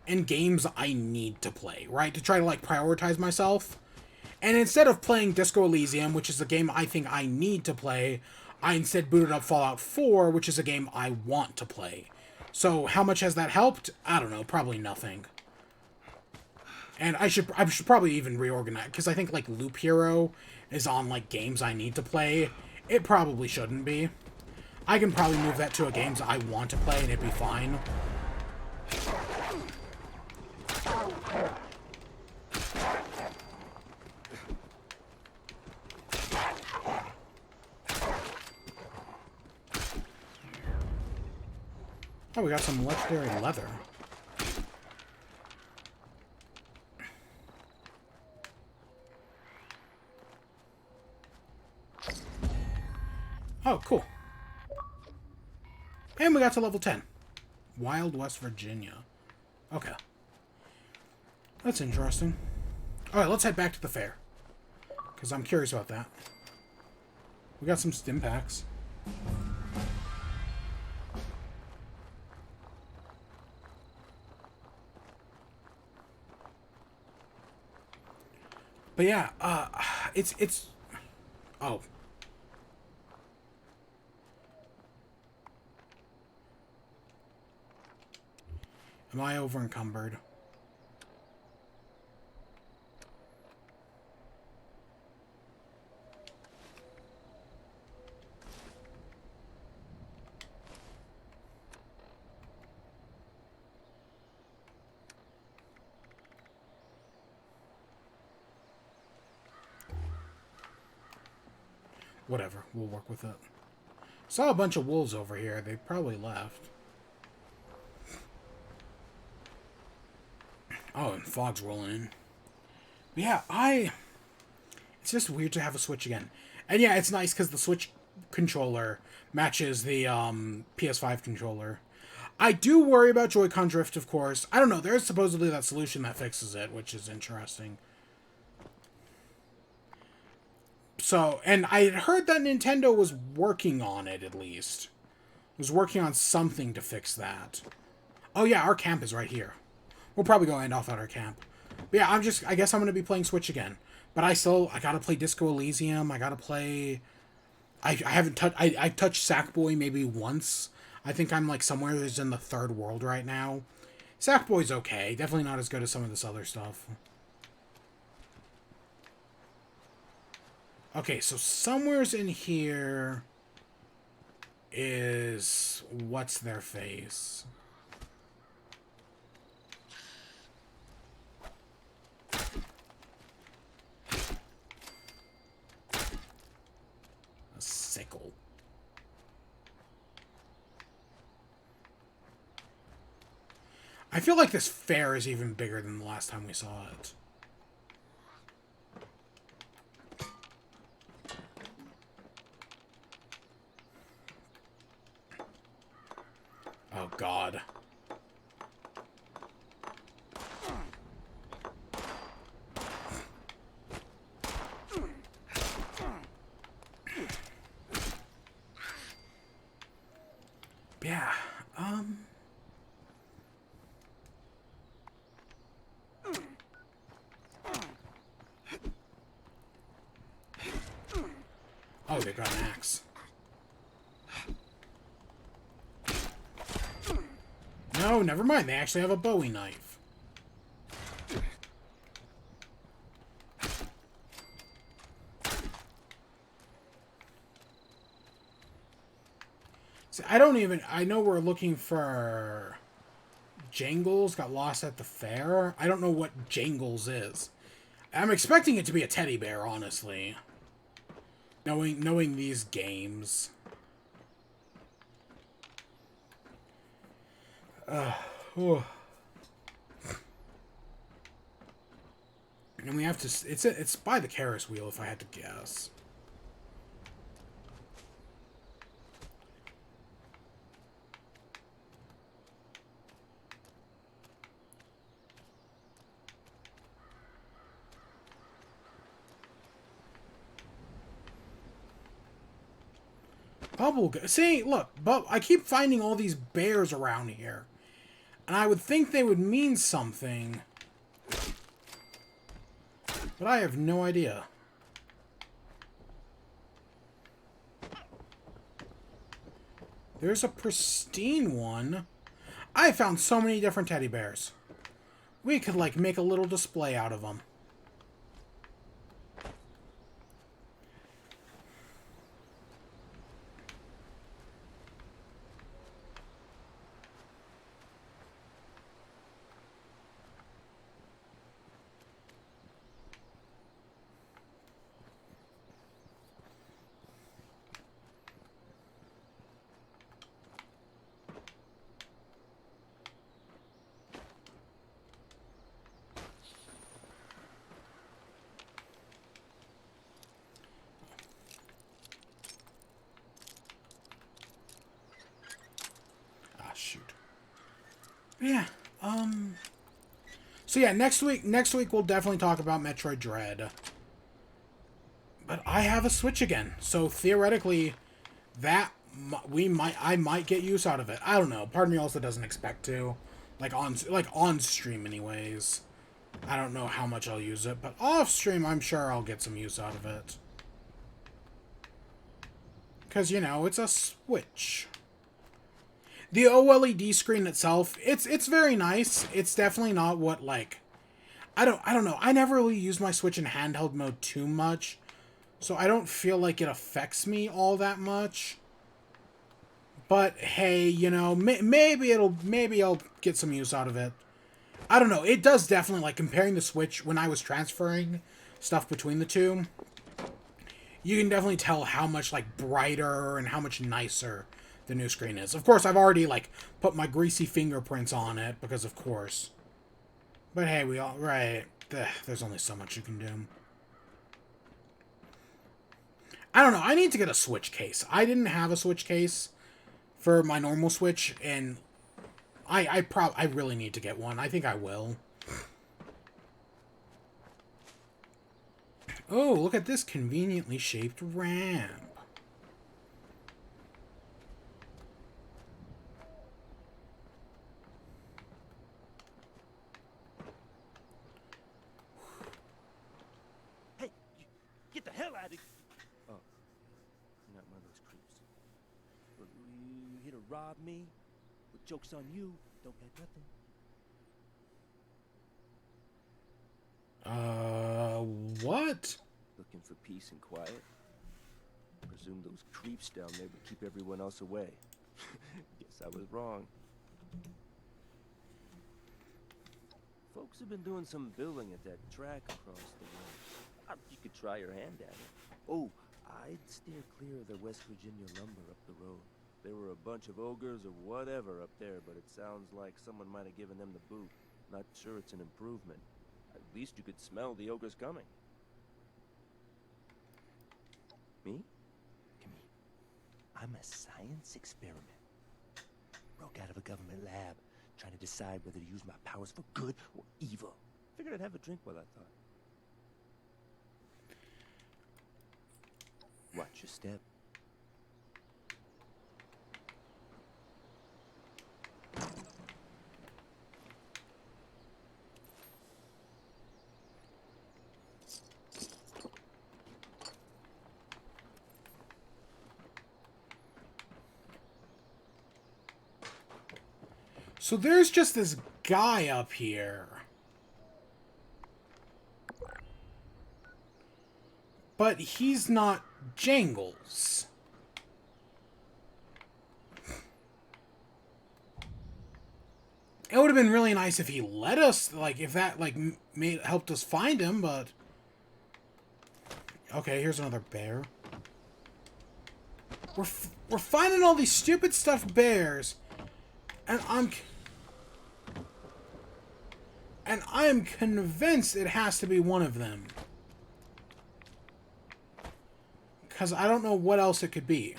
and games I need to play, right? To try to, like, prioritize myself. And instead of playing Disco Elysium, which is a game I think I need to play, I instead booted up Fallout 4, which is a game I want to play. So how much has that helped? I don't know. Probably nothing. And I should probably even reorganize, because I think, like, Loop Hero is on, like, games I need to play. It probably shouldn't be. I can probably move that to a games I want to play and it'd be fine. Oh, we got some legendary leather. Oh, cool. And we got to level 10. Wild West Virginia. Okay. That's interesting. Alright, let's head back to the fair. Because I'm curious about that. We got some stim packs. But yeah, it's... Oh. Am I over encumbered? Whatever, we'll work with it. Saw a bunch of wolves over here. They probably left. Oh, and fog's rolling in. But yeah, it's just weird to have a Switch again. And yeah, it's nice because the Switch controller matches the PS5 controller. I do worry about Joy-Con drift, of course. I don't know. There's supposedly that solution that fixes it, which is interesting. So, and I had heard that Nintendo was working on it, at least. Was working on something to fix that. Oh yeah, our camp is right here. We'll probably go end off at our camp. But yeah, I guess I'm going to be playing Switch again. But I gotta play Disco Elysium. I gotta play... I haven't touched... I touched Sackboy maybe once. I think I'm like somewhere that's in the third world right now. Sackboy's okay. Definitely not as good as some of this other stuff. Okay, so somewhere's in here is... What's their face? A sickle. I feel like this fair is even bigger than the last time we saw it. Oh, God. Yeah, Oh, they got an axe. No, never mind. They actually have a Bowie knife. See, I know we're looking for Jangles. Got lost at the fair. I don't know what Jangles is. I'm expecting it to be a teddy bear, honestly. Knowing these games. Oh. And we have to... It's by the Karis wheel, if I had to guess. See, look, but I keep finding all these bears around here. And I would think they would mean something. But I have no idea. There's a pristine one. I found so many different teddy bears. We could, like, make a little display out of them. Yeah, so yeah, next week we'll definitely talk about Metroid Dread. But I have a Switch again, so theoretically, I might get use out of it. I don't know. Part of me also doesn't expect to, like on stream anyways. I don't know how much I'll use it, but off stream, I'm sure I'll get some use out of it. Because, you know, it's a Switch. The OLED screen itself, it's very nice. It's definitely not what, like... I don't know. I never really use my Switch in handheld mode too much. So I don't feel like it affects me all that much. But, hey, you know, maybe I'll get some use out of it. I don't know. It does definitely, like, comparing the Switch when I was transferring stuff between the two, you can definitely tell how much, like, brighter and how much nicer the new screen is. Of course, I've already, like, put my greasy fingerprints on it, because of course. But hey, right. There's only so much you can do. I don't know, I need to get a Switch case. I didn't have a Switch case for my normal Switch, and I really need to get one. I think I will. Oh, look at this conveniently shaped ramp. Get the hell out of here! Oh, you're not one of those creeps. Look, you here to rob me? But joke's on you. Don't get nothing. What? Looking for peace and quiet? Presume those creeps down there would keep everyone else away. Guess I was wrong. Folks have been doing some building at that track across the way. You could try your hand at it. Oh, I'd steer clear of the West Virginia lumber up the road. There were a bunch of ogres or whatever up there, but it sounds like someone might have given them the boot. Not sure it's an improvement. At least you could smell the ogres coming. Me? Come here. I'm a science experiment. Broke out of a government lab, trying to decide whether to use my powers for good or evil. Figured I'd have a drink while I thought. Watch your step. So there's just this guy up here. But he's not Jangles. It would have been really nice if he let us, like, if that, like, helped us find him, but... Okay, here's another bear. We're finding all these stupid stuffed bears, and And I am convinced it has to be one of them. Because I don't know what else it could be.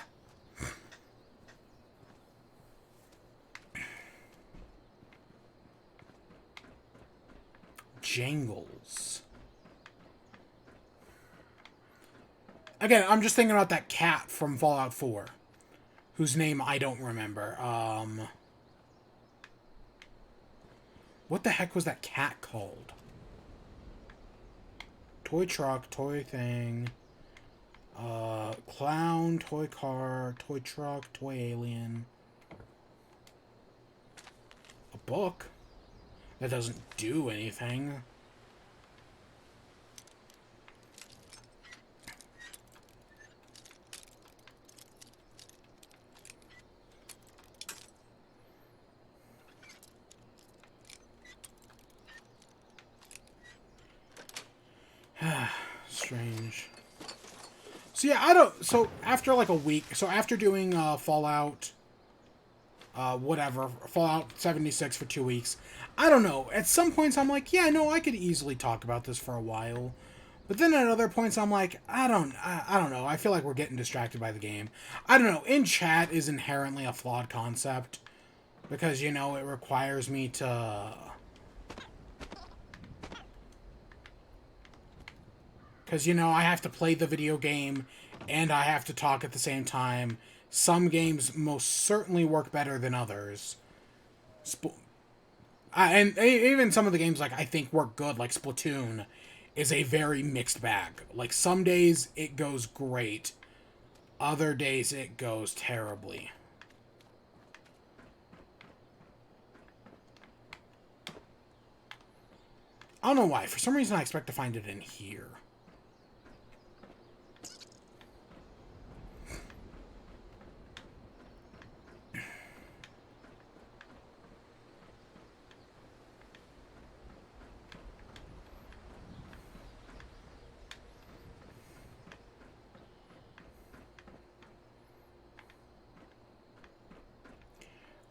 Jangles. Again, I'm just thinking about that cat from Fallout 4. Whose name I don't remember. What the heck was that cat called? Toy truck, toy thing. Clown, toy car, toy truck, toy alien. A book? That doesn't do anything. Strange. So yeah, I don't... So after like a week... So after doing Fallout... whatever. Fallout 76 for 2 weeks. I don't know. At some points I'm like, yeah, no, I could easily talk about this for a while. But then at other points I'm like, I don't know. I feel like we're getting distracted by the game. I don't know. In chat is inherently a flawed concept. Because, you know, it requires me to... Because, you know, I have to play the video game and I have to talk at the same time. Some games most certainly work better than others. And even some of the games, like, I think work good, like Splatoon, is a very mixed bag. Like, some days it goes great. Other days it goes terribly. I don't know why. For some reason I expect to find it in here.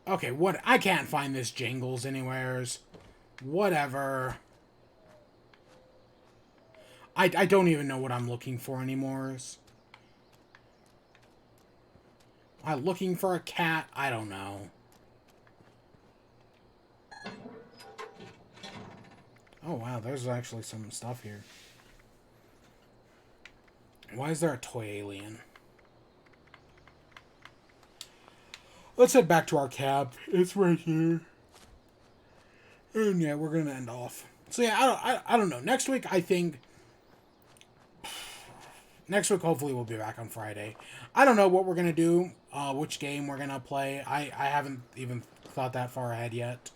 Okay, what? I can't find this Jingles anywheres. Whatever. I don't even know what I'm looking for anymore. Am I looking for a cat? I don't know. Oh, wow, there's actually some stuff here. Why is there a toy alien? Let's head back to our cab. It's right here. And yeah, we're gonna end off. So yeah, I don't know. Next week, I think... Next week, hopefully, we'll be back on Friday. I don't know what we're gonna do. Which game we're gonna play. I haven't even thought that far ahead yet.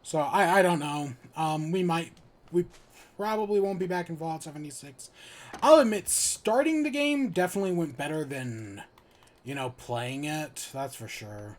So, I don't know. We probably won't be back in Fallout 76. I'll admit, starting the game definitely went better than, you know, playing it. That's for sure.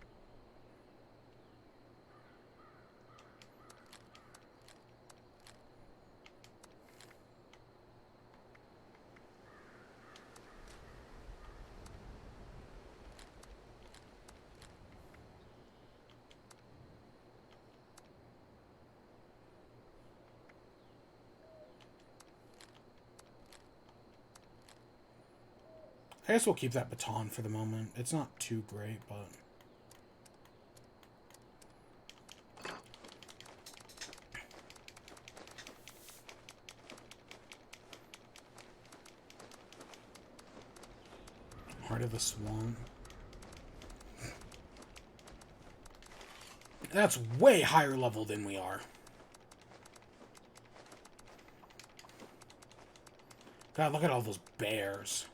I guess we'll keep that baton for the moment. It's not too great, but... Heart of the Swamp. That's way higher level than we are. God, look at all those bears.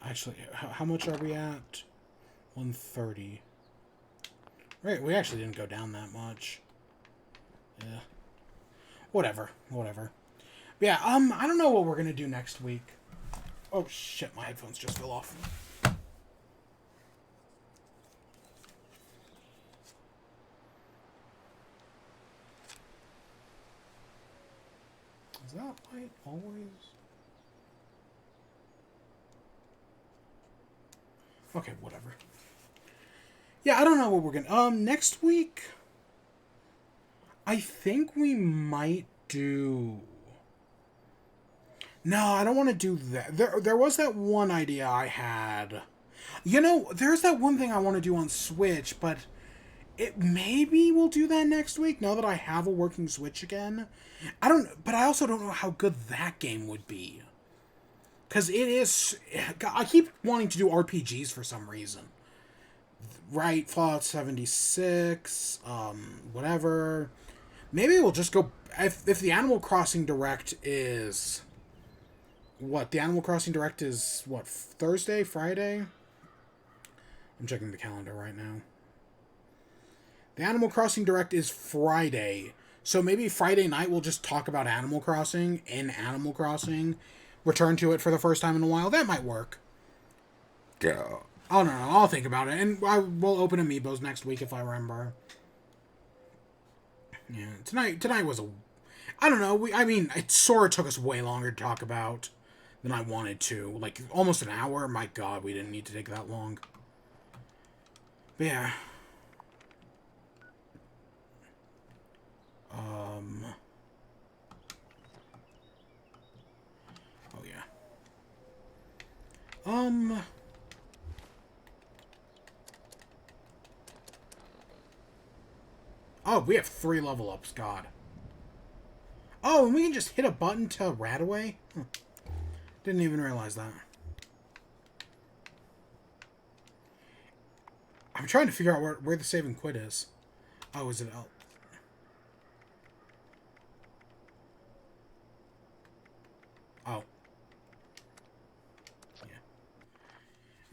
Actually, how much are we at? 130. Right, we actually didn't go down that much. Yeah. Whatever. But yeah, I don't know what we're gonna do next week. Oh shit, my headphones just fell off. that light always? Okay, whatever. Yeah, I don't know what we're gonna... next week... I think we might do... No, I don't want to do that. There was that one idea I had. You know, there's that one thing I want to do on Switch, but maybe we'll do that next week, now that I have a working Switch again. But I also don't know how good that game would be. Because it is... I keep wanting to do RPGs for some reason. Right, Fallout 76, whatever. Maybe we'll just go... If the Animal Crossing Direct is... What? The Animal Crossing Direct is, what, Thursday? Friday? I'm checking the calendar right now. The Animal Crossing Direct is Friday. So maybe Friday night we'll just talk about Animal Crossing in Animal Crossing. Return to it for the first time in a while. That might work. Yeah. Oh, no, I'll think about it. And we'll open Amiibos next week if I remember. Yeah, tonight was a... I don't know. Sora took us way longer to talk about than I wanted to. Like, almost an hour. My God, we didn't need to take that long. But yeah. Oh, yeah. Oh, we have 3 level ups, God. Oh, and we can just hit a button to rat away? Didn't even realize that. I'm trying to figure out where the save and quit is. Oh, is it out? Oh.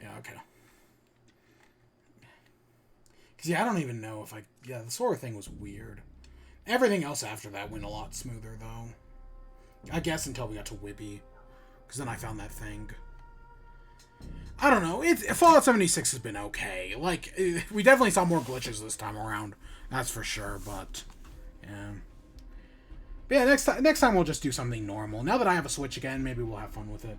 Yeah, okay. Because, yeah, I don't even know if yeah, the Sora thing was weird. Everything else after that went a lot smoother, though. I guess until we got to WIBE. Because then I found that thing. I don't know. Fallout 76 has been okay. Like, we definitely saw more glitches this time around. That's for sure, but... Yeah. But yeah, next time we'll just do something normal. Now that I have a Switch again, maybe we'll have fun with it.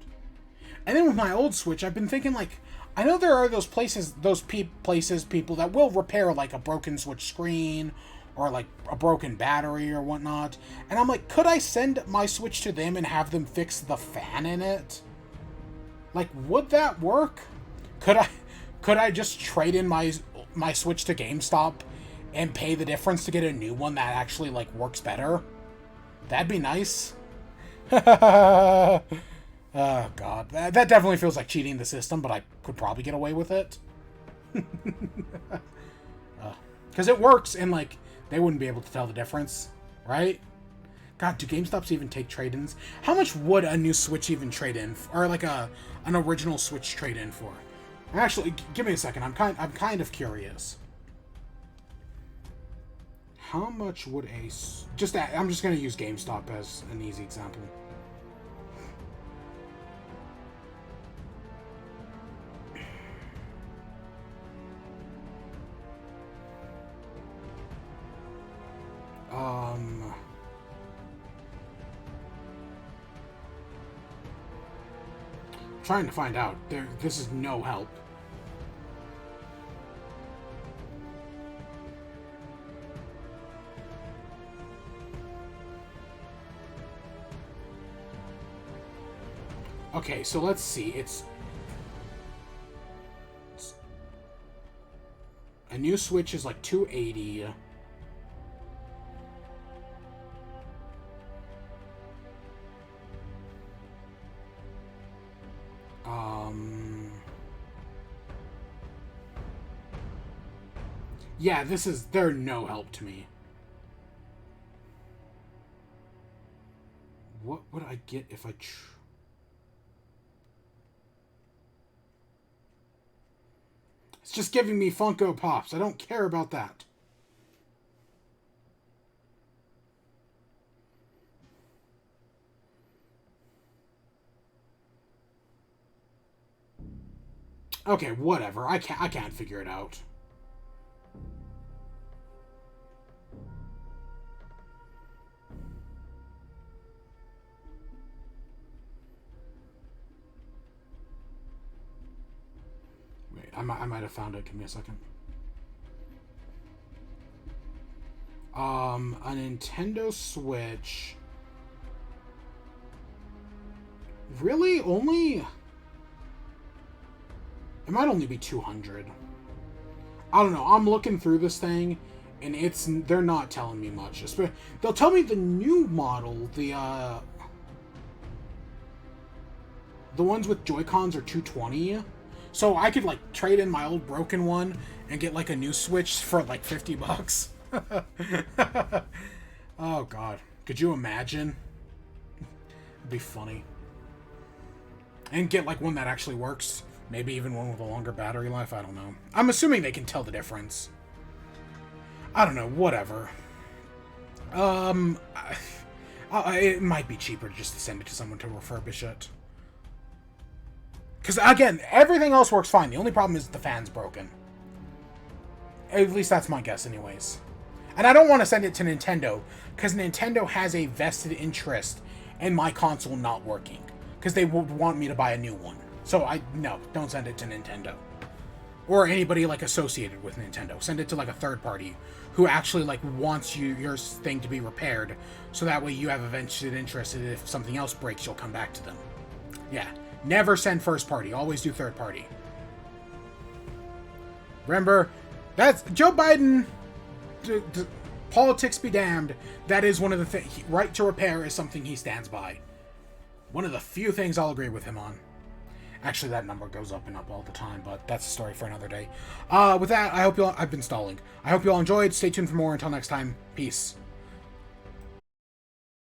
And then with my old Switch, I've been thinking, like... I know there are those people that will repair, like, a broken Switch screen... or, like, a broken battery or whatnot. And I'm like, could I send my Switch to them and have them fix the fan in it? Like, would that work? Could I just trade in my Switch to GameStop and pay the difference to get a new one that actually, like, works better? That'd be nice. Oh, God. That definitely feels like cheating the system, but I could probably get away with it. Because it works, and, like, they wouldn't be able to tell the difference, right? God, do GameStops even take trade-ins? How much would a new Switch even trade in, or like an original Switch trade in for? Actually, give me a second. I'm kind of curious. How much would I'm just gonna use GameStop as an easy example. Trying to find out. This is no help. Okay, so let's see. It's a new Switch is like $280. Yeah, they're no help to me. What would I get if I... It's just giving me Funko Pops. I don't care about that. Okay, whatever. I can't figure it out. I might have found it. Give me a second. A Nintendo Switch. Really? Only... It might only be 200. I don't know. I'm looking through this thing, and they're not telling me much. They'll tell me the new model, the ones with Joy-Cons are 220. So I could, like, trade in my old broken one and get, like, a new Switch for, like, $50. Oh, God. Could you imagine? It'd be funny. And get, like, one that actually works. Maybe even one with a longer battery life. I don't know. I'm assuming they can tell the difference. I don't know. Whatever. It might be cheaper just to send it to someone to refurbish it. Because, again, everything else works fine. The only problem is the fan's broken. At least that's my guess anyways. And I don't want to send it to Nintendo, because Nintendo has a vested interest in my console not working. Because they would want me to buy a new one. So, no, don't send it to Nintendo. Or anybody, like, associated with Nintendo. Send it to, like, a third party who actually, like, wants your thing to be repaired. So that way you have a vested interest, and if something else breaks, you'll come back to them. Yeah. Never send first party. Always do third party. Remember, that's Joe Biden. Politics be damned. That is one of the things. Right to repair is something he stands by. One of the few things I'll agree with him on. Actually, that number goes up and up all the time, but that's a story for another day. With that, I hope I've been stalling. I hope you all enjoyed. Stay tuned for more. Until next time, peace.